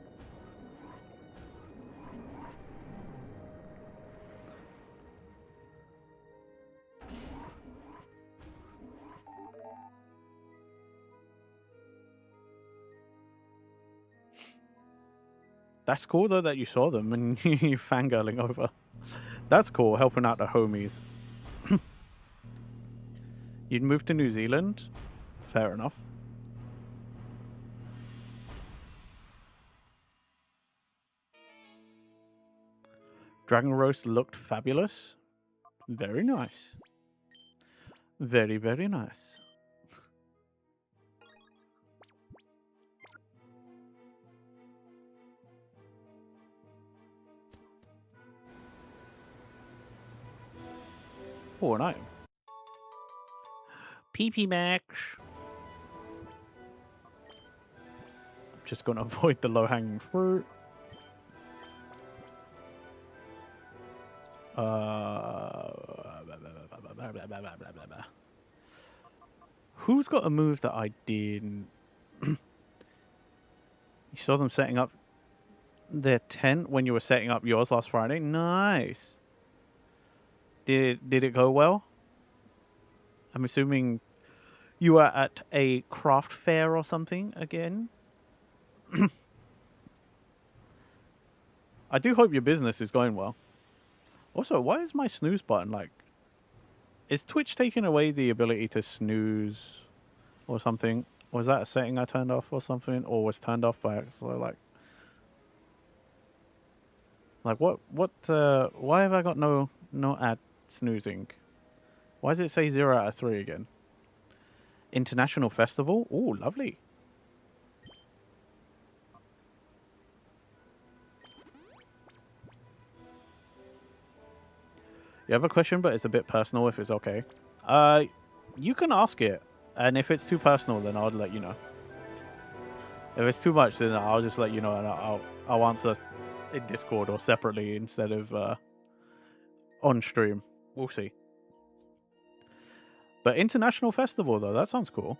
That's cool, though, that you saw them and you fangirling over. That's cool, helping out the homies. You'd move to New Zealand? Fair enough. Dragon Roast looked fabulous. Very nice. Very, very nice. Oh, an item. PP Max. Just gonna avoid the low-hanging fruit. Who's got a move that I didn't? You saw them setting up. their tent when you were setting up yours last Friday? Nice. Did it go well? I'm assuming you were at a craft fair or something again? I do hope your business is going well. Also, why is my snooze button like... Is Twitch taking away the ability to snooze or something? Was that a setting I turned off or something? Or was turned off by accident? Like what, why have I got no ad snoozing? Why does it say 0 out of 3 again? International Festival? Oh, lovely. You have a question, but it's a bit personal if it's okay. You can ask it. And if it's too personal, then I'll let you know. If it's too much, then I'll just let you know and I'll answer in Discord or separately instead of on stream. We'll see. But International Festival, though, that sounds cool.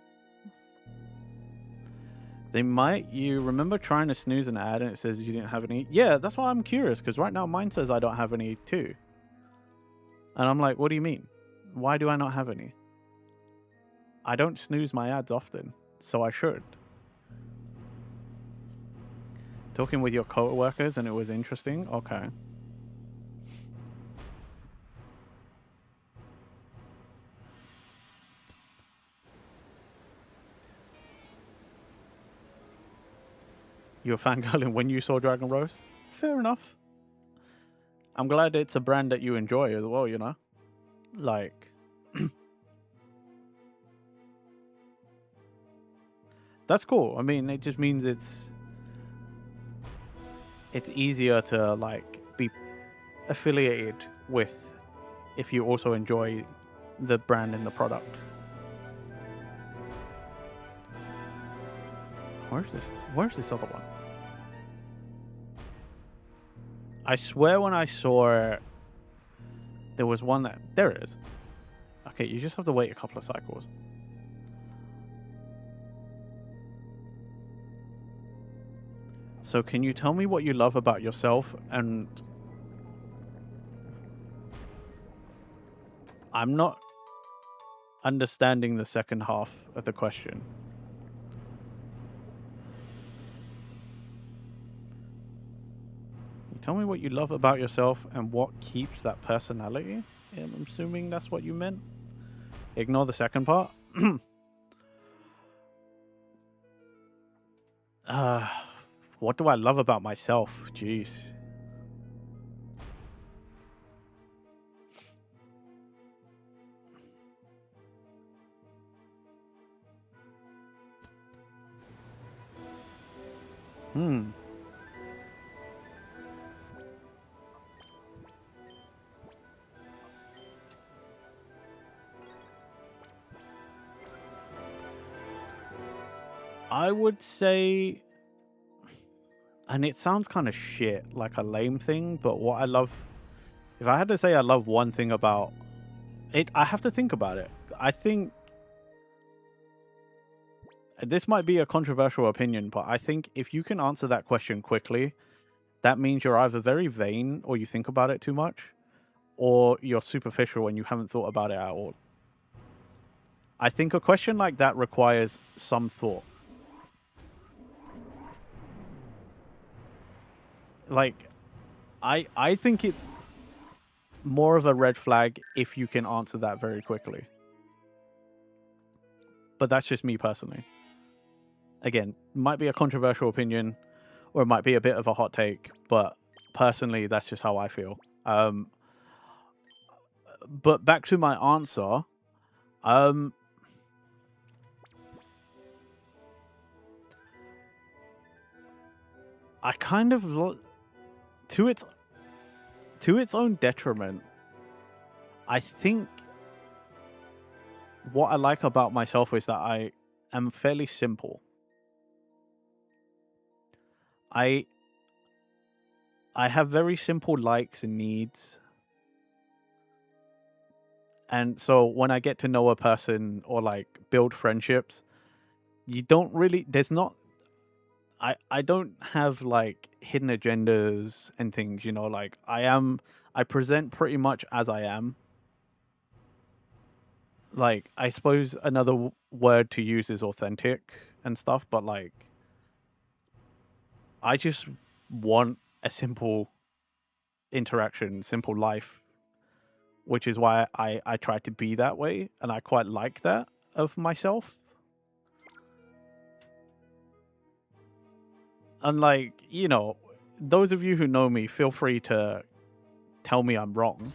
They might... You remember trying to snooze an ad and it says you didn't have any? Yeah, that's why I'm curious, because right now mine says I don't have any too. And I'm like, what do you mean? Why do I not have any? I don't snooze my ads often, so I should. Talking with your co-workers and it was interesting? Okay. You were fangirling when you saw Dragon Roast? Fair enough. I'm glad it's a brand that you enjoy as well, you know? Like... That's cool. I mean, it just means it's easier to, like, be affiliated with if you also enjoy the brand and the product. Where's this other one? I swear when I saw there was one that... There it is. Okay, you just have to wait a couple of cycles. So can you tell me what you love about yourself? And I'm not understanding the second half of the question. Tell me what you love about yourself and what keeps that personality. I'm assuming that's what you meant. Ignore the second part. What do I love about myself? Jeez. I would say, and it sounds kind of shit, like a lame thing, but what I love, if I had to say I love one thing about it, I have to think about it. I think this might be a controversial opinion, but I think if you can answer that question quickly, that means you're either very vain or you think about it too much, or you're superficial and you haven't thought about it at all. I think a question like that requires some thought. Like, I think it's more of a red flag if you can answer that very quickly. But that's just me personally. Again, might be a controversial opinion, or it might be a bit of a hot take, but personally, that's just how I feel. But back to my answer, I kind of... To its own detriment, I think what I like about myself is that I am fairly simple. I have very simple likes and needs. And so when I get to know a person or like build friendships, you don't really... I don't have like hidden agendas and things, you know, like I present pretty much as I am. Like I suppose another word to use is authentic and stuff, but like I just want a simple interaction, simple life, which is why I try to be that way, and I quite like that of myself. And like, you know, those of you who know me, feel free to tell me I'm wrong.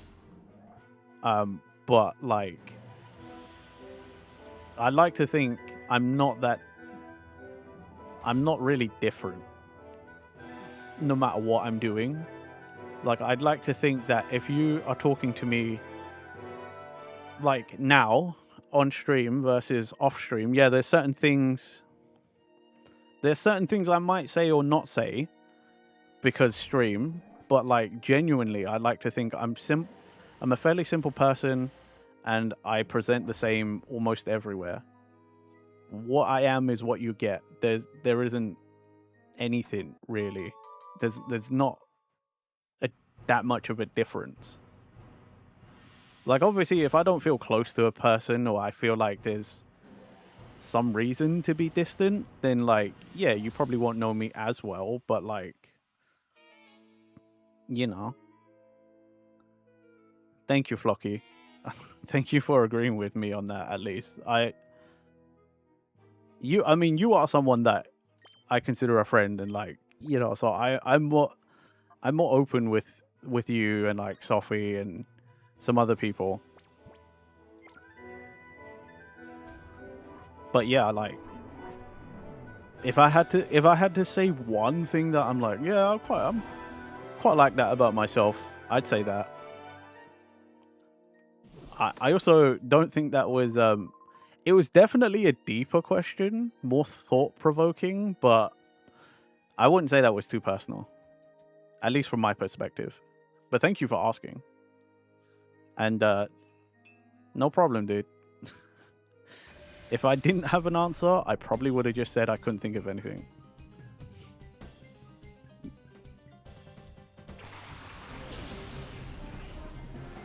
But like I like to think I'm not really different no matter what I'm doing. Like I'd like to think that if you are talking to me like now on stream versus off stream, yeah, there's certain things I might say or not say because stream, but like genuinely I like to think I'm a fairly simple person and I present the same almost everywhere. What I am is what you get. There isn't anything really. There's not that much of a difference. Like obviously if I don't feel close to a person or I feel like there's some reason to be distant, then like yeah, you probably won't know me as well, but like, you know. Thank you, Flocky. Thank you for agreeing with me on that at least. I mean you are someone that I consider a friend, and like, you know, so I'm more open with you and like Sophie and some other people. But yeah, like if I had to say one thing that I'm like, yeah, I'm quite like that about myself, I'd say that. I also don't think that was it was definitely a deeper question, more thought-provoking, but I wouldn't say that was too personal. At least from my perspective. But thank you for asking. And no problem, dude. If I didn't have an answer, I probably would have just said I couldn't think of anything.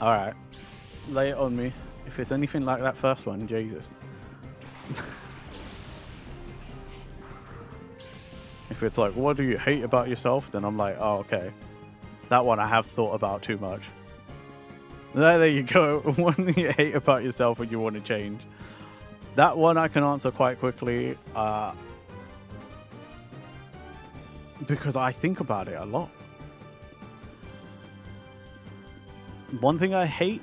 Alright. Lay it on me. If it's anything like that first one, Jesus. If it's like, what do you hate about yourself? Then I'm like, oh, okay. That one I have thought about too much. There you go. One thing you hate about yourself and you want to change. That one I can answer quite quickly. Because I think about it a lot. One thing I hate,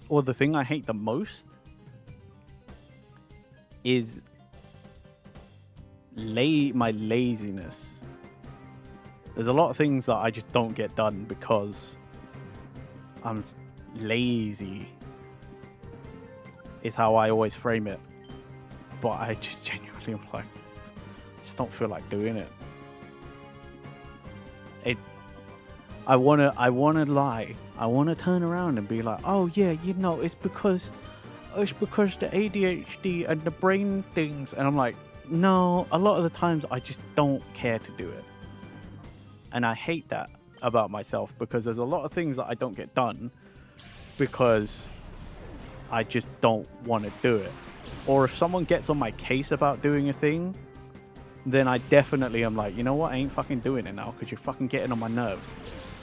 or the thing I hate the most, is my laziness. There's a lot of things that I just don't get done because I'm lazy. Is how I always frame it. But I just genuinely am like, just don't feel like doing it. I wanna lie. I wanna turn around and be like, oh yeah, you know, it's because the ADHD and the brain things, and I'm like, no, a lot of the times I just don't care to do it. And I hate that about myself because there's a lot of things that I don't get done because I just don't want to do it. Or if someone gets on my case about doing a thing, then I definitely am like, you know what, I ain't fucking doing it now because you're fucking getting on my nerves.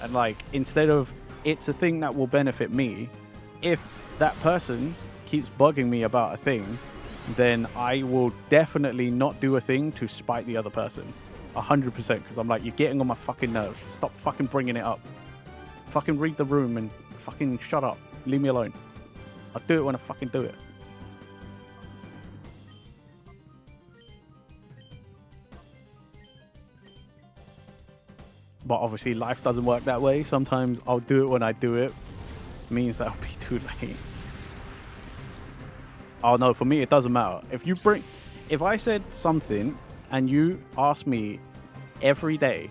And like, instead of it's a thing that will benefit me, if that person keeps bugging me about a thing, then I will definitely not do a thing to spite the other person. 100%, because I'm like, you're getting on my fucking nerves. Stop fucking bringing it up. Fucking read the room and fucking shut up. Leave me alone. I'll do it when I fucking do it. But obviously life doesn't work that way. Sometimes I'll do it when I do it. Means that I'll be too late. Oh no, for me it doesn't matter. If I said something and you ask me every day,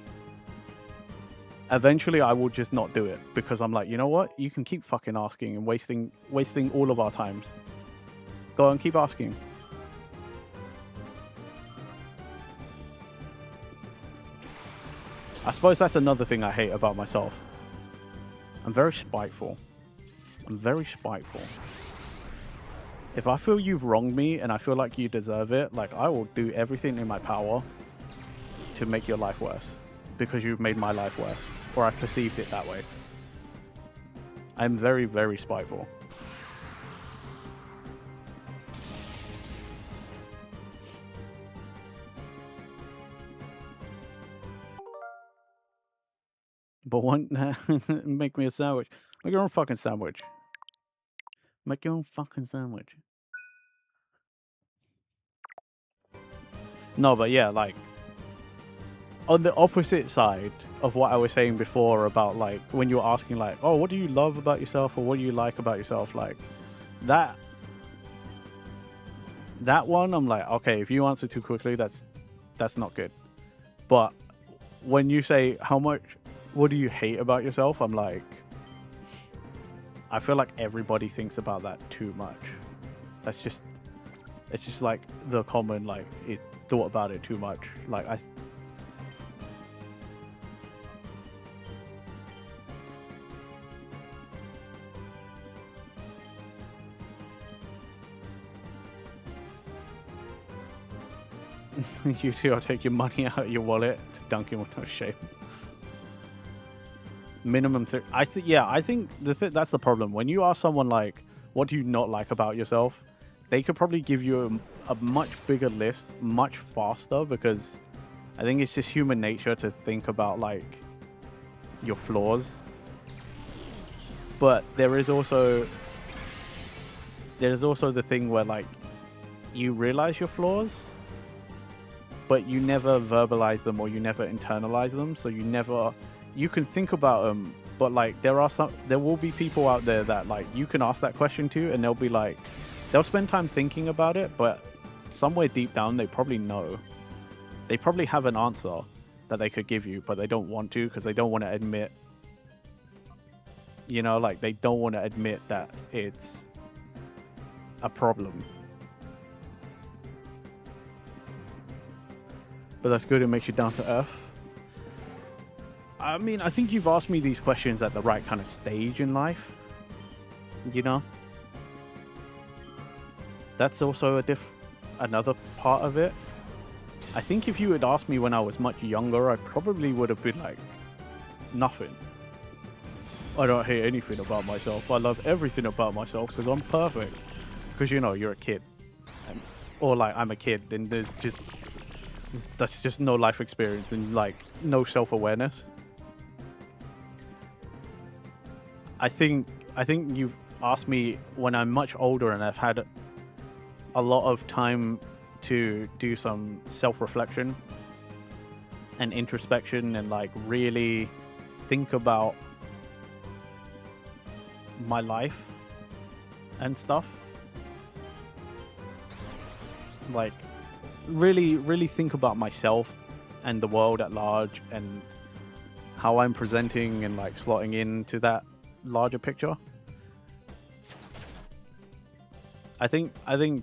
eventually I will just not do it because I'm like, you know what? You can keep fucking asking and wasting all of our times. Go on, keep asking. I suppose that's another thing I hate about myself. I'm very spiteful. I'm very spiteful. If I feel you've wronged me and I feel like you deserve it, like, I will do everything in my power to make your life worse. Because you've made my life worse. Or I've perceived it that way. I'm very, very spiteful. But one, make me a sandwich. Make your own fucking sandwich. Make your own fucking sandwich. No, but yeah, like, on the opposite side of what I was saying before about, like, when you were asking, like, oh, what do you love about yourself or what do you like about yourself? Like, that one, I'm like, okay, if you answer too quickly, that's not good. But when you say what do you hate about yourself? I'm like, I feel like everybody thinks about that too much. It's just like the common, like, it thought about it too much. Like, you two, I'll take your money out of your wallet to dunk him with no shame. Minimum I think that's the problem. When you ask someone, like, what do you not like about yourself, they could probably give you a much bigger list much faster, because I think it's just human nature to think about, like, your flaws. But there is also the thing where, like, you realize your flaws, but you never verbalize them or you never internalize them. So you can think about them, but, like, there will be people out there that, like, you can ask that question to, and they'll be like, they'll spend time thinking about it, but somewhere deep down they probably know. They probably have an answer that they could give you, but they don't want to because they don't want to admit, you know, like, they don't want to admit that it's a problem. But that's good, it makes you down to earth. I mean, I think you've asked me these questions at the right kind of stage in life. You know? That's also another part of it. I think if you had asked me when I was much younger, I probably would have been like, nothing. I don't hate anything about myself. I love everything about myself because I'm perfect. Because, you know, you're a kid. Or, like, I'm a kid, and that's just no life experience and, like, no self-awareness. I think you've asked me when I'm much older and I've had a lot of time to do some self-reflection and introspection and, like, really think about my life and stuff. Like, really think about myself and the world at large and how I'm presenting and, like, slotting into that larger picture. I think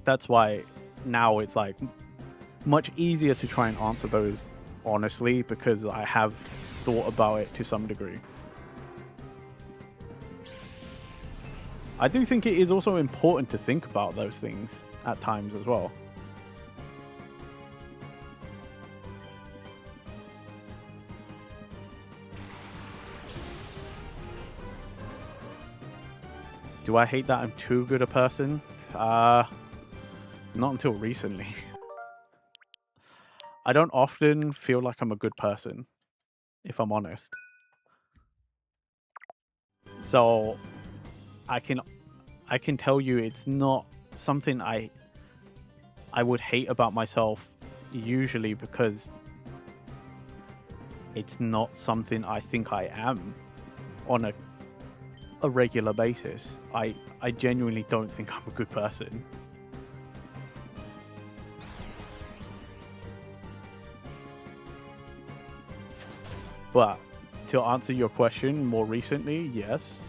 that's why now it's, like, much easier to try and answer those honestly, because I have thought about it to some degree. I do think it is also important to think about those things at times as well. Do I hate that I'm too good a person? Not until recently. I don't often feel like I'm a good person, if I'm honest. So I can tell you it's not something I would hate about myself usually, because it's not something I think I am on a regular basis. I genuinely don't think I'm a good person. But to answer your question, more recently, yes.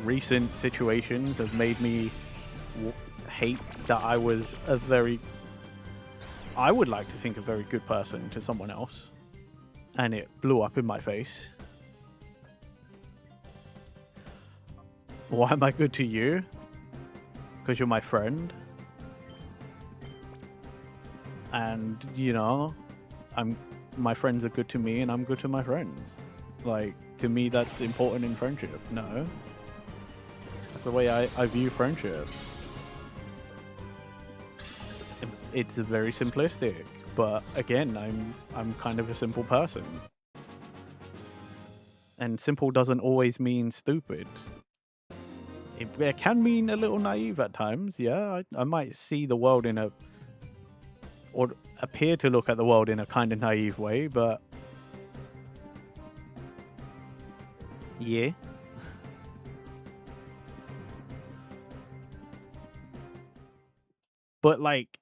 Recent situations have made me hate that I was I would like to think, a very good person to someone else. and it blew up in my face. Why am I good to you? Because you're my friend. And, you know, my friends are good to me and I'm good to my friends. Like, to me, that's important in friendship. No. That's the way I view friendship. It's very simplistic, but again, I'm kind of a simple person. And simple doesn't always mean stupid. It can mean a little naive at times, yeah. I might see the world or appear to look at the world in a kind of naive way, but yeah. But like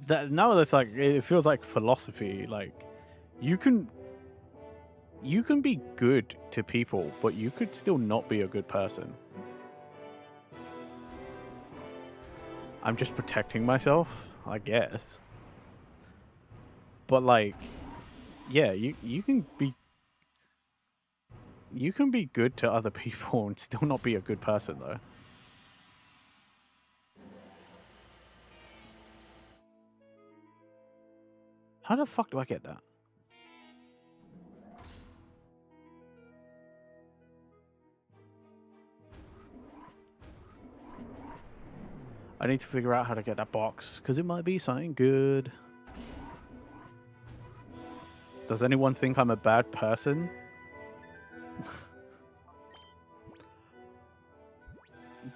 that now, that's like, it feels like philosophy. Like you can be good to people, but you could still not be a good person. I'm just protecting myself, I guess. But like, yeah, you can be good to other people and still not be a good person, though. How the fuck do I get that? I need to figure out how to get that box, because it might be something good. Does anyone think I'm a bad person?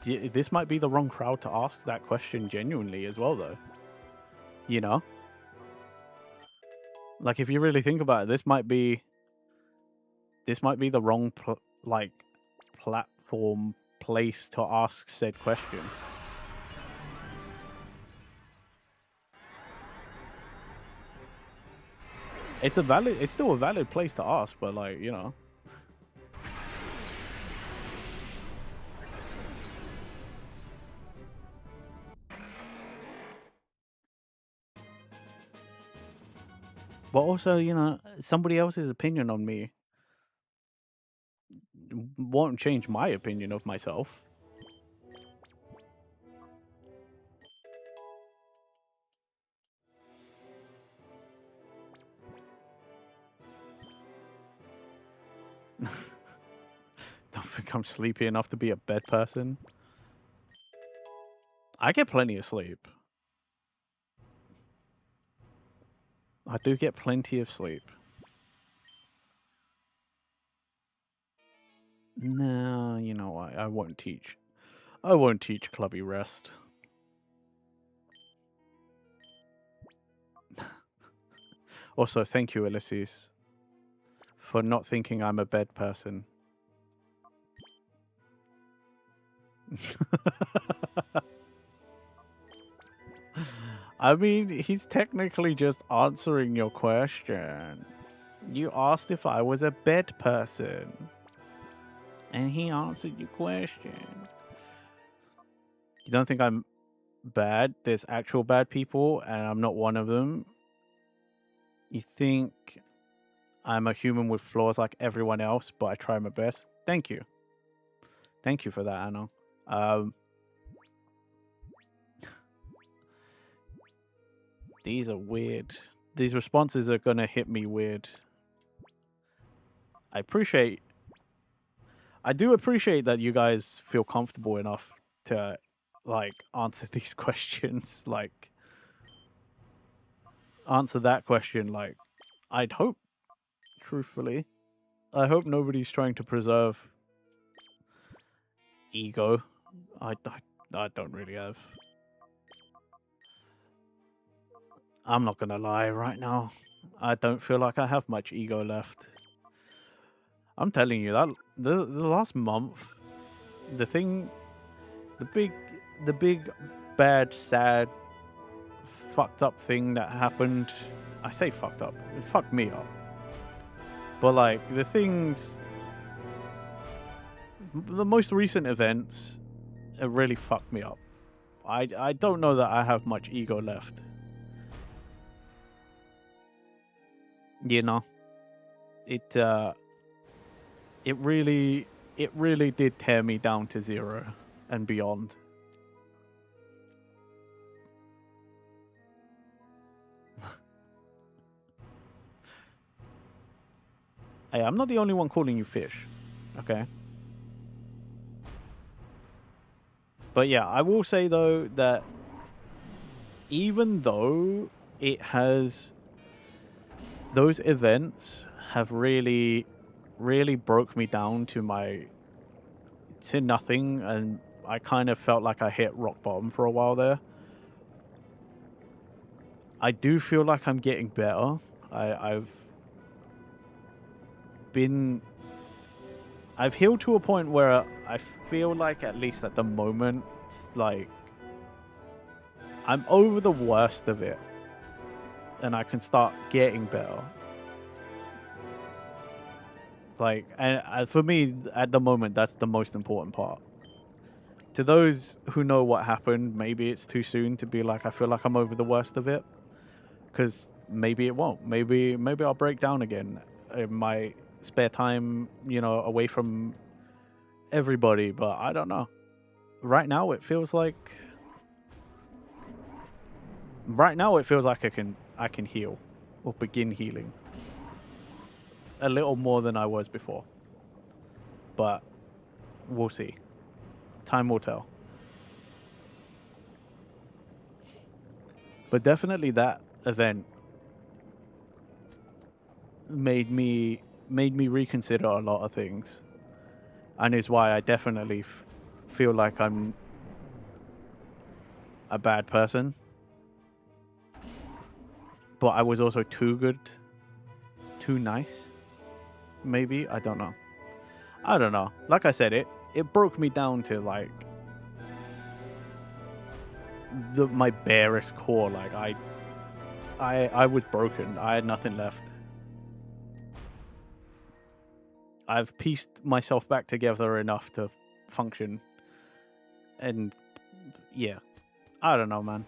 This might be the wrong crowd to ask that question genuinely as well, though. You know? Like, if you really think about it, this might be the wrong, platform, place to ask said question. It's still a valid place to ask, but like, you know. But also, you know, somebody else's opinion on me won't change my opinion of myself. Don't think I'm sleepy enough to be a bed person. I get plenty of sleep. I do get plenty of sleep. No, you know what? I won't teach. I won't teach clubby rest. Also, thank you, Ulysses, for not thinking I'm a bed person. I mean, he's technically just answering your question. You asked if I was a bed person, and he answered your question. You don't think I'm bad? There's actual bad people, and I'm not one of them. You think I'm a human with flaws like everyone else, but I try my best? Thank you. Thank you for that, Anna. These are weird. These responses are gonna hit me weird. I do appreciate that you guys feel comfortable enough to, like, answer these questions. Like, answer that question. Like, I'd hope, truthfully, I hope nobody's trying to preserve ego. I don't really have. I'm not gonna lie, right now, I don't feel like I have much ego left. I'm telling you that the last month, the big bad, sad, fucked up thing that happened. I say fucked up. It fucked me up. But like the most recent events, it really fucked me up. I don't know that I have much ego left. you know, it it really did tear me down to 0 and beyond. Hey, I'm not the only one calling you fish, okay? But yeah, I will say though that even though it has, those events have really broke me down to nothing, and I kind of felt like I hit rock bottom for a while there. I do feel like I'm getting better. I've healed to a point where I feel like, at least at the moment, like I'm over the worst of it and I can start getting better. Like, and for me at the moment, that's the most important part. To those who know what happened, maybe it's too soon to be like, I feel like I'm over the worst of it, because maybe it won't. Maybe I'll break down again in my spare time, you know, away from everybody, but I don't know. Right now it feels like I can heal or begin healing a little more than I was before. But we'll see. Time will tell. But definitely that event made me reconsider a lot of things, and is why I definitely feel like I'm a bad person. But I was also too good, too nice. Maybe, I don't know. Like I said, it broke me down to like my barest core. Like I was broken. I had nothing left. I've pieced myself back together enough to function. And yeah, I don't know, man.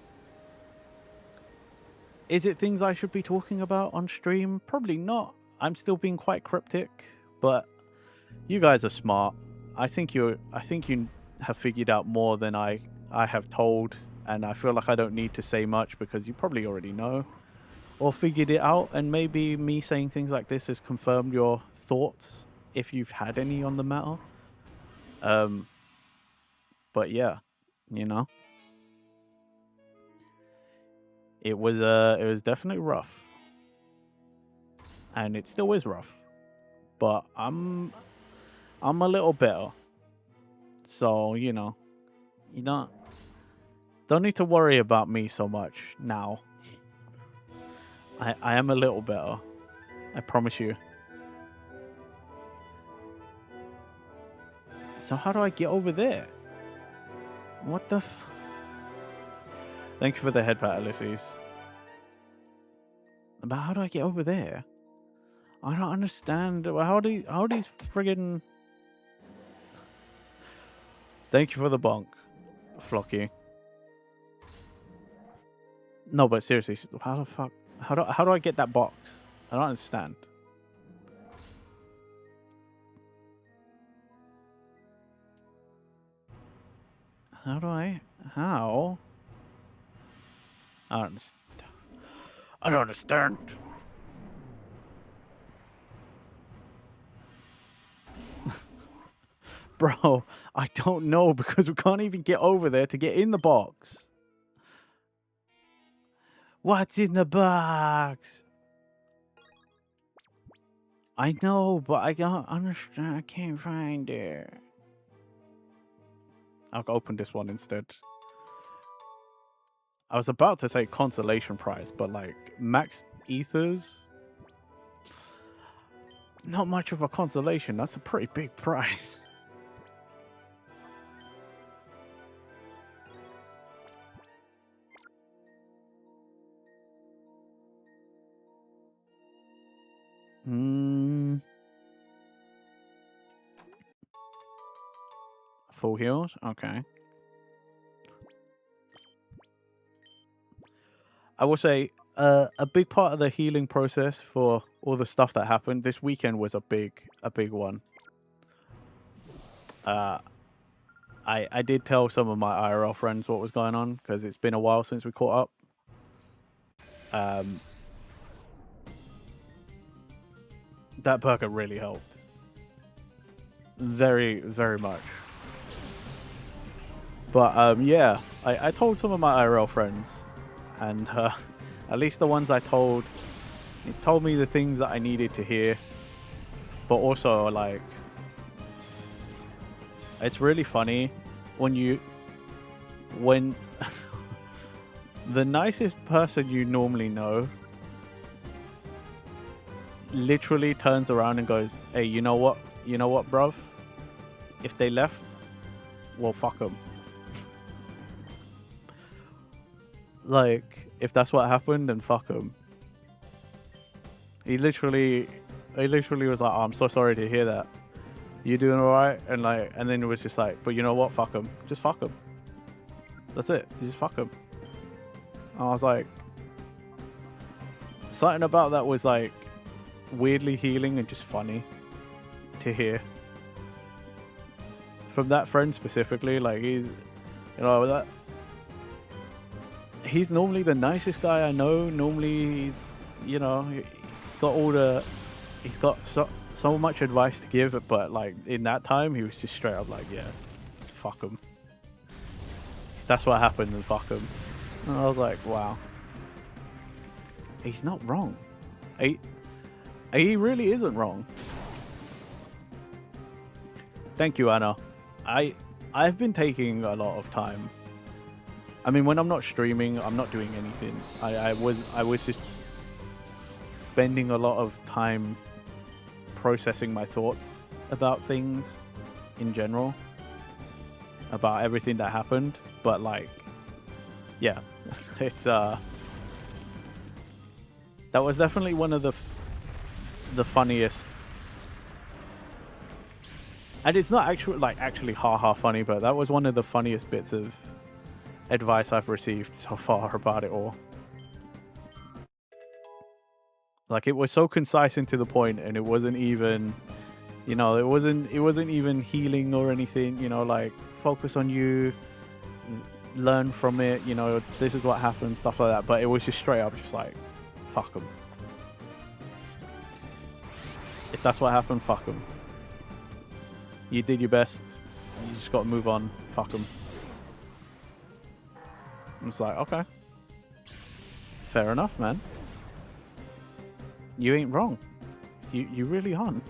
Is it things I should be talking about on stream? Probably not. I'm still being quite cryptic, but you guys are smart. I think you have figured out more than I have told, and I feel like I don't need to say much because you probably already know or figured it out, and maybe me saying things like this has confirmed your thoughts, if you've had any on the matter. But yeah, you know, it was definitely rough, and it still is rough, but I'm a little better. So, you know, you don't need to worry about me so much now. I am a little better. I promise you. So how do I get over there? What the Thank you for the head pat, Ulysses. But how do I get over there? I don't understand. How these friggin... Thank you for the bonk, Flocky. No, but seriously, how the fuck... How do I get that box? I don't understand. How do I... How? I don't understand. I don't understand. Bro, I don't know, because we can't even get over there to get in the box. What's in the box? I know, but I don't understand. I can't find it. I'll open this one instead. I was about to say consolation prize, but like max ethers, not much of a consolation. That's a pretty big prize. Full heals? Okay. I will say, a big part of the healing process for all the stuff that happened this weekend was a big one. I did tell some of my IRL friends what was going on because it's been a while since we caught up. That burger really helped. Very, very much. But yeah, I told some of my IRL friends, and at least the ones I told, it told me the things that I needed to hear. But also, like, it's really funny when the nicest person you normally know literally turns around and goes, "Hey, you know what, bruv? If they left, well, fuck them." Like, if that's what happened, then fuck them. He literally was like, "Oh, I'm so sorry to hear that. You doing alright?" And then it was just like, "But you know what? Fuck them. Just fuck them. That's it. You just fuck them." And I was like, something about that was like weirdly healing and just funny to hear from that friend specifically. Like, he's, he's normally the nicest guy I know. Normally he's got so much advice to give, but like in that time he was just straight up like, "Yeah, fuck him. If that's what happened, then fuck him." And I was like, wow, he's not wrong. He really isn't wrong. Thank you, Anna. I've been taking a lot of time. I mean, when I'm not streaming, I'm not doing anything. I was just spending a lot of time processing my thoughts about things in general, about everything that happened. But like, yeah, it's that was definitely one of the funniest, and it's not actually haha funny, but that was one of the funniest bits of advice I've received so far about it all. Like, it was so concise and to the point, and it wasn't even, it wasn't even healing or anything, like, focus on you, learn from it, this is what happened, stuff like that. But it was just straight up just like, fuck them. If that's what happened, fuck them. You did your best, you just got to move on, fuck them. It's like, okay, fair enough, man. You ain't wrong. You really aren't.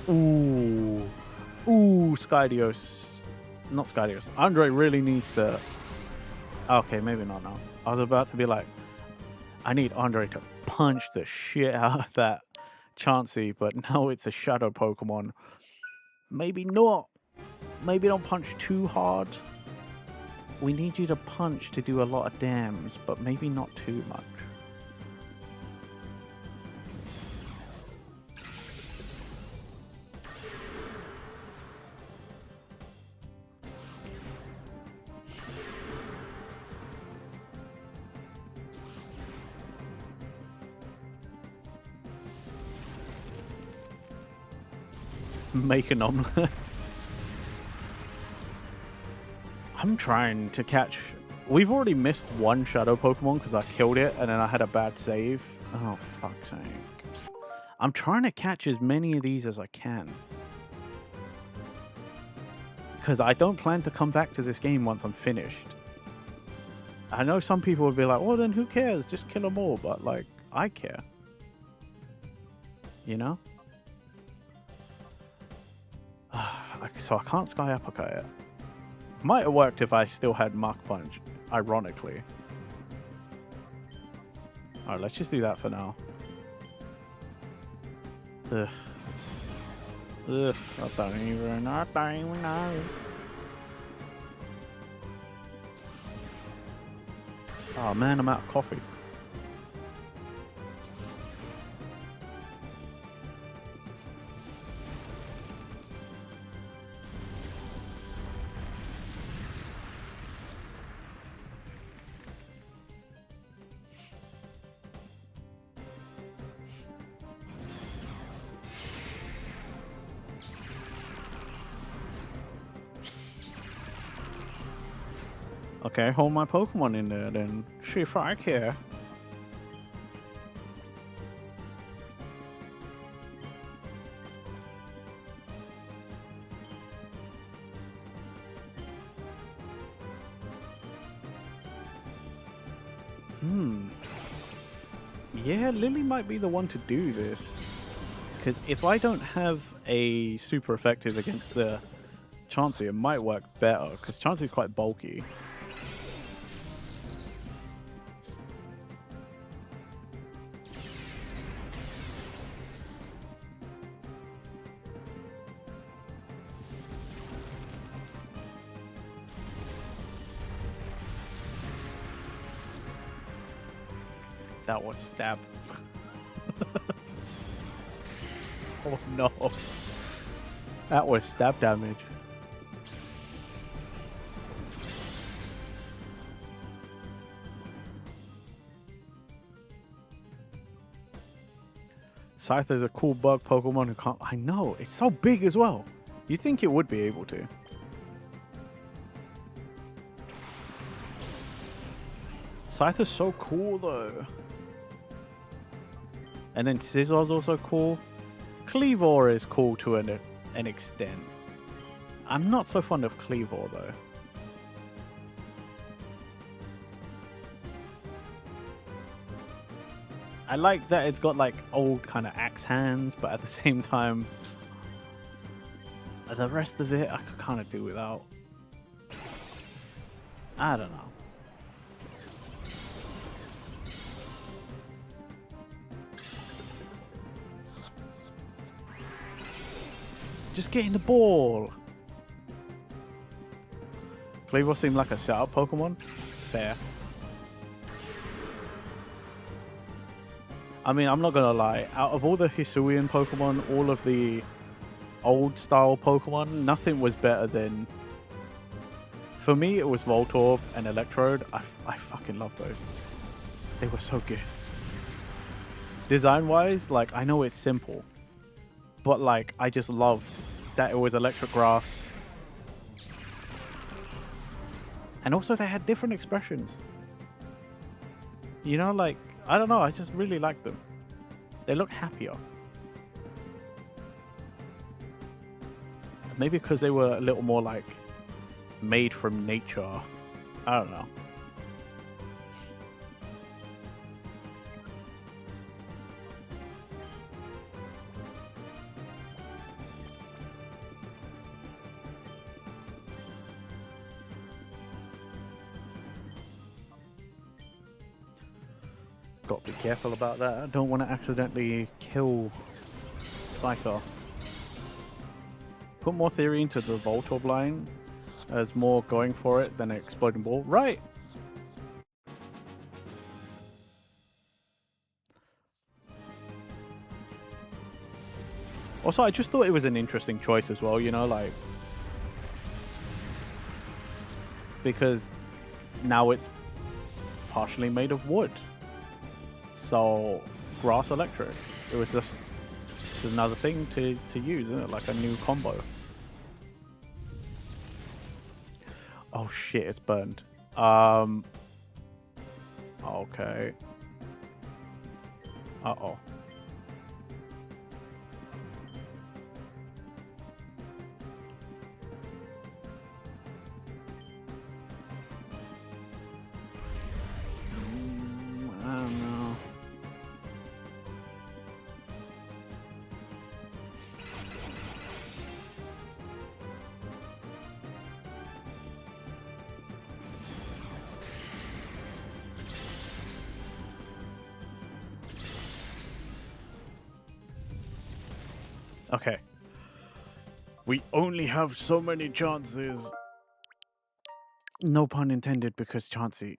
Ooh, Skydios. Not Skydios. Andre really needs to... Okay, maybe not now. I was about to be like, I need Andre to punch the shit out of that Chansey, but now it's a shadow Pokemon. Maybe not. Maybe don't punch too hard. We need you to punch to do a lot of dams, but maybe not too much. Make an omelette. I'm trying to catch... We've already missed one shadow Pokemon because I killed it and then I had a bad save. Oh, fuck's sake. I'm trying to catch as many of these as I can. Because I don't plan to come back to this game once I'm finished. I know some people would be like, well, then who cares? Just kill them all. But, like, I care. You know? So I can't Sky Uppercut it. Might have worked if I still had Mach Punch, ironically. Alright, let's just do that for now. Ugh. I don't even know. Oh man, I'm out of coffee. Okay, hold my Pokemon in there then. See if I care. Yeah, Lily might be the one to do this. Because if I don't have a super effective against the Chansey, it might work better. Because Chansey is quite bulky. That was stab. Oh no. That was stab damage. Scyther is a cool bug Pokemon who can't... I know, it's so big as well. You think it would be able to. Scyther's so cool though. And then Scizzor's also cool. Cleavor is cool to an extent. I'm not so fond of Cleavor though. I like that it's got like old kind of axe hands, but at the same time, the rest of it I could kind of do without. I don't know. Just getting the ball. Cleavor seemed like a setup Pokemon. Fair. I mean, I'm not gonna lie. Out of all the Hisuian Pokemon, all of the old style Pokemon, nothing was better than... For me, it was Voltorb and Electrode. I fucking love those. They were so good. Design-wise, like, I know it's simple. But, like, I just loved that it was Electric Grass. And also, they had different expressions. You know, like, I don't know, I just really like them. They look happier. Maybe because they were a little more like made from nature. I don't know. Got to be careful about that. I don't want to accidentally kill Scyther. Put more theory into the Voltorb line as more going for it than an exploding ball. Right! Also, I just thought it was an interesting choice as well, you know, like... Because now it's partially made of wood. So, grass electric. It was just another thing to use, isn't it? Like a new combo. Oh shit, it's burned. Okay. Uh-oh. I don't know. Okay. We only have so many chances. No pun intended, because Chansey.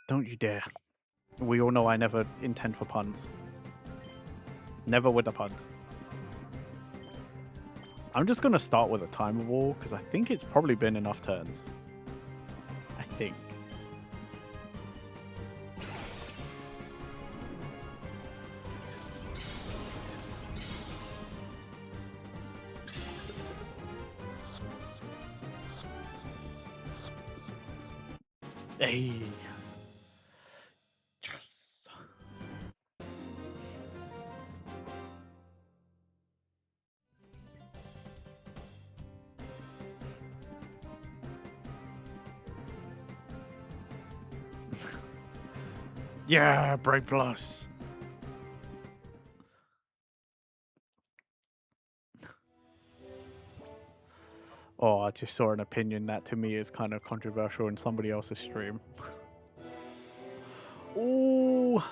Don't you dare. We all know I never intend for puns. Never with the puns. I'm just going to start with a timer wall, because I think it's probably been enough turns. I think. Hey. Yes. Yeah, Brain Plus. Oh, I just saw an opinion that to me is kind of controversial in somebody else's stream. Ooh.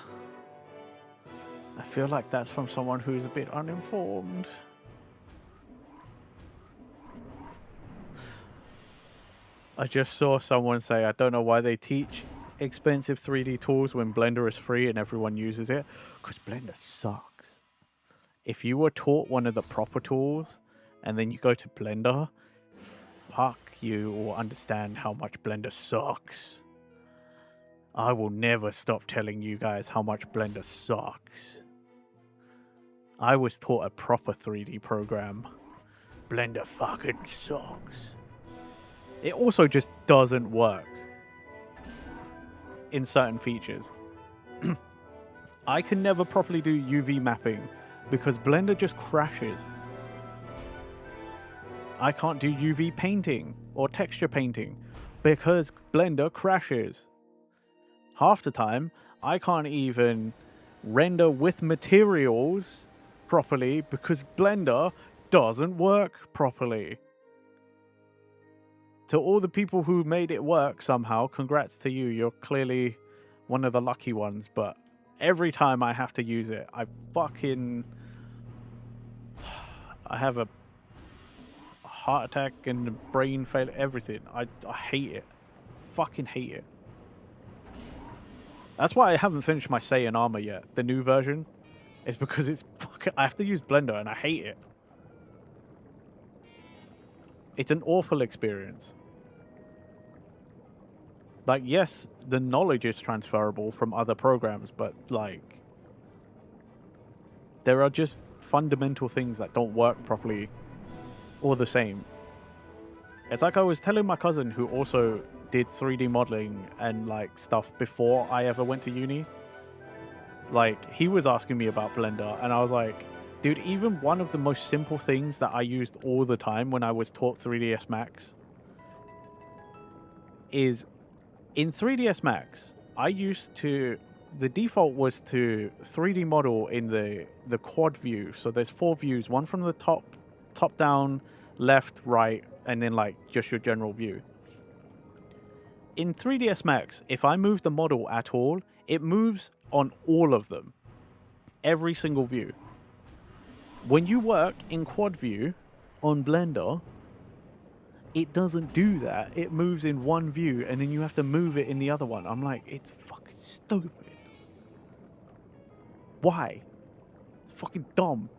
I feel like that's from someone who's a bit uninformed. I just saw someone say, I don't know why they teach expensive 3D tools when Blender is free and everyone uses it. Because Blender sucks. If you were taught one of the proper tools and then you go to Blender, fuck, you will understand how much Blender sucks. I will never stop telling you guys how much Blender sucks. I was taught a proper 3D program. Blender fucking sucks. It also just doesn't work in certain features. I can never properly do UV mapping because Blender just crashes. I can't do UV painting or texture painting because Blender crashes. Half the time, I can't even render with materials properly because Blender doesn't work properly. To all the people who made it work somehow, congrats to you. You're clearly one of the lucky ones, but every time I have to use it, I have a heart attack and a brain failure, everything. I hate it. Fucking hate it. That's why I haven't finished my Saiyan armor yet. The new version. It's because it's fucking... I have to use Blender and I hate it. It's an awful experience. Like, yes, the knowledge is transferable from other programs, but, like... there are just fundamental things that don't work properly or the same. It's like I was telling my cousin who also did 3D modeling and, like, stuff before I ever went to uni. Like, he was asking me about Blender, and I was like, dude, even one of the most simple things that I used all the time when I was taught 3ds Max is in 3ds Max, I used to... the default was to 3D model in the quad view. So there's 4 views, one from the top down, left, right, and then, like, just your general view. In 3ds Max, if I move the model at all, it moves on all of them. Every single view. When you work in quad view on Blender, it doesn't do that. It moves in one view and then you have to move it in the other one. I'm like, it's fucking stupid. Why? It's fucking dumb.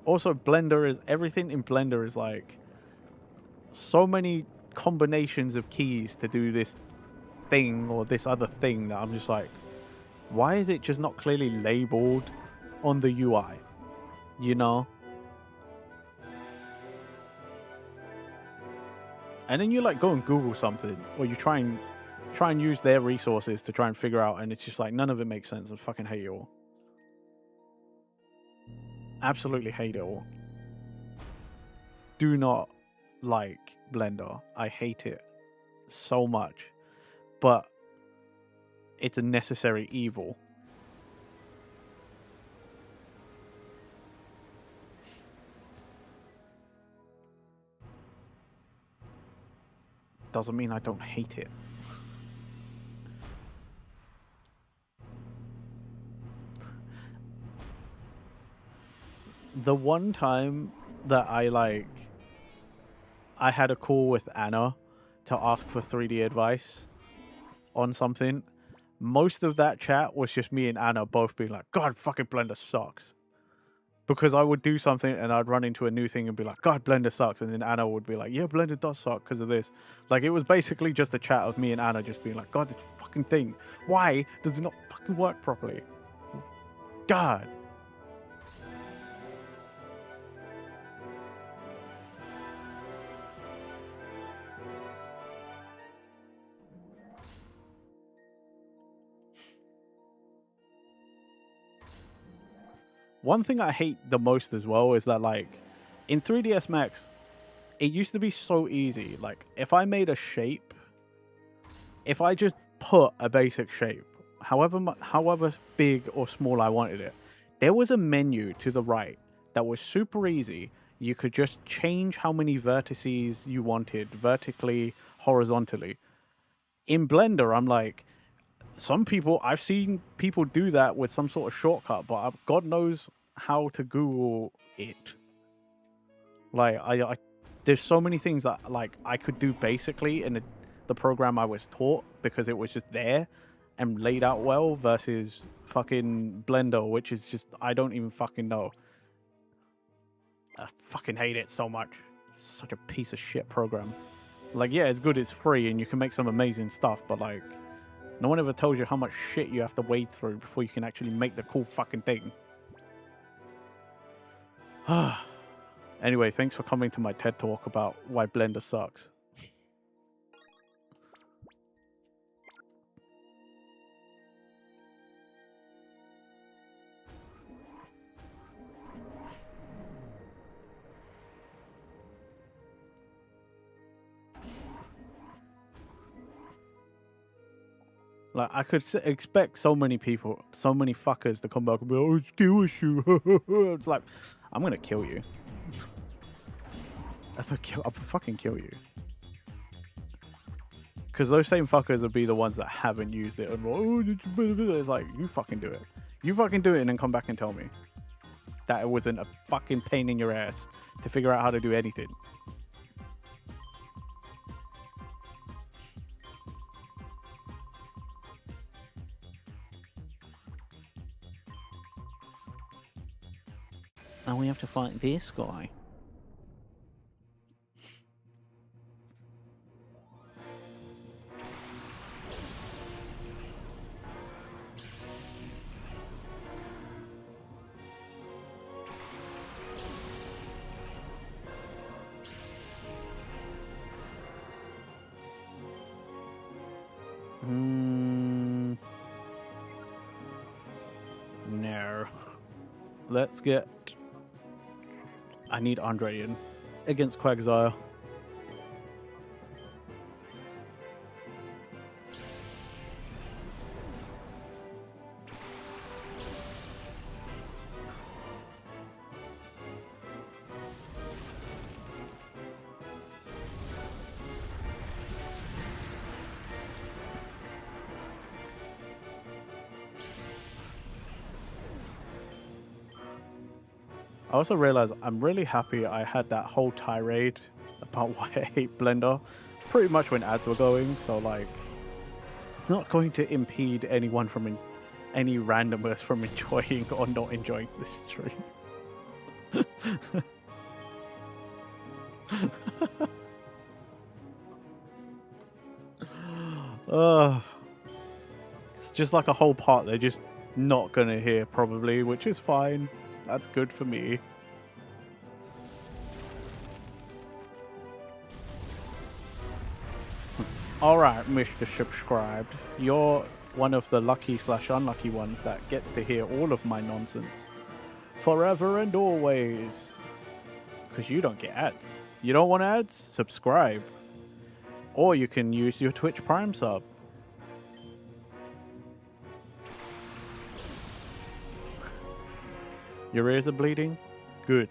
Also, Blender is... everything in Blender is like so many combinations of keys to do this thing or this other thing that I'm just like, why is it just not clearly labeled on the UI? You know? And then you, like, go and Google something, or you try and use their resources to try and figure out, and it's just like none of it makes sense. I fucking hate it all. Absolutely hate it all. Do not like Blender. I hate it so much. But it's a necessary evil. Doesn't mean I don't hate it. The one time that I had a call with Anna to ask for 3D advice on something, most of that chat was just me and Anna both being like, God, fucking Blender sucks. Because I would do something and I'd run into a new thing and be like, God, Blender sucks. And then Anna would be like, yeah, Blender does suck because of this. Like, it was basically just a chat of me and Anna just being like, God, this fucking thing. Why does it not fucking work properly? God. One thing I hate the most as well is that, like, in 3ds Max, it used to be so easy. Like, if I made a shape, if I just put a basic shape, however big or small I wanted it, there was a menu to the right that was super easy. You could just change how many vertices you wanted, vertically, horizontally. In Blender, I'm like, I've seen people do that with some sort of shortcut, but God knows how to Google it. Like, there's so many things that, like, I could do basically in the program I was taught because it was just there and laid out well, versus fucking Blender, which is just, I don't even fucking know. I fucking hate it so much. Such a piece of shit program. Like, yeah, it's good, it's free, and you can make some amazing stuff, but, like, no one ever tells you how much shit you have to wade through before you can actually make the cool fucking thing. Anyway, thanks for coming to my TED Talk about why Blender sucks. Like, I could expect so many people, so many fuckers to come back and be like, oh, skill issue. It's like, I'm gonna kill you. I'll fucking kill you. Because those same fuckers would be the ones that haven't used it. And oh, it's like, you fucking do it. You fucking do it and then come back and tell me that it wasn't a fucking pain in your ass to figure out how to do anything. And we have to fight this guy. No. Let's get... I need Andre in against Quagsire. I also realized I'm really happy I had that whole tirade about why I hate Blender pretty much when ads were going, so like it's not going to impede anyone from any randomers from enjoying or not enjoying this stream. It's just like a whole part they're just not gonna hear probably, which is fine. That's good for me. Alright, Mr. Subscribed. You're one of the lucky/unlucky ones that gets to hear all of my nonsense. Forever and always. Because you don't get ads. You don't want ads? Subscribe. Or you can use your Twitch Prime sub. Your ears are bleeding? Good.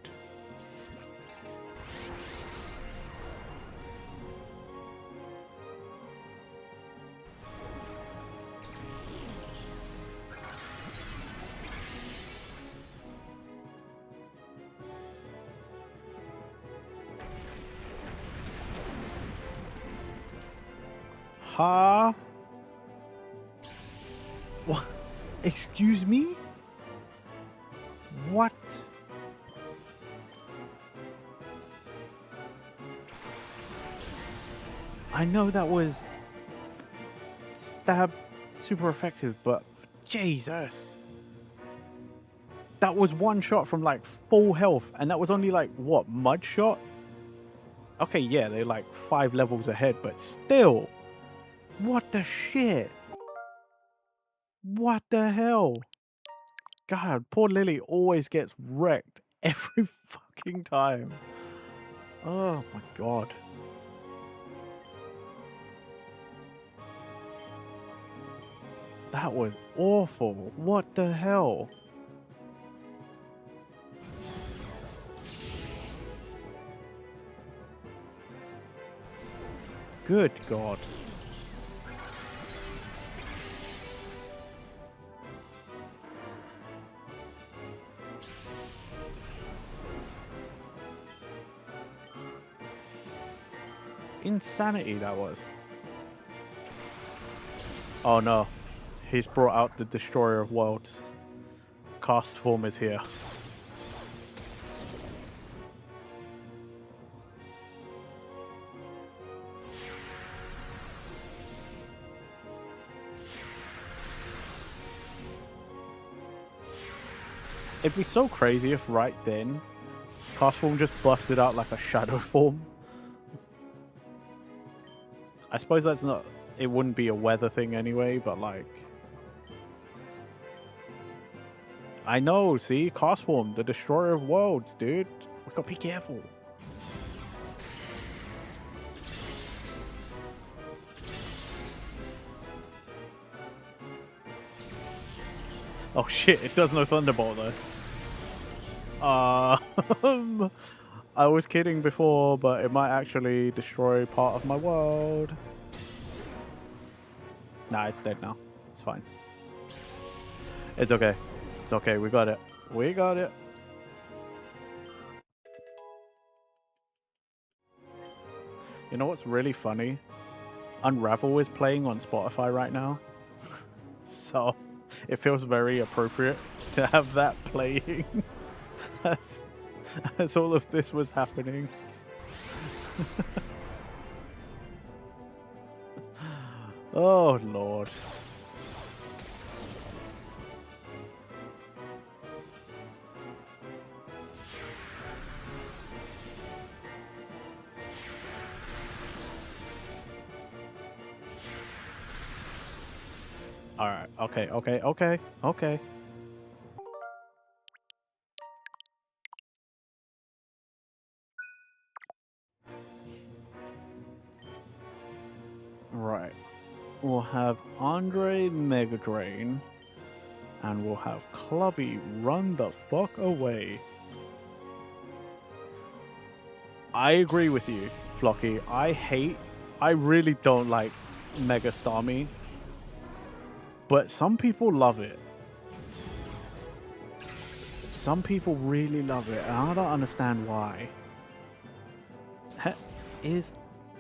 Huh? What? Excuse me? What? I know that was stab super effective, but Jesus. That was one shot from like full health, and that was only like, what, mud shot? Okay, yeah, they're like 5 levels ahead, but still. What the shit? What the hell? God, poor Lily always gets wrecked every fucking time. Oh my god. That was awful. What the hell? Good god. Insanity that was. Oh no. He's brought out the Destroyer of Worlds. Cast form is here. It'd be so crazy if right then Cast form just busted out like a shadow form. I suppose that's not... It wouldn't be a weather thing anyway, but like... I know, see? Cast form, the Destroyer of Worlds, dude. We gotta be careful. Oh shit, it does no Thunderbolt though. I was kidding before, but it might actually destroy part of my world. Nah, it's dead now. It's fine. It's okay. It's okay. We got it. We got it. You know what's really funny? Unravel is playing on Spotify right now. So it feels very appropriate to have that playing as all of this was happening. Oh, Lord. All right. Okay. Right. We'll have Andre Mega Drain, and we'll have Clubby run the fuck away. I agree with you, Flocky. I really don't like Mega Starmie, but some people love it. Some people really love it, and I don't understand why. That is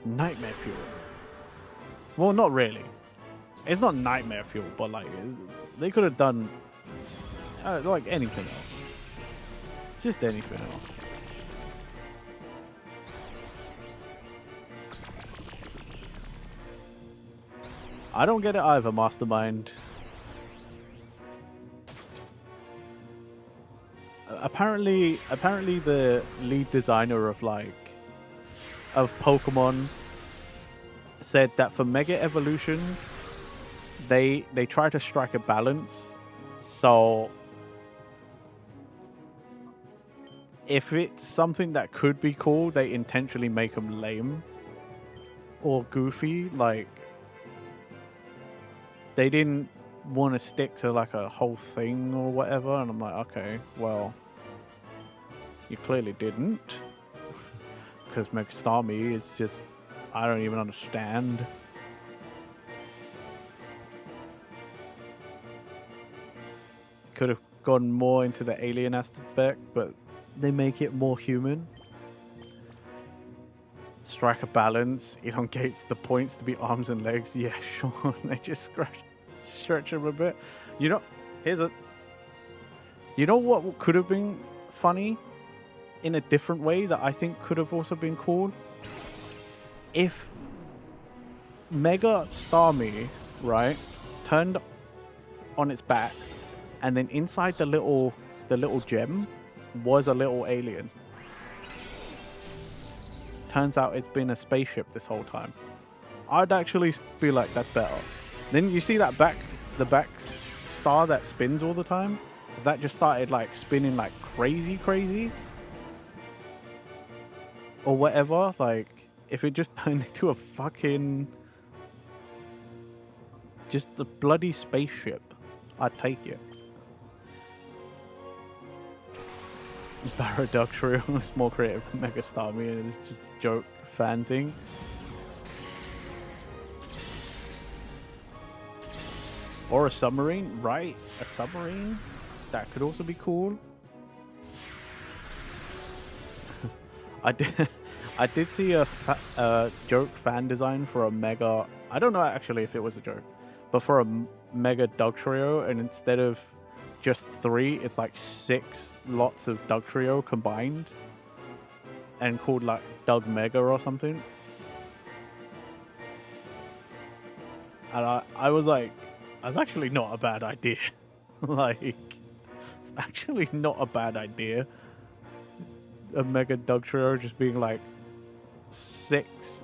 nightmare fuel. Well, not really. It's not nightmare fuel, but like they could have done like anything else. Just anything else. I don't get it either, Mastermind. Apparently the lead designer of Pokemon said that for Mega Evolutions, they try to strike a balance. So if it's something that could be cool, they intentionally make them lame or goofy. Like, they didn't want to stick to like a whole thing or whatever, and I'm like, okay, well, you clearly didn't, because Mega Starmie is just, I don't even understand. Could have gone more into the alien aspect, but they make it more human. Strike a balance, elongates the points to be arms and legs. Yeah, sure. They just stretch them a bit. You know, you know what could have been funny in a different way that I think could have also been cool? If Mega Starmie, right, turned on its back, and then inside the little gem was a little alien. Turns out it's been a spaceship this whole time. I'd actually be like, that's better. Then you see that the back star that spins all the time? if that just started like spinning like crazy, or whatever, like if it just turned into a fucking just the bloody spaceship, I'd take it. Paradoxurio is more creative than Megastar. I mean, it's just a joke fan thing. Or a submarine, right? A submarine? That could also be cool. I did see a joke fan design for a mega. I don't know actually if it was a joke, but for a mega Dugtrio, and instead of just 3, it's like 6 lots of Dugtrio combined, and called like Doug Mega or something. And I was like, that's actually not a bad idea. Like, it's actually not a bad idea. A mega Dugtrio just being like 6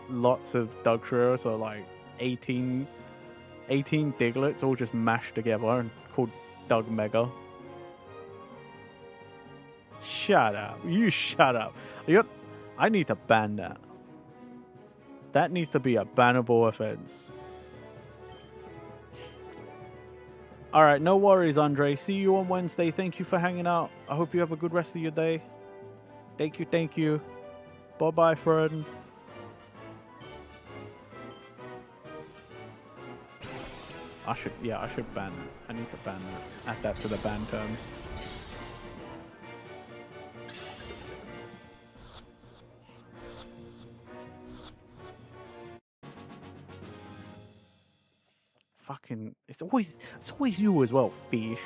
lots of Dugtrio, so like 18 Diglets all just mashed together and called Doug Mega. Shut up. You shut up. I need to ban that. That needs to be a bannable offense. Alright, no worries, Andre. See you on Wednesday. Thank you for hanging out. I hope you have a good rest of your day. Thank you. Bye-bye, friend. I should ban that. I need to ban that. Add that to the ban terms. Fucking, it's always you as well, fish.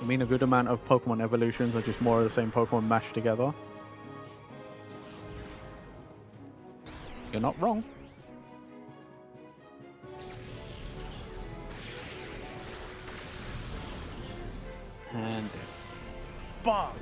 I mean, a good amount of Pokemon evolutions are just more of the same Pokemon mashed together. You're not wrong. And fuck.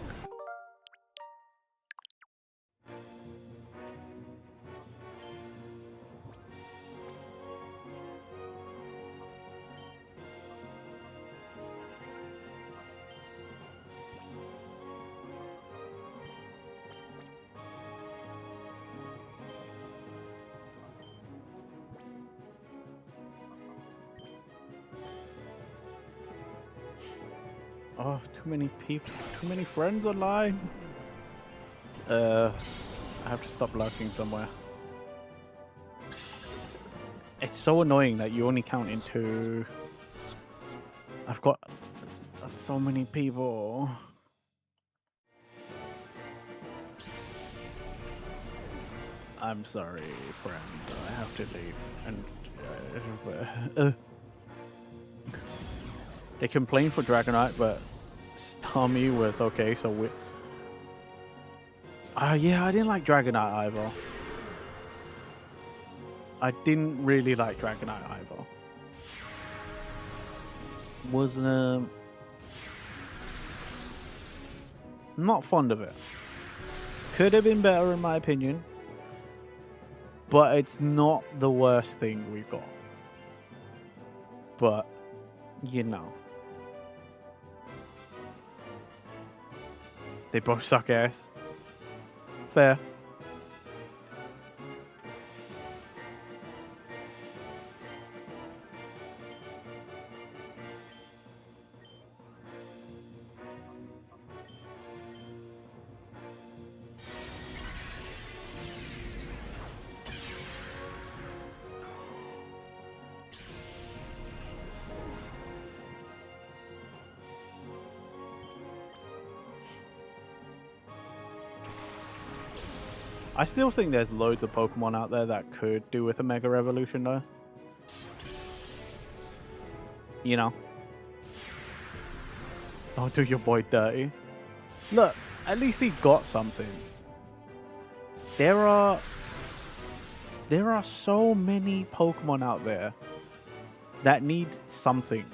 Oh, too many people, too many friends online. I have to stop lurking somewhere. It's so annoying that you only count in 2. I've got so many people. I'm sorry, friend. I have to leave. And they complained for Dragonite, but Starmie was okay. So we. Yeah, I didn't like Dragonite either. I didn't really like Dragonite either. Was not fond of it. Could have been better in my opinion, but it's not the worst thing we've got. But you know, they both suck ass. Fair. I still think there's loads of Pokemon out there that could do with a Mega Evolution though. You know. Don't do your boy dirty. Look, at least he got something. There are so many Pokemon out there that need something.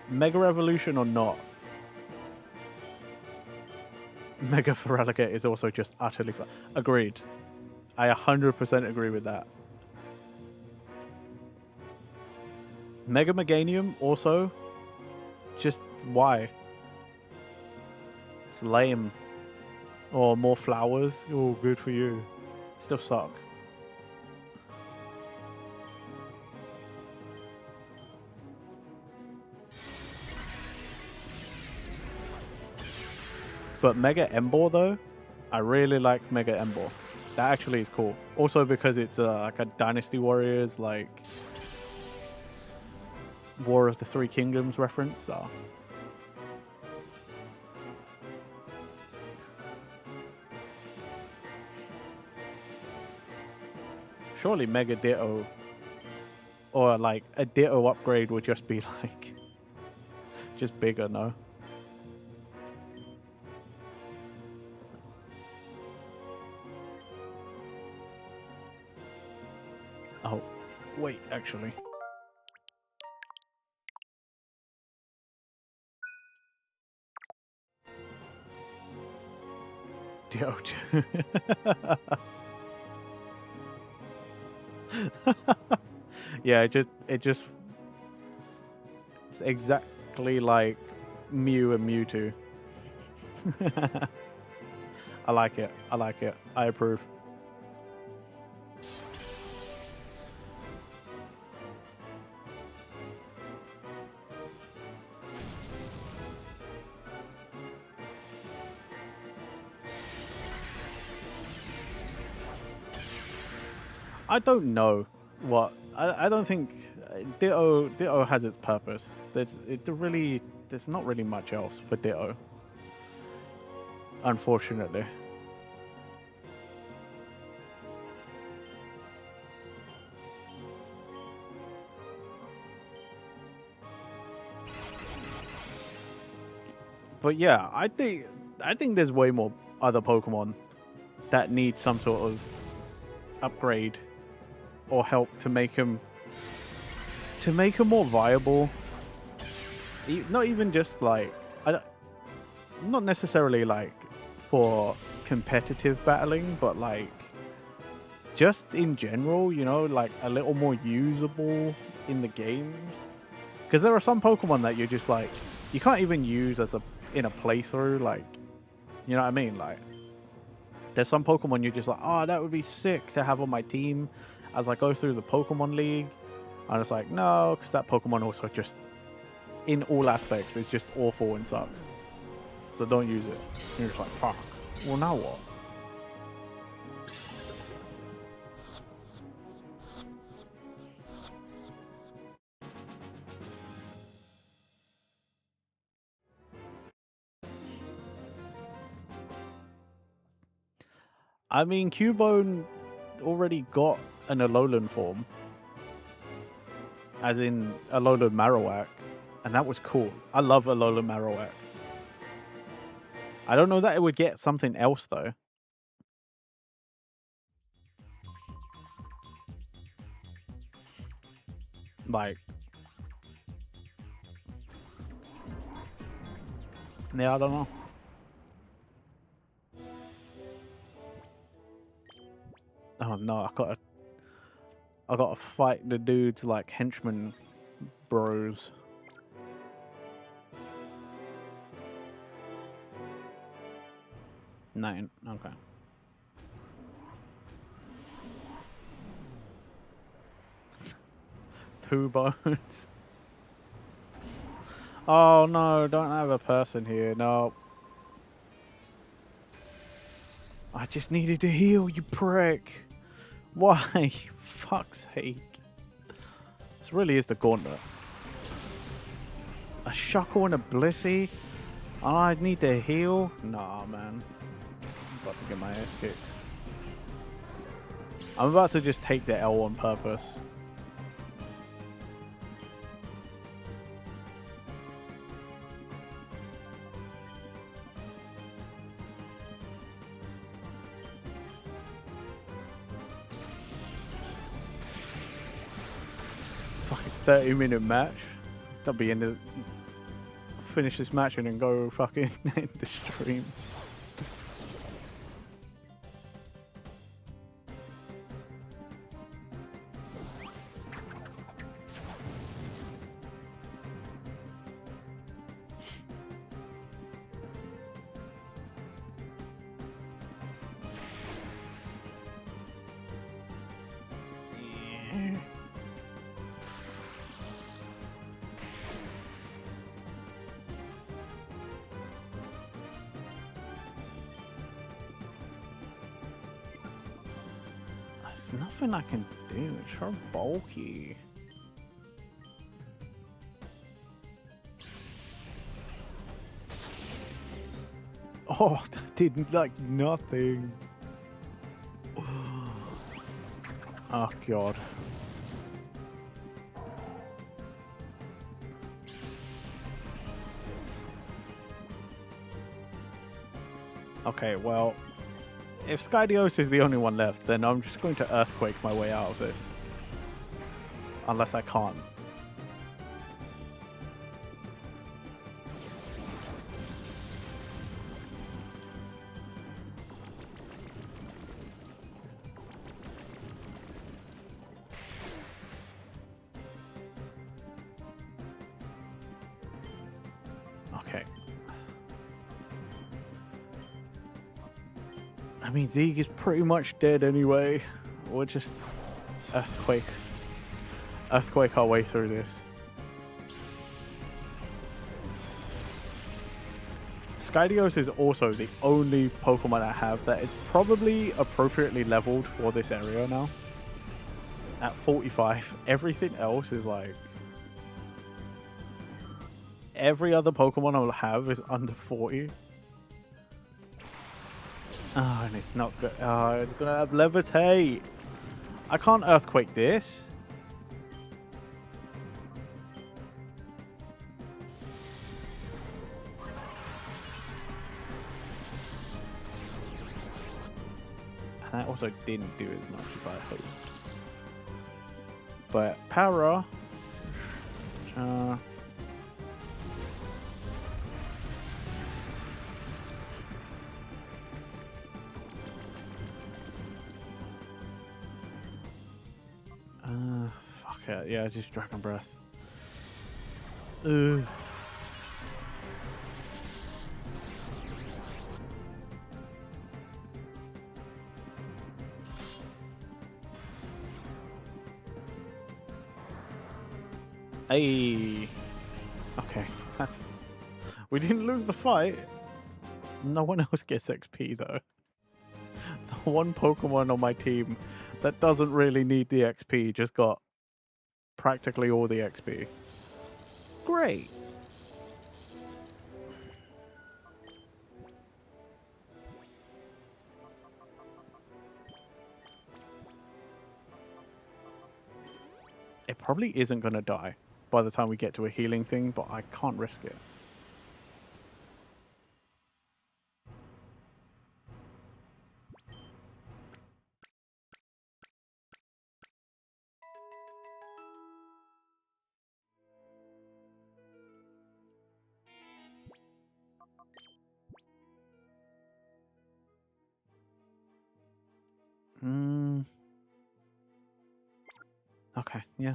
Mega Evolution or not. Mega Feraligatr is also just utterly fun. Agreed. I 100% agree with that. Mega Meganium also, just why? It's lame. Or more flowers. Oh, good for you. Still sucks. But Mega Embor though, I really like Mega Embor. That actually is cool. Also because it's like a Dynasty Warriors, like War of the Three Kingdoms reference. So. Surely Mega Ditto or like a Ditto upgrade would just be like just bigger, no? Oh, wait, actually. Ditto. Yeah, it's exactly like Mew and Mewtwo. I like it. I like it. I approve. I don't know what I don't think Ditto has its purpose. There's not really much else for Ditto. Unfortunately. But yeah, I think there's way more other Pokemon that need some sort of upgrade or help to make them more viable. Not even just like not necessarily like for competitive battling, but like just in general, you know, like a little more usable in the games. Because there are some Pokemon that you're just like you can't even use as in a playthrough, like, you know what I mean? Like, there's some Pokemon you're just like, oh, that would be sick to have on my team as I go through the Pokemon League. And it's like, no, because that Pokemon also just, in all aspects, is just awful and sucks. So don't use it. And you're just like, fuck. Well, now what? I mean, Cubone already got an Alolan form. As in Alolan Marowak. And that was cool. I love Alolan Marowak. I don't know that it would get something else, though. Like... yeah, I don't know. Oh no, I gotta fight the dudes like henchmen bros. Nine, okay. Two bones. Oh no, don't have a person here, no. I just needed to heal, you prick. Why? Fuck's sake. This really is the gauntlet. A Shuckle and a Blissey? And I need to heal? Nah, man. I'm about to get my ass kicked. I'm about to just take the L on purpose. Fucking 30-minute match. That'll be in the... finish this match and then go fucking end the stream. There's nothing I can do. It's so bulky. Oh, that did like nothing. Oh god. Okay, well, if Skydios is the only one left, then I'm just going to Earthquake my way out of this. Unless I can't. Okay. I mean, Zeke is pretty much dead anyway. We'll just Earthquake our way through this. Skydios is also the only Pokemon I have that is probably appropriately leveled for this area now. At 45, everything else is like... Every other Pokemon I'll have is under 40. Oh, and it's not good. Oh, it's gonna have Levitate. I can't Earthquake this. And that also didn't do as much as I hoped. But Para. Fuck it. Yeah, just Dragon Breath. Hey. Okay, that's... We didn't lose the fight. No one else gets XP though. The one Pokemon on my team that doesn't really need the XP just got practically all the XP. Great. It probably isn't going to die by the time we get to a healing thing, but I can't risk it. Okay, yeah.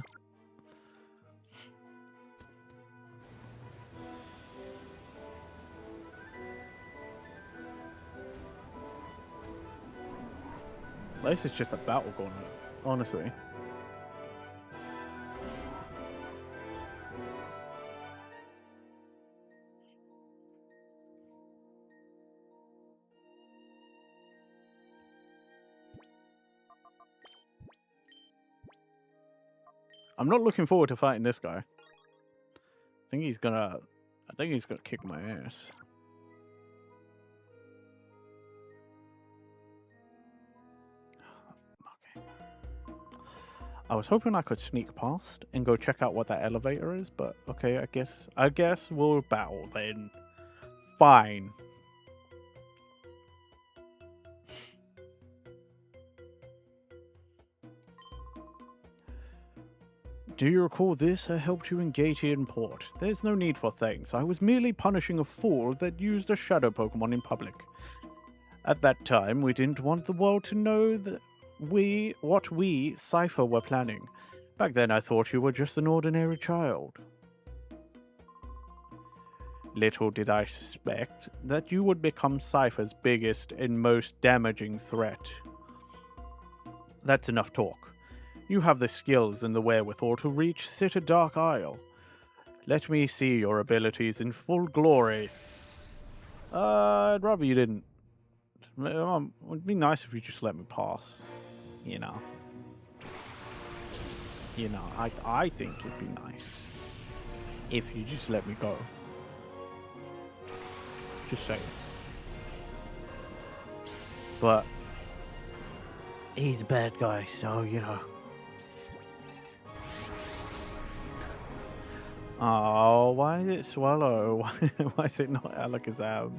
This is just a battle gauntlet, honestly. I'm not looking forward to fighting this guy. I think he's gonna kick my ass. Okay. I was hoping I could sneak past and go check out what that elevator is, but okay, I guess we'll battle then. Fine. Do you recall this? I helped you in Gatian Port. There's no need for thanks. I was merely punishing a fool that used a shadow Pokemon in public. At that time, we didn't want the world to know that what we, Cypher, were planning. Back then, I thought you were just an ordinary child. Little did I suspect that you would become Cypher's biggest and most damaging threat. That's enough talk. You have the skills and the wherewithal to reach Citter Dark Isle. Let me see your abilities in full glory. I'd rather you didn't. It would be nice if you just let me pass. You know, You know, I think it'd be nice if you just let me go. Just say. But he's a bad guy, so you know. Oh, why is it Swallow? Why is it not Alakazam?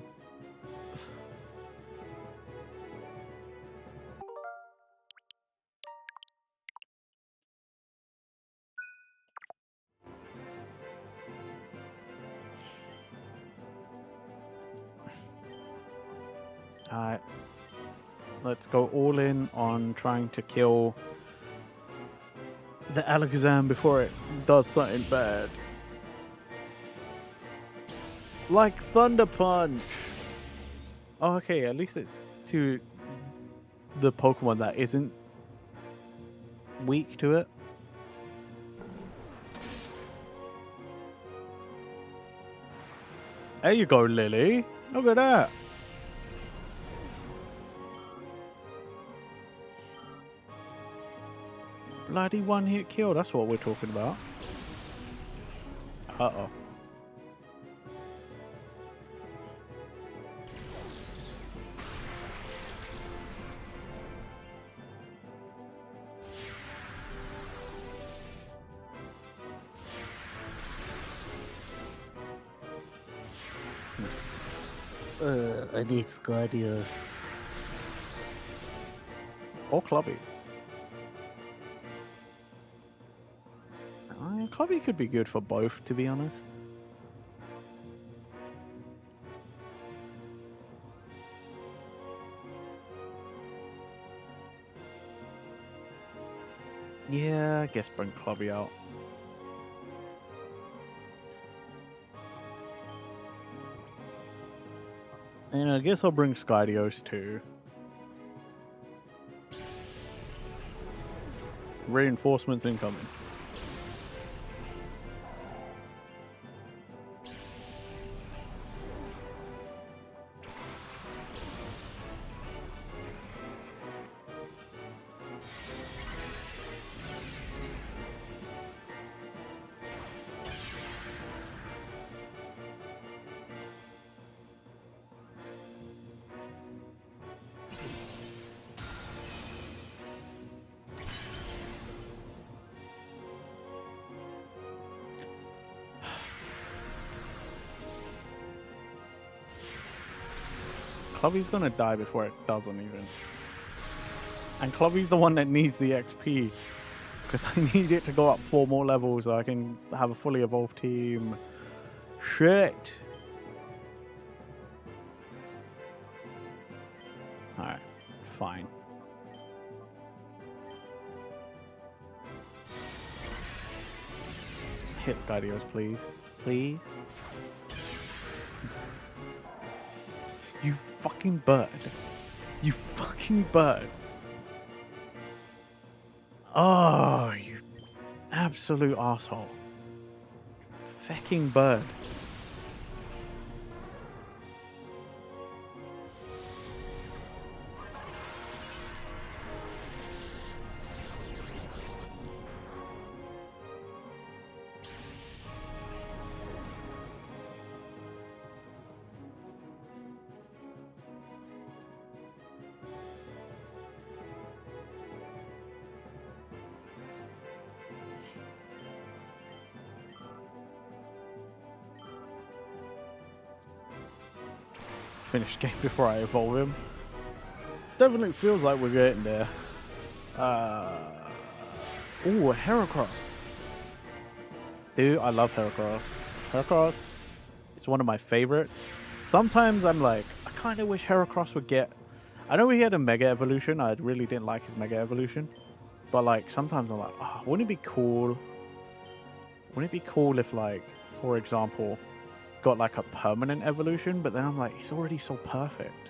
Alright. Let's go all in on trying to kill the Alakazam before it does something bad. Like Thunder Punch! Oh, okay, at least it's to the Pokemon that isn't weak to it. There you go, Lily. Look at that. Bloody one-hit kill. That's what we're talking about. Uh-oh. I need Scardios. Or Clubby. Clubby could be good for both, to be honest. Yeah, I guess bring Clubby out. And I guess I'll bring Skydios too. Reinforcements incoming. Clubby's gonna die before it doesn't even. And Clubby's the one that needs the XP. Because I need it to go up 4 more levels so I can have a fully evolved team. Shit. Alright, fine. Hit Skydios, please. Please. You fucking bird. You fucking bird. Oh, you absolute asshole. Fucking bird. Finish game before I evolve him. Definitely feels like we're getting there. Ooh, a Heracross. Dude, I love Heracross. Heracross is one of my favorites. Sometimes I'm like, I kind of wish Heracross would get... I know he had a Mega Evolution. I really didn't like his Mega Evolution. But like, sometimes I'm like, oh, wouldn't it be cool? Wouldn't it be cool if like, for example... got like a permanent evolution, but then I'm like, it's already so perfect.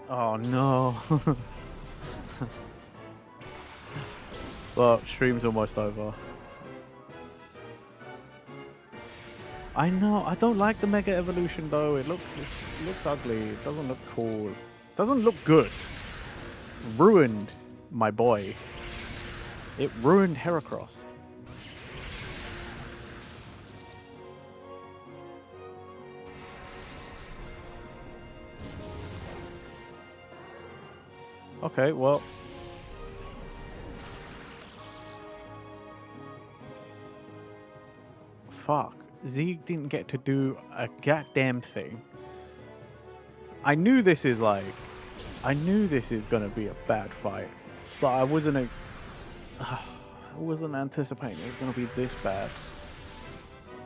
Oh no. Well, stream's almost over. I know, I don't like the Mega Evolution though. It looks ugly. It doesn't look cool. It doesn't look good. Ruined my boy. It ruined Heracross. Okay, well. Fuck. Zeke didn't get to do a goddamn thing. I knew this is gonna be a bad fight, but I wasn't anticipating it was gonna be this bad.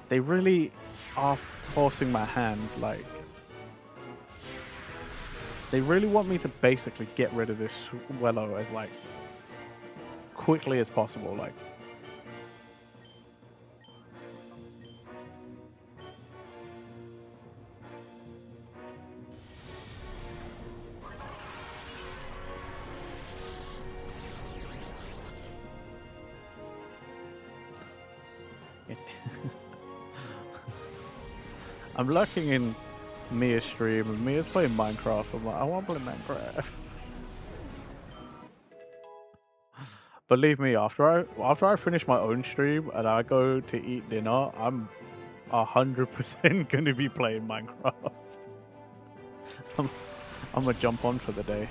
They really are forcing my hand, like they really want me to basically get rid of this Swellow as like quickly as possible, like. I'm lurking in Mia's stream and Mia's playing Minecraft. I'm like, I want to play Minecraft. Believe me, after I finish my own stream and I go to eat dinner, I'm 100% gonna be playing Minecraft. I'm gonna jump on for the day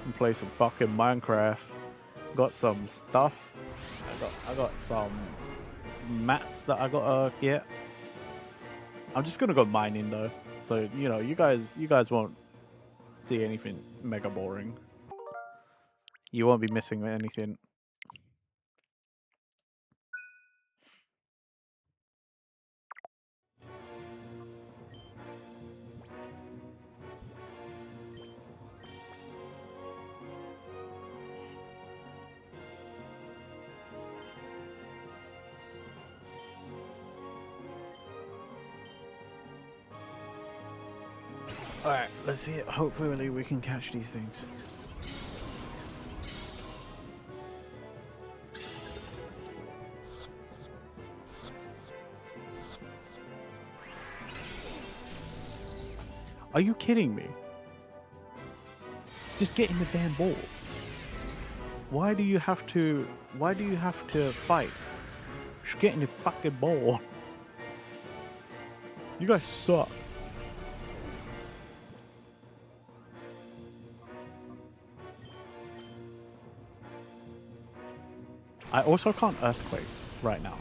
and play some fucking Minecraft. Got some stuff. I got some mats that I gotta get. I'm just gonna go mining though, so you know, you guys won't see anything mega boring. You won't be missing anything. Alright, let's see it. Hopefully we can catch these things. Are you kidding me? Just get in the damn ball. Why do you have to fight? Just get in the fucking ball. You guys suck. I also can't Earthquake right now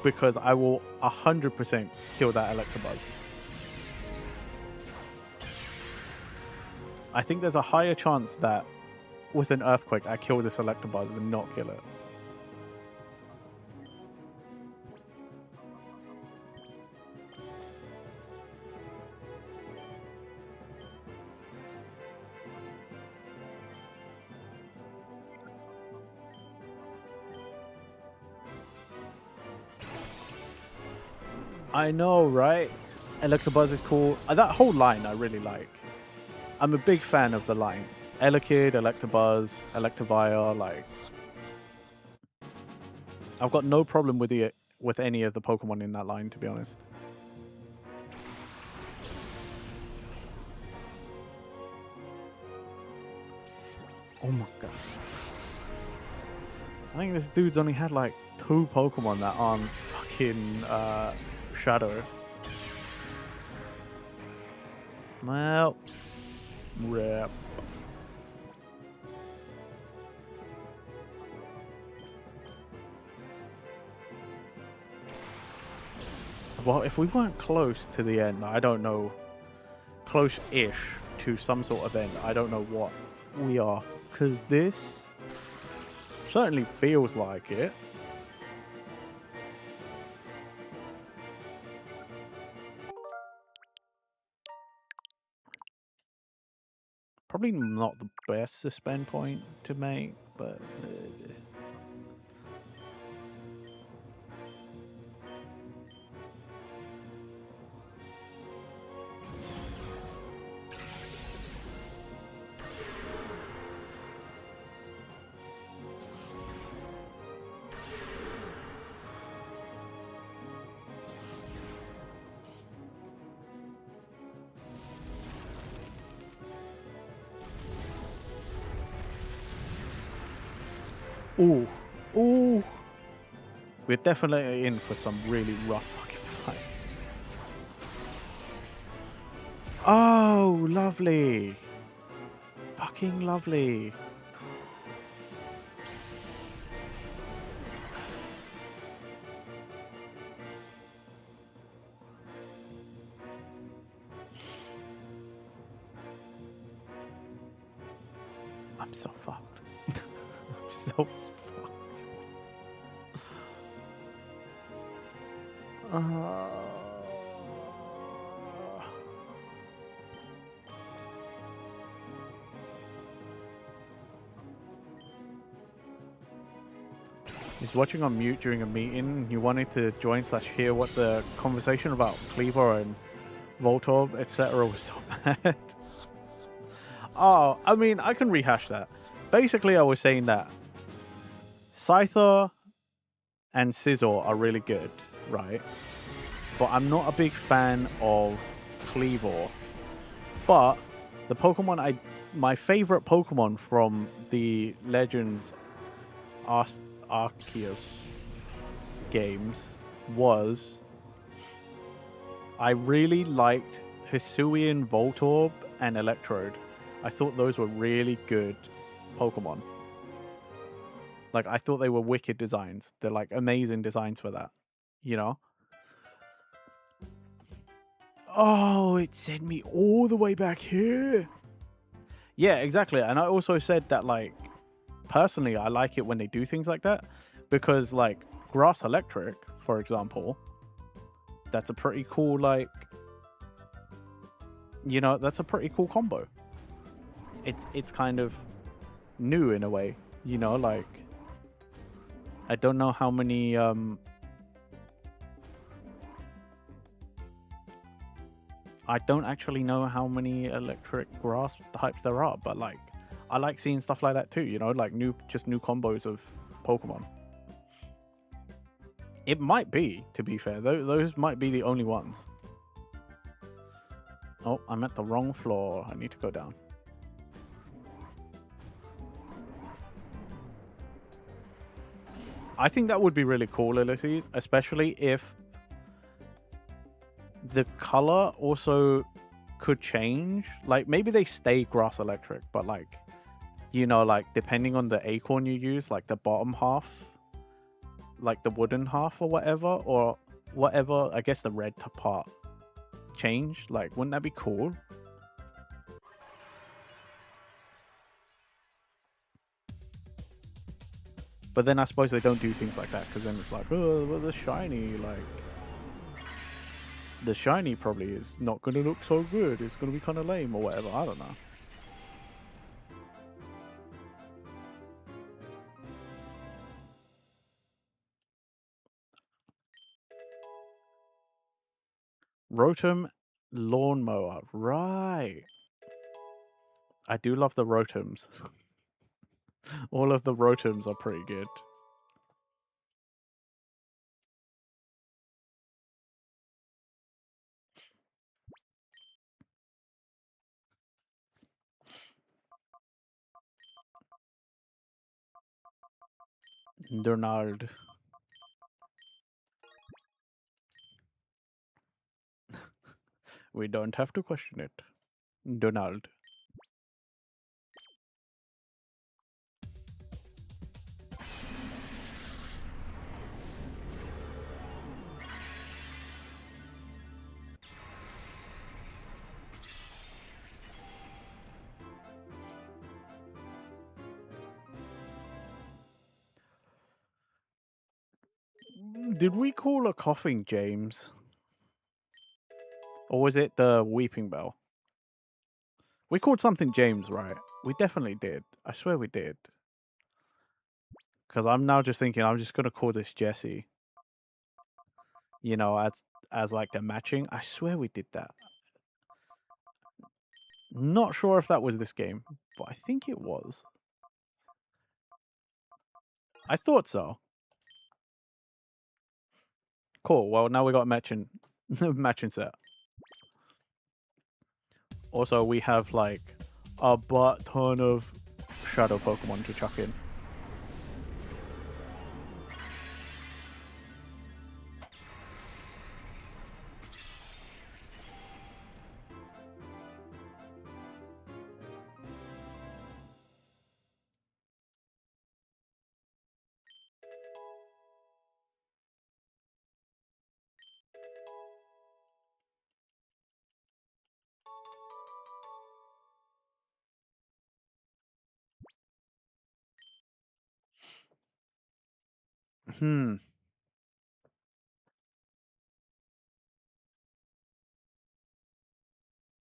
because I will 100% kill that Electabuzz. I think there's a higher chance that with an Earthquake I kill this Electabuzz than not kill it. I know, right? Electabuzz is cool. That whole line I really like. I'm a big fan of the line. Elekid, Electabuzz, Electivire, like... I've got no problem with any of the Pokemon in that line, to be honest. Oh my god. I think this dude's only had like 2 Pokemon that aren't fucking Shadow. Well, rip. Well, if we weren't close to the end, I don't know, close-ish to some sort of end, I don't know what we are, because this certainly feels like it. Probably not the best suspend point to make, but... Ooh. Ooh. We're definitely in for some really rough fucking fight. Oh, lovely. Fucking lovely. I'm so fucked. I'm so fucked. He's watching on mute during a meeting. He wanted to join / hear what the conversation about Cleaver and Voltorb, etc. was so bad. Oh, I mean, I can rehash that. Basically, I was saying that Scyther and Scizor are really good, right? But I'm not a big fan of Cleavor. But the Pokemon my favorite Pokemon from the Legends Arceus games was I really liked Hisuian Voltorb and Electrode. I thought those were really good Pokemon. Like, I thought they were wicked designs. They're like amazing designs for that, you know? Oh, it sent me all the way back here. Yeah, exactly. And I also said that, like, personally, I like it when they do things like that because, like, Grass Electric, for example, that's a pretty cool, like, you know, that's a pretty cool combo. It's kind of new in a way, you know, like, I don't know how many I don't actually know how many electric grass types there are, but like I like seeing stuff like that too, you know, like new combos of Pokemon. It might be, to be fair, those might be the only ones. Oh, I'm at the wrong floor. I need to go down. I think that would be really cool, Ulysses, especially if the color also could change. Like, maybe they stay grass electric, but like, you know, like depending on the acorn you use, like the bottom half, like the wooden half or whatever, I guess the red part change. Like, wouldn't that be cool? But then I suppose they don't do things like that, because then it's like, oh, well, the shiny, like, the shiny probably is not going to look so good. It's going to be kind of lame or whatever. I don't know. Rotom lawnmower. Right. I do love the Rotoms. All of the Rotoms are pretty good. Donald. We don't have to question it. Donald. Did we call a coughing James? Or was it the Weeping Bell? We called something James, right? We definitely did. I swear we did. Because I'm now just thinking I'm just going to call this Jesse. You know, as like the matching. I swear we did that. Not sure if that was this game, but I think it was. I thought so. Cool. Well, now we got matching set. Also, we have like a butt ton of shadow Pokemon to chuck in. Hmm.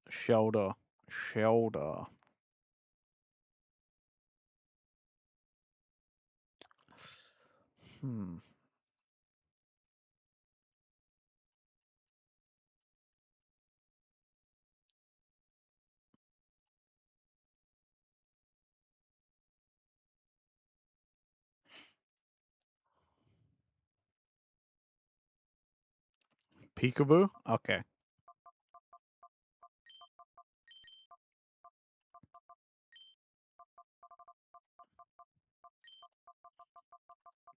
Shoulder. Shoulder. Hmm. Peekaboo? Okay.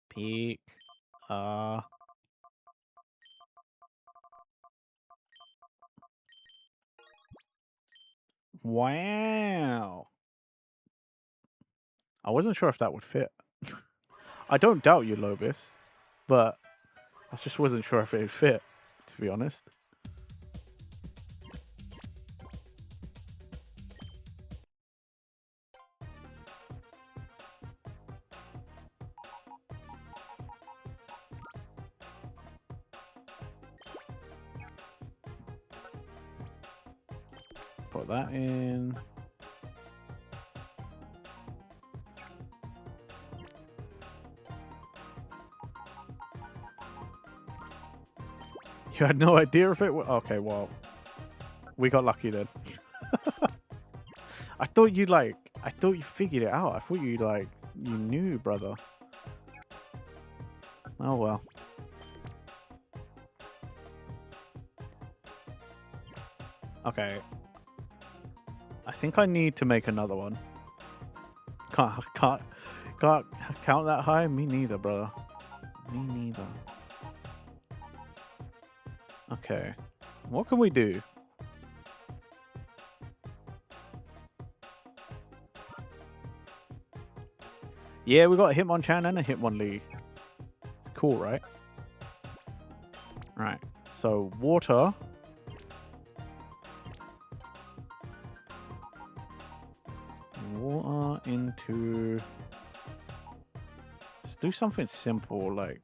Peek. Wow. I wasn't sure if that would fit. I don't doubt you, Lobis, but I just wasn't sure if it would fit, to be honest. Put that in. You had no idea if it would. Okay, well, we got lucky then. I thought you figured it out. I thought you knew, brother. Oh well. Okay. I think I need to make another one. Can't count that high? Me neither, brother. Me neither. Okay. What can we do? Yeah, we got a Hitmonchan and a Hitmonlee. It's cool, right? Right. So, water. Water into... Let's do something simple, like...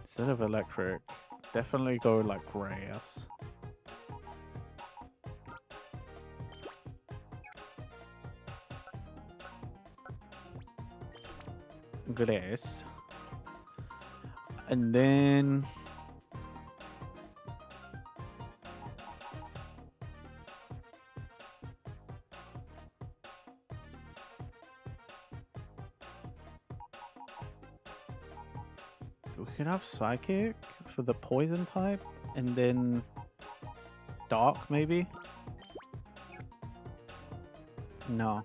Instead of electric, definitely go like grass. Grass. And then... We could have Psychic for the poison type, and then Dark, maybe? No.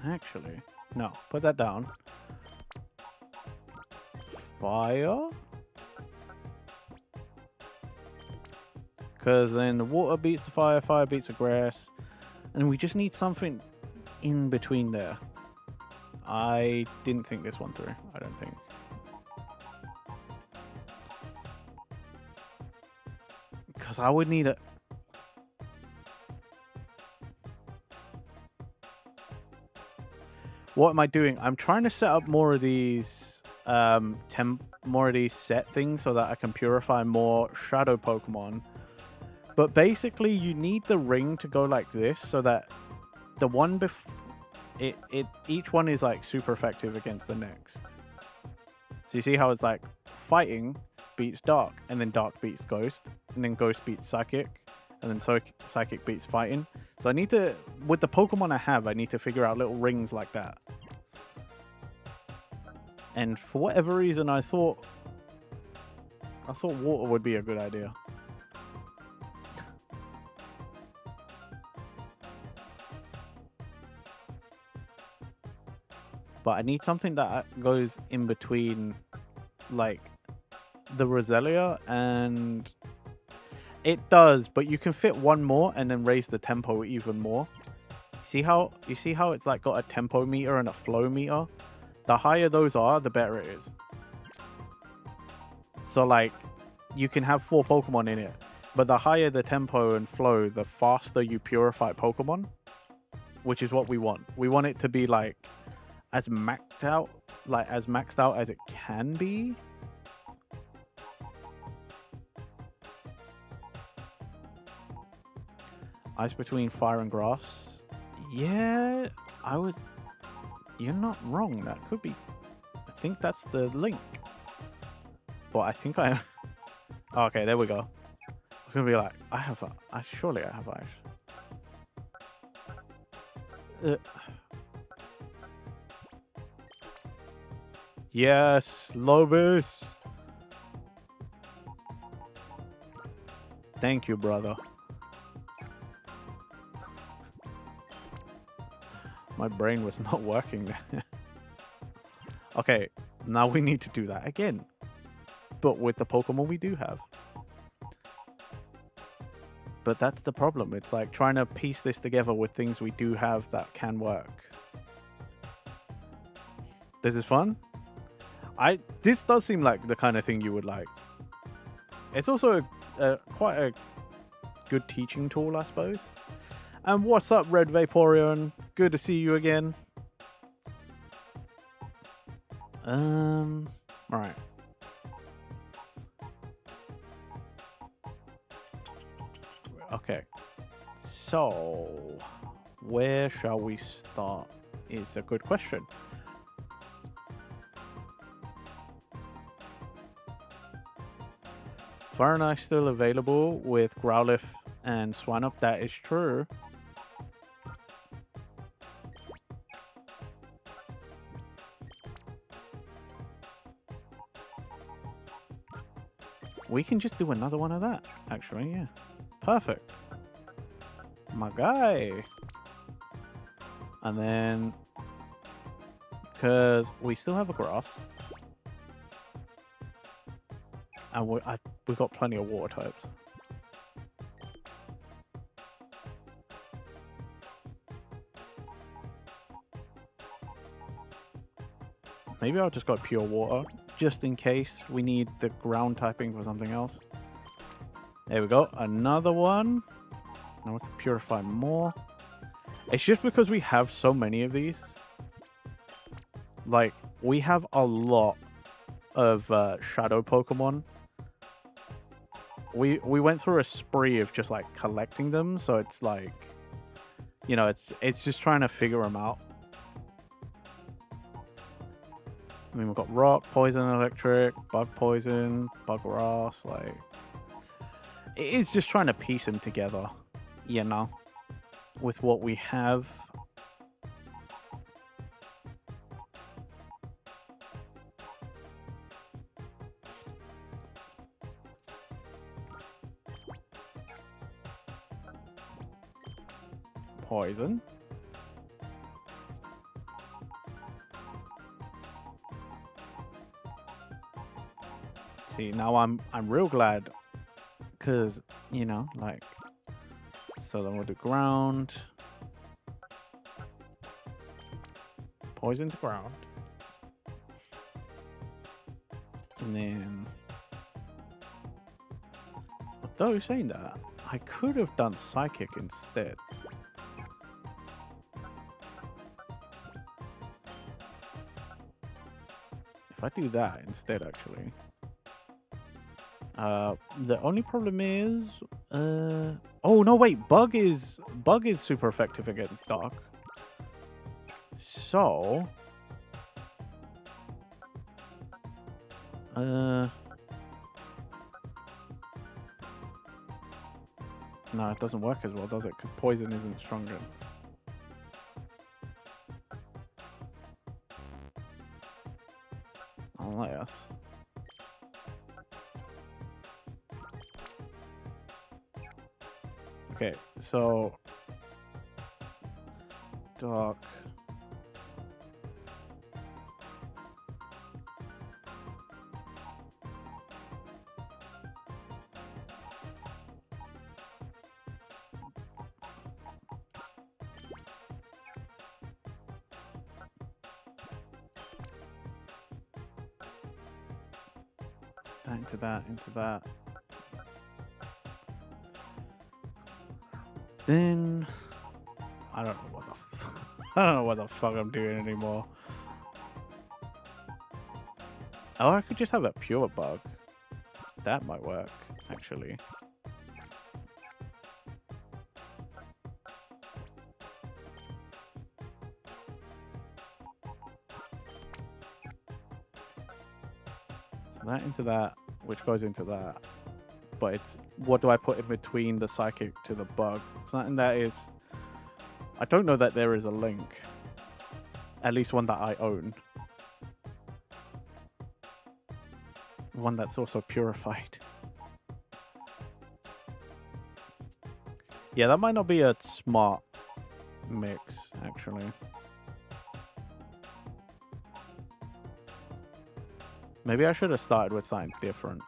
Actually, no. Put that down. Fire? Because then the water beats the fire, fire beats the grass. And we just need something in between there. I didn't think this one through. I don't think. Because I would need a... What am I doing? I'm trying to set up more of these more of these set things so that I can purify more shadow Pokemon. But basically you need the ring to go like this so that the one each one is like super effective against the next. So you see how it's like fighting beats dark, and then dark beats ghost, and then ghost beats psychic, and then psychic beats fighting. So I need to, with the Pokemon I have, I need to figure out little rings like that. And for whatever reason, I thought water would be a good idea. But I need something that goes in between, like, the Roselia and... It does, but you can fit one more and then raise the tempo even more. You see how it's like got a tempo meter and a flow meter? The higher those are, the better it is. So like, you can have 4 Pokemon in it, but the higher the tempo and flow, the faster you purify Pokemon, which is what we want. We want it to be like as maxed out as it can be. Ice between fire and grass. Yeah, you're not wrong. That could be. I think that's the link. But I think I. Oh, okay, there we go. I was gonna be like, surely I have ice. Yes, Lobis. Thank you, brother. My brain was not working there. Okay, now we need to do that again. But with the Pokemon we do have. But that's the problem. It's like trying to piece this together with things we do have that can work. This is fun. This does seem like the kind of thing you would like. It's also quite a good teaching tool, I suppose. And what's up, Red Vaporeon? Good to see you again. Right. Okay. So, where shall we start? Is a good question. Fire and Ice still available with Growlithe and Swinub. That is true. We can just do another one of that, actually, yeah. Perfect. My guy. And then, because we still have a grass. And we've got plenty of water types. Maybe I'll just go pure water, just in case we need the ground typing for something else. There we go, another one. Now we can purify more. It's just because we have so many of these. Like, we have a lot of shadow Pokemon. We went through a spree of just like collecting them, so it's like, you know, it's just trying to figure them out. I mean, we've got rock, poison, electric, bug poison, bug grass, like... It is just trying to piece them together, you know, with what we have. Poison. See, now I'm real glad, because, you know, like, so then we'll do ground, poison to ground, and then, although saying that, I could have done psychic instead. If I do that instead, actually. The only problem is, oh no, wait, bug is super effective against dark. So, no, it doesn't work as well, does it? Because poison isn't stronger. Unless. Okay, so dark. That into that, into that. Then I don't know what the I don't know what the fuck I'm doing anymore. Oh, I could just have a pure bug. That might work, actually. So that into that, which goes into that. But it's, what do I put in between the psychic to the bug? Something that is, I don't know that there is a link. At least one that I own. One that's also purified. Yeah, that might not be a smart mix, actually. Maybe I should have started with something different.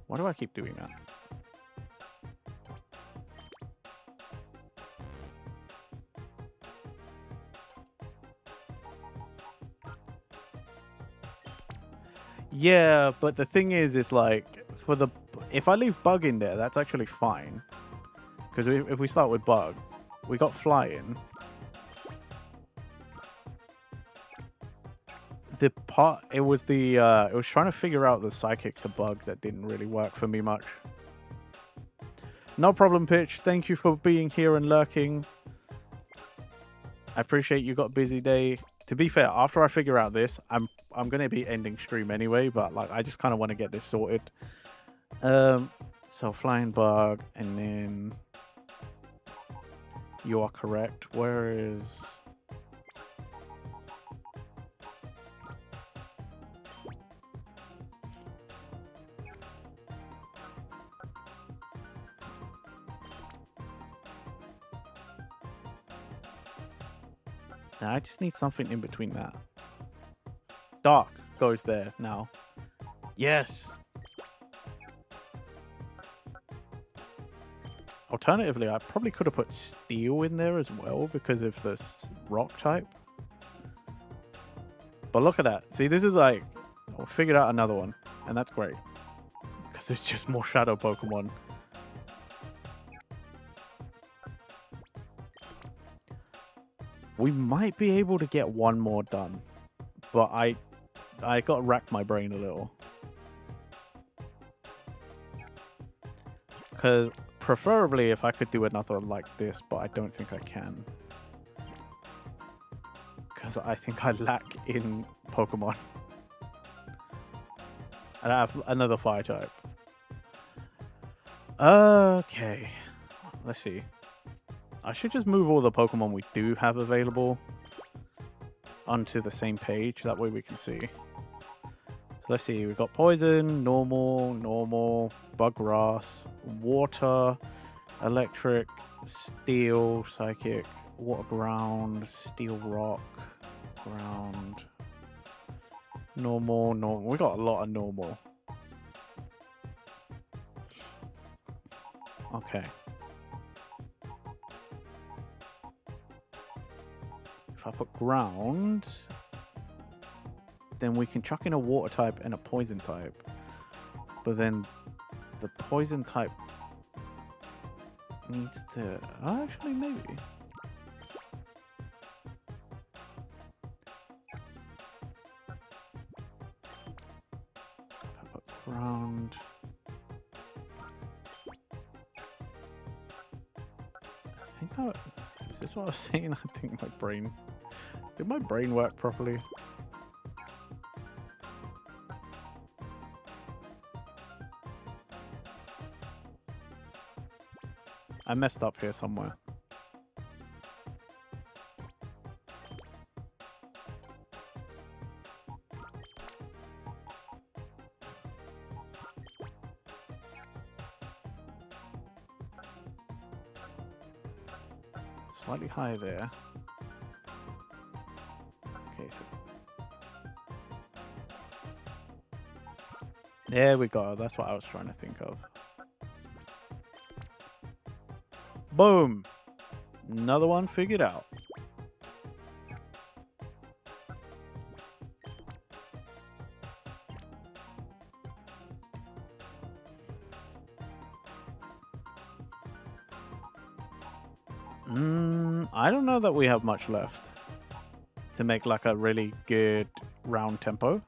Why do I keep doing that? Yeah, but the thing is like, for the, if I leave bug in there, that's actually fine. Because if we start with bug, we got flying. The part, it was trying to figure out the psychic to bug that didn't really work for me much. No problem, Pitch. Thank you for being here and lurking. I appreciate you got a busy day. To be fair, after I figure out this, I'm gonna be ending stream anyway, but like I just kind of want to get this sorted. So flying bug, and then you are correct. Where is? Now I just need something in between that. Dark goes there now. Yes. Alternatively, I probably could have put steel in there as well because of this rock type. But look at that. See, this is like, I figured out another one, and that's great because it's just more shadow Pokemon. We might be able to get one more done, but I got to rack my brain a little. Because preferably if I could do another like this, but I don't think I can. Because I think I lack in Pokemon. And I have another fire type. Okay. Let's see. I should just move all the Pokemon we do have available onto the same page. That way we can see. So let's see. We've got Poison, Normal, Bug Grass, Water, Electric, Steel, Psychic, Water Ground, Steel Rock, Ground, Normal. We got a lot of Normal. Okay. If I put ground, then we can chuck in a water type and a poison type. But then the poison type needs to... Oh, actually, maybe. If I put ground... I think I... Is this what I was saying? I think my brain... Did my brain work properly? I messed up here somewhere. Slightly higher there. Okay, so... There we go. That's what I was trying to think of. Boom! Another one figured out. I don't know that we have much left to make like a really good round tempo.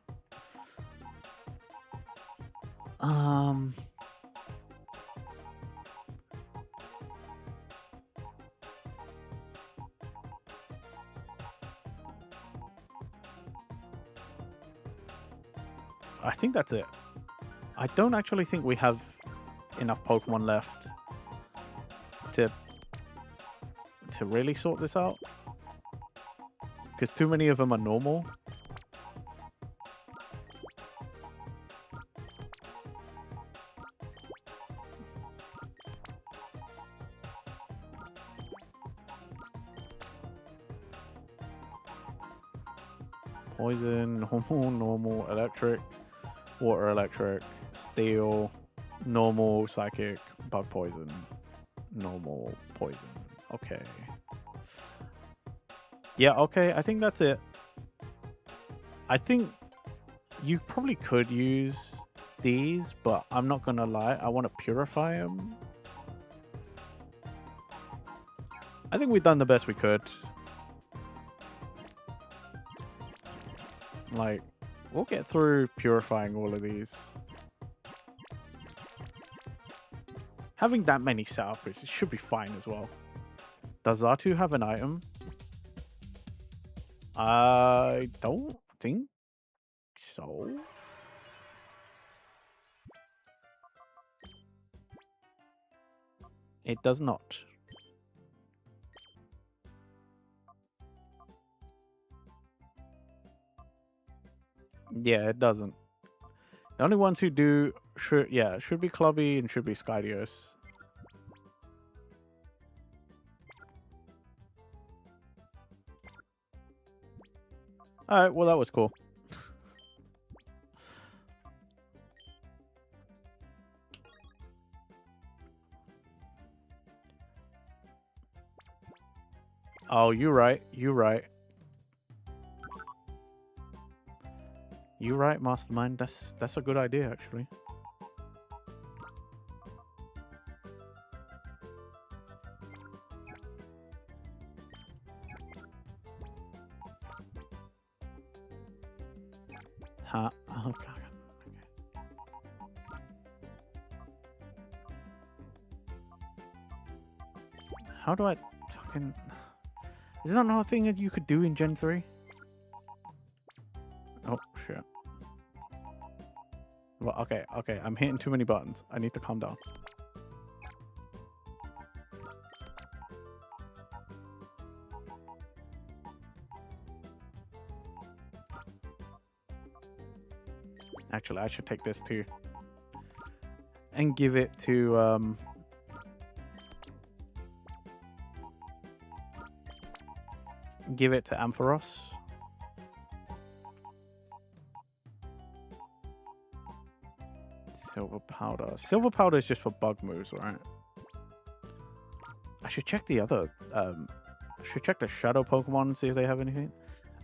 I think that's it. I don't actually think we have enough Pokemon left to really sort this out. Because too many of them are normal. Poison, normal, electric, water, electric, steel, normal, psychic, bug poison, normal, poison. Okay. Yeah, okay, I think that's it. I think you probably could use these, but I'm not gonna lie, I want to purify them. I think we've done the best we could. Like, we'll get through purifying all of these. Having that many setup it should be fine as well. Does R2 have an item? I don't think so. It does not. Yeah, it doesn't. The only ones who do should be Clubby and should be Skydios. Alright, well that was cool. Oh, you're right. You're right. You're right, Mastermind. That's a good idea, actually. Huh? Oh, God. How do I fucking... Is that not a thing that you could do in Gen 3? Oh, shit. Well, okay. I'm hitting too many buttons. I need to calm down. Actually, I should take this too. And give it to, give it to Ampharos. Silver powder. Silver powder is just for bug moves, right? I should check the other, I should check the shadow Pokemon and see if they have anything.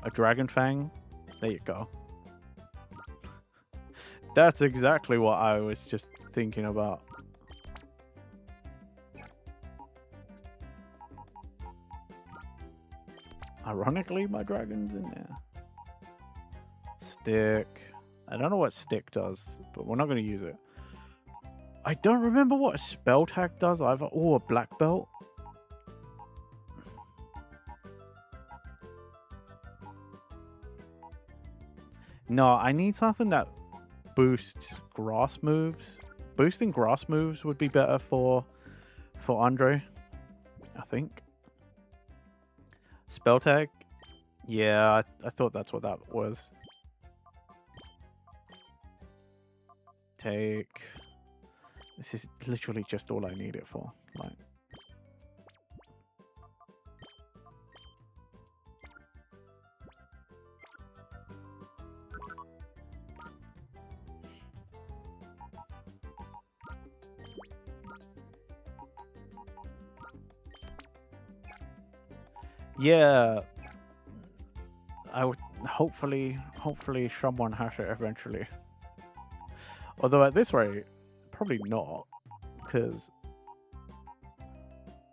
A Dragon Fang. There you go. That's exactly what I was just thinking about. Ironically, my dragon's in there. Stick. I don't know what stick does, but we're not going to use it. I don't remember what a spell tag does either. Oh, a black belt. No, I need something that boosts grass moves. Boosting grass moves would be better for Andre, I think. Spell tag? Yeah, I thought that's what that was. Take. This is literally just all I need it for. Like. Yeah, I would hopefully someone has it eventually. Although at this rate, probably not, because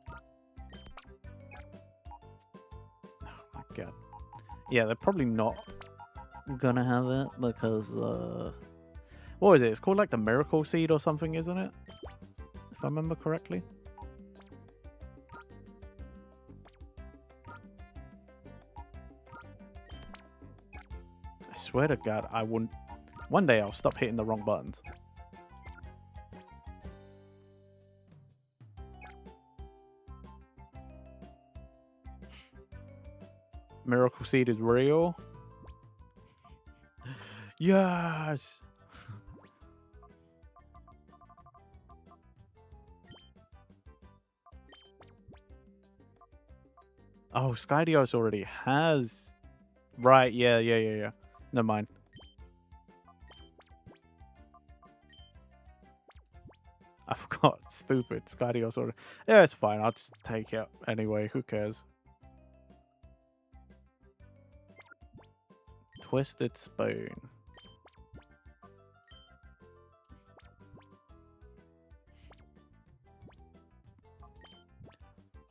oh my god, yeah, they're probably not gonna have it because what is it? It's called like the miracle seed or something, isn't it? If I remember correctly. I swear to God, I wouldn't. One day I'll stop hitting the wrong buttons. Miracle seed is real. Yes. Oh, Skydios already has. Right, yeah. Never mind. I forgot. Stupid. Skydios already. Yeah, it's fine. I'll just take it anyway. Who cares? Twisted Spoon.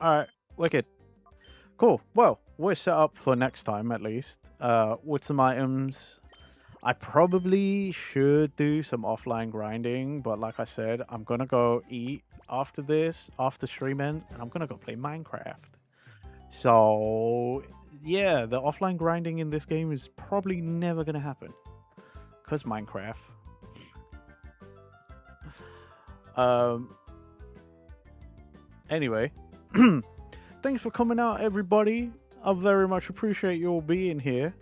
Alright, wicked. Cool. Well, we're set up for next time at least. With some items. I probably should do some offline grinding, but like I said, I'm gonna go eat after this, after stream ends, and I'm gonna go play Minecraft. So yeah, the offline grinding in this game is probably never gonna happen. Cause Minecraft. Anyway. Thanks for coming out, everybody. I very much appreciate you all being here.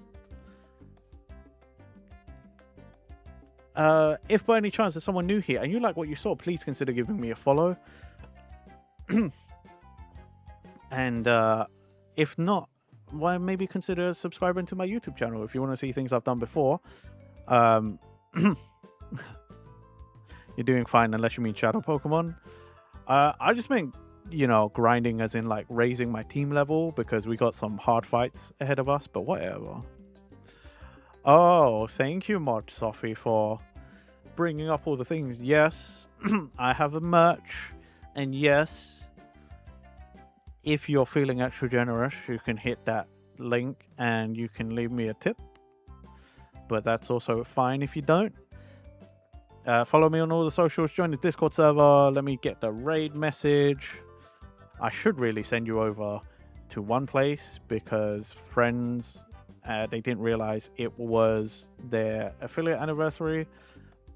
If by any chance there's someone new here and you like what you saw, please consider giving me a follow. And if not, why maybe consider subscribing to my YouTube channel if you want to see things I've done before. You're doing fine unless you mean shadow Pokemon. I just meant, you know, grinding as in like raising my team level because we got some hard fights ahead of us, but whatever. Oh, thank you, Mod Sophie, for bringing up all the things. Yes, I have a merch, and yes, if you're feeling extra generous, you can hit that link and you can leave me a tip, but that's also fine if you don't. Follow me on all the socials, join the Discord server, let me get the raid message. I should really send you over to one place because friends, they didn't realize it was their affiliate anniversary.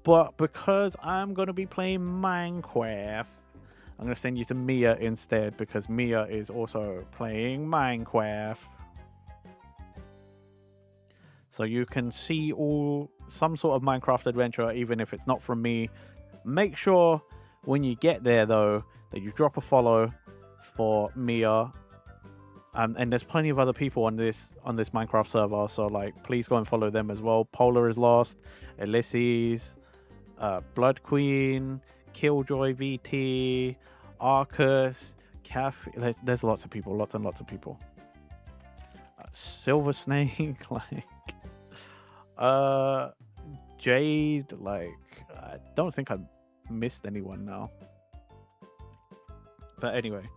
But because I'm going to be playing Minecraft, I'm going to send you to Mia instead because Mia is also playing Minecraft. So you can see some sort of Minecraft adventure, even if it's not from me. Make sure when you get there, though, that you drop a follow for Mia. And there's plenty of other people on this Minecraft server, so like please go and follow them as well. Polar is Lost, Ulysses, Blood Queen, Killjoy VT, Arcus, Cafe. There's lots of people, lots and lots of people. Silver Snake, like Jade, like I don't think I missed anyone now. But anyway.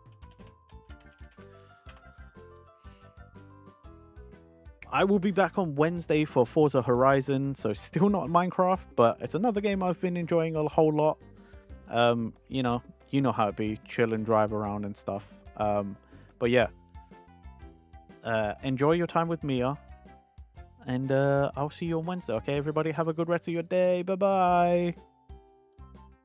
I will be back on Wednesday for Forza Horizon, so still not Minecraft, but it's another game I've been enjoying a whole lot. You know how it be, chill and drive around and stuff. But yeah, enjoy your time with Mia, and I'll see you on Wednesday. Okay, everybody, have a good rest of your day. Bye bye.